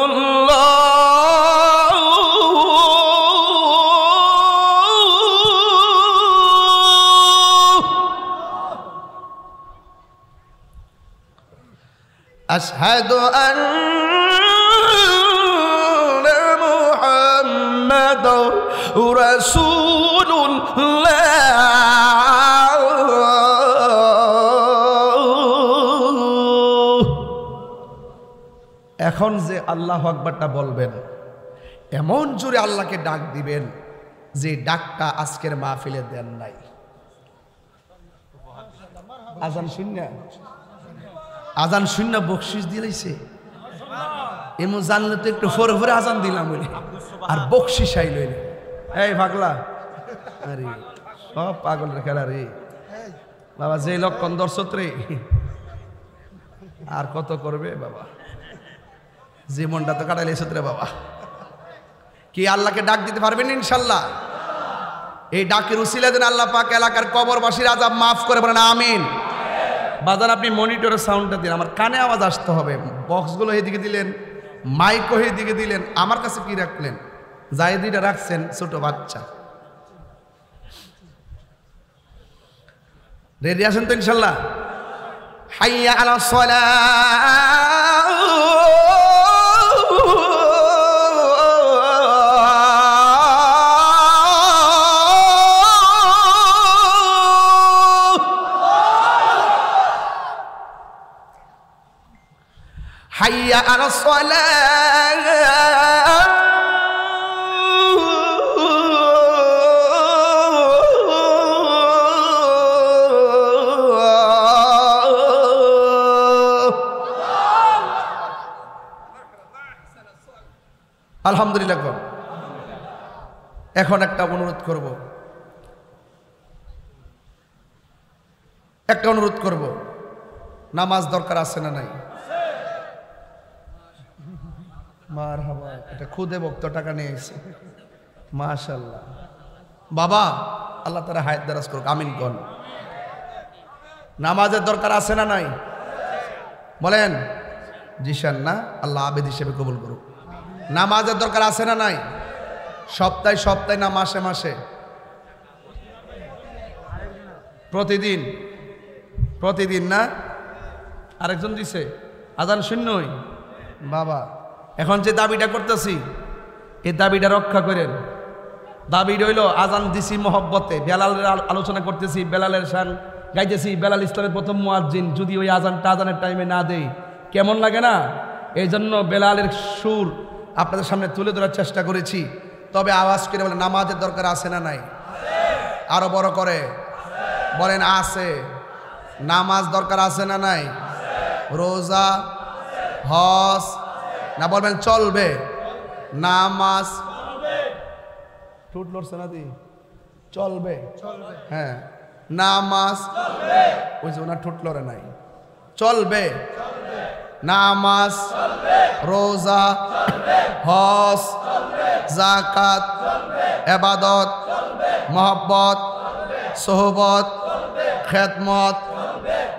আশহাদু আন্না মুহাম্মাদার রাসূলুল্লাহ। এখন যে আল্লাহু আকবারটা বলবেন, এমন জোরে আল্লাহকে ডাক দিবেন যে ডাকটা আজকের মাহফিলে দেন নাই। আজান শূন্য বকশিস দিয়েছে, এমন জানলে তো একটু ফোরে ফোরে আজান দিলাম বলে, আর বকশিস আইল। এই পাগলা, আরে সব পাগলের খেলা রে বাবা, যে লক্ষণ দর্শক রে, আর কত করবে বাবা, জীবনটা তো কাটাইলে রে বাবা। কি আল্লাহকে ডাক দিতে পারবেন ইনশাল্লাহ? এই ডাকের উসিলা দেন আল্লাহ পাক এলাকার কবরবাসীর আযাব মাফ করে বলেন আমিন। বাজার আপনি মনিটরের সাউন্ডটা দিন, আমার কানে আওয়াজ আসতে হবে। বক্সগুলো এইদিকে দিলেন, মাইকও এইদিকে দিলেন, আমার কাছে কি রাখলেন? জায়েদিটা রাখছেন, ছোট বাচ্চা। রেডি আছেন তো ইনশাল্লাহ? হাইয়া আলা সালাহ, হাইয়া আলা সালাহ। আলহামদুলিল্লাহ। এখন একটা অনুরোধ করব, নামাজ দরকার আছে না নাই? মারহাবা, এটা খুদে বক্ত টাকা নিয়ে এসেছে, মাশাআল্লাহ। বাবা আল্লাহ তাআলা হায়াত দারাজ করুক, আমিন কোন। নামাজের দরকার আছে না নাই? বলেন জিশান না, আল্লাহ আবেদ হিসেবে কবুল করুক। নামাজের দরকার আছে না নাই? সপ্তাহে সপ্তাহে না মাসে মাসে? প্রতিদিন? প্রতিদিন না? আরেকজন দিছে আজান শূন্যই বাবা। এখন যে দাবিটা করতেছি, এই দাবিটা রক্ষা করেন। দাবি রইল আজান দিছি মহব্বতে, বেলালের আলোচনা করতেছি, বেলালের শান গাইতেছি, বেলাল ইসলামের প্রথম মুয়াজ্জিন। যদি ওই আজানটা আজানের টাইমে না দেই কেমন লাগে না? এই জন্য বেলালের সুর আপনাদের সামনে তুলে ধরার চেষ্টা করেছি। তবে আওয়াজ করে বলে নামাজের দরকার আছে না নাই? আরো বড় করে বলেন আছে। নামাজ দরকার আছে না নাই? রোজা, হজ, না বলবেন চলবে? নামাজ ঠুট লড়ছে না দি চলবে, হ্যাঁ নামাজ, ওই যে ওনার ঠুট লড়ে নাই, চলবে নামাজ, রোজা, হজ, যাকাত, ইবাদত, মহব্বত, সোহবত, খেদমত,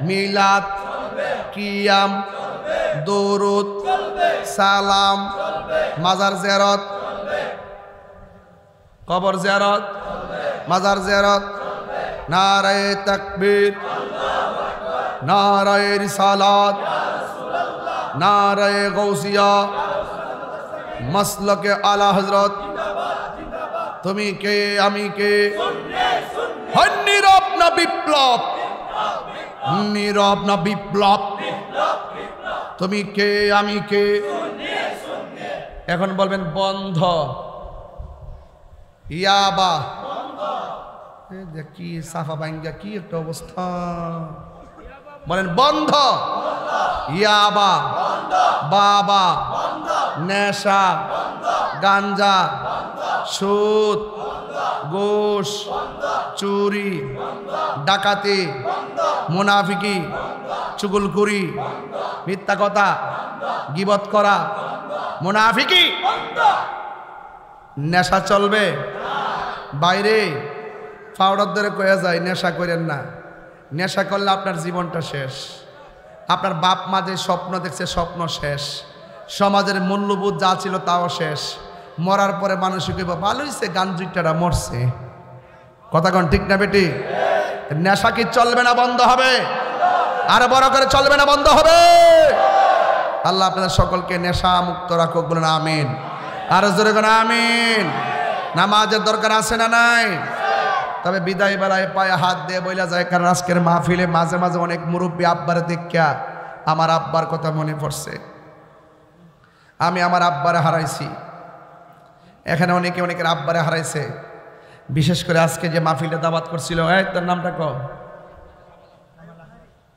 মিলাদ, কিয়াম, দরুদ, সালাম, মাজার জিয়ারত, কবর জিয়ারত, মাজার জিয়ারত, নারায়ে তাকবীর, নারায়ে রিসালাত, নারায়ে গৌসিয়া, মাসলকে আলা হযরত। তুমি কে আমি কে? নীরব না বিপ্লব? নীরব না বিপ্লব? তুমি কে আমি কে? এখন বলবেন বন্ধ। ইয়াবা কি সাফা ভাঙ্গা, কি একটা অবস্থা। বলেন বন্ধ। ইয়াবা, বাবা, নেশা, গাঞ্জা, সুদ, ঘুষ, চুরি, ডাকাতি, মুনাফিকি, চুগলখুরি, মিথ্যা কথা, গীবত করা, মুনাফিকি। নেশা চলবে? বাইরে পাউডার ধরে কয়ে যায় নেশা করেন না, নেশা করলে আপনার জীবনটা শেষ। আপনার বাপ মা যে স্বপ্ন দেখছে স্বপ্ন শেষ, সমাজের মূল্যবোধ যা ছিল তাও শেষ। মরার পরে মানুষ কইব ভালো হইছে গাঞ্জুইটারা মরছে। কথা কোন ঠিক না বেটি? নেশা কি চলবে না বন্ধ হবে? আরো বড় করে চলবে না বন্ধ হবে? আল্লাহ আপনাদের সকলকে নেশা মুক্ত রাখুক, বলেন আমিন। আরো জোরে বলেন আমিন। নামাজের দরকার আছে না নাই? তবে বিদায় বেলায় পায়ে হাত দিয়ে বইলা যায়, কারণ আজকের মাহফিলে মাঝে মাঝে অনেক মুরব্বী আব্বারে দেখা আমার আব্বার কথা মনে পড়ছে। আমি আমার আব্বারে হারাইছি, এখানে অনেকের আব্বারে হারাইছে। বিশেষ করে আজকে যে মাহফিলে দাওয়াত করছিল, তার নামটা কম,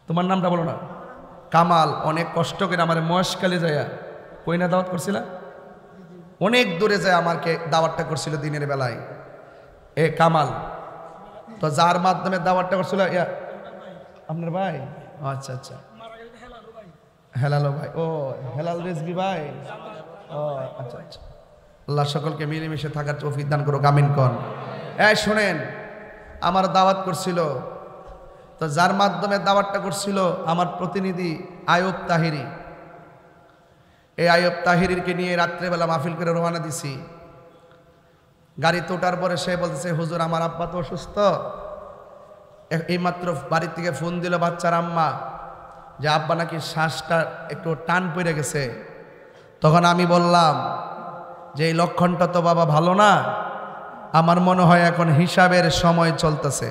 তোমার নামটা বলো না। কামাল অনেক কষ্ট করে আমার মহেশখালী যায় কই না দাওয়াত করছিল, অনেক দূরে যায় আমাকে দাওয়াতটা করছিল দিনের বেলায়। এ কামাল তো যার মাধ্যমে দাওয়াতটা করছিল আপনার ভাই? আচ্ছা আচ্ছা, হেলালো ভাই। ও হেলাল রেজবি ভাই। ও আচ্ছা আচ্ছা। আল্লাহ সকলকে মিলেমিশে থাকার তৌফিক দান করুক, আমিন কোন। শোনেন, আমার দাওয়াত করছিল, তো যার মাধ্যমে দাওয়াতটা করছিল আমার প্রতিনিধি আয়ুব তাহিরি। এই আয়ুব তাহিরিকে নিয়ে রাত্রেবেলা মাহফিল করে রওনা দিছি। গাড়িতে ওঠার পরে সে বলতেছে, হুজুর আমার আব্বা তো অসুস্থ, এইমাত্র বাড়ি থেকে ফোন দিল বাচ্চার আম্মা যে আব্বা নাকি শ্বাসটা একটু টান পড়ে গেছে। তখন আমি বললাম যে এই লক্ষণটা তো বাবা ভালো না, আমার মনে হয় এখন হিসাবের সময় চলতেছে।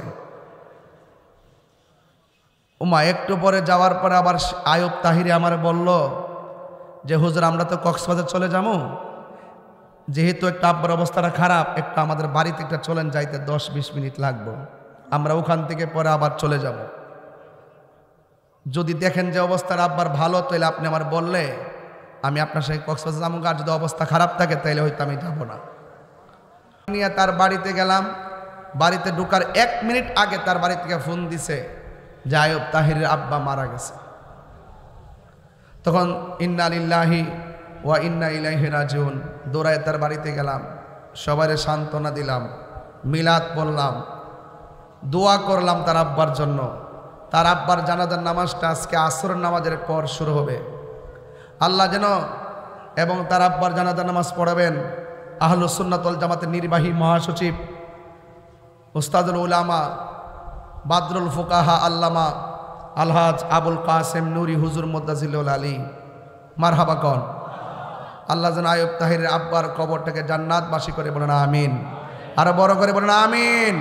উমা একটু পরে যাওয়ার পরে আবার আয়ুব তাহিরি আমার বলল যে হুজুর আমরা তো কক্সবাজার চলে যাবো, যেহেতু একটু আব্বার অবস্থাটা খারাপ, একটু আমাদের বাড়িতে একটা চলেন, যাইতে 10-20 মিনিট লাগবে, আমরা ওখান থেকে পরে আবার চলে যাব। যদি দেখেন যে অবস্থার আব্বার ভালো, তাহলে আপনি আমার বললে আমি আপনার সাথে কক্সবাজার যাবো, আর যদি অবস্থা খারাপ থাকে তাহলে হয়তো আমি যাব না। নিয়ে তার বাড়িতে গেলাম। বাড়িতে ঢুকার 1 মিনিট আগে তার বাড়ি থেকে ফোন দিছে যে আয়ুব তাহিরের আব্বা মারা গেছে। তখন ইন্না লিল্লাহি ওয়া ইন্না ইলাইহি রাজিউন দৌড়ায় তার বাড়িতে গেলাম, সবাইরে সান্ত্বনা দিলাম, মিলাদ পড়লাম, দোয়া করলাম তার আব্বার জন্য। তার আব্বার জানাজার নামাজটা আজকে আসরের নামাজের পর শুরু হবে। আল্লাহ যেন এবং তার আব্বার জানাজার নামাজ পড়াবেন আহলুস সুন্নাত ওয়াল জামাতের নির্বাহী মহাসচিব উস্তাদুল উলামা বাদরুল ফুকাহা আল্লামা আলহাজ আবুল কাসেম নুরি হুজুর মুদ্দাজিলুল আলী। মারহাবা কন। আল্লাহ যেন আয়ুব তাহিরের আব্বার কবরটাকে জান্নাতবাসী করে, বলেন আমিন। আরো বড় করে বলেন আমিন।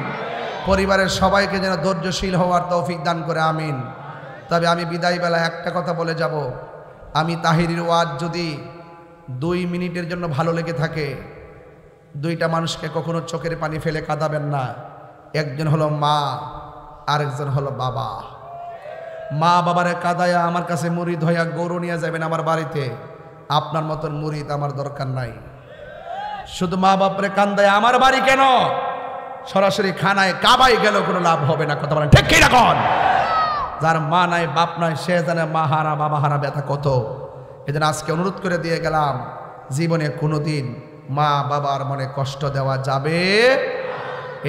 পরিবারের সবাইকে যেন ধৈর্যশীল হওয়ার তৌফিক দান করে, আমিন। তবে আমি বিদায় বেলা একটা কথা বলে যাব, আমি তাহিরির ওয়াজ যদি 2 মিনিটের জন্য ভালো লেগে থাকে, 2টা মানুষকে কখনো চোখের পানি ফেলে কাঁদাবেন না। একজন হলো মা, আরেকজন হলো বাবা। মা বাবারে কাঁদায়া আমার কাছে মুরিদ হইয়া গরু নিয়ে যাবেন আমার বাড়িতে, আপনার মতন মুরিদ আমার দরকার নাই। শুধু মা বাপরে কান্দায় আমার বাড়ি কেন, সরাসরি খানায় কাবাই গেল কোনো লাভ হবে না। কথা বলেন ঠিক কি রাখুন। যার মা নাই বাপ নাই সে জানে মা হারা বাবা হারা ব্যথা কত। এজন্য আজকে অনুরোধ করে দিয়ে গেলাম, জীবনে কোনোদিন মা বাবার মনে কষ্ট দেওয়া যাবে।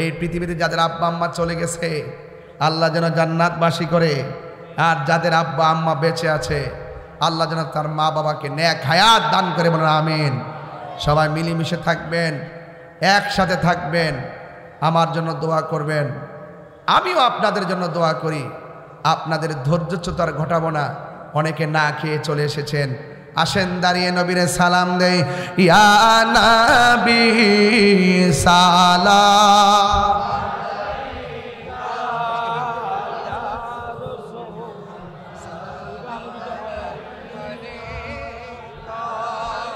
এই পৃথিবীতে যাদের আব্বা আম্মা চলে গেছে আল্লাহ যেন জান্নাতবাসী করে, আর যাদের আব্বা আম্মা বেঁচে আছে আল্লাহ যেন তার মা বাবাকে নেক হায়াত দান করে, বলেন আমিন। সবাই মিলেমিশে থাকবেন, একসাথে থাকবেন, আমার জন্য দোয়া করবেন, আমিও আপনাদের জন্য দোয়া করি। আপনাদের ধৈর্যচ্যুতার ঘটাবো না। অনেকে না খেয়ে চলে এসেছেন, আসেন দাঁড়িয়ে নবীরে সালাম দেই। ইয়া নবী সালাম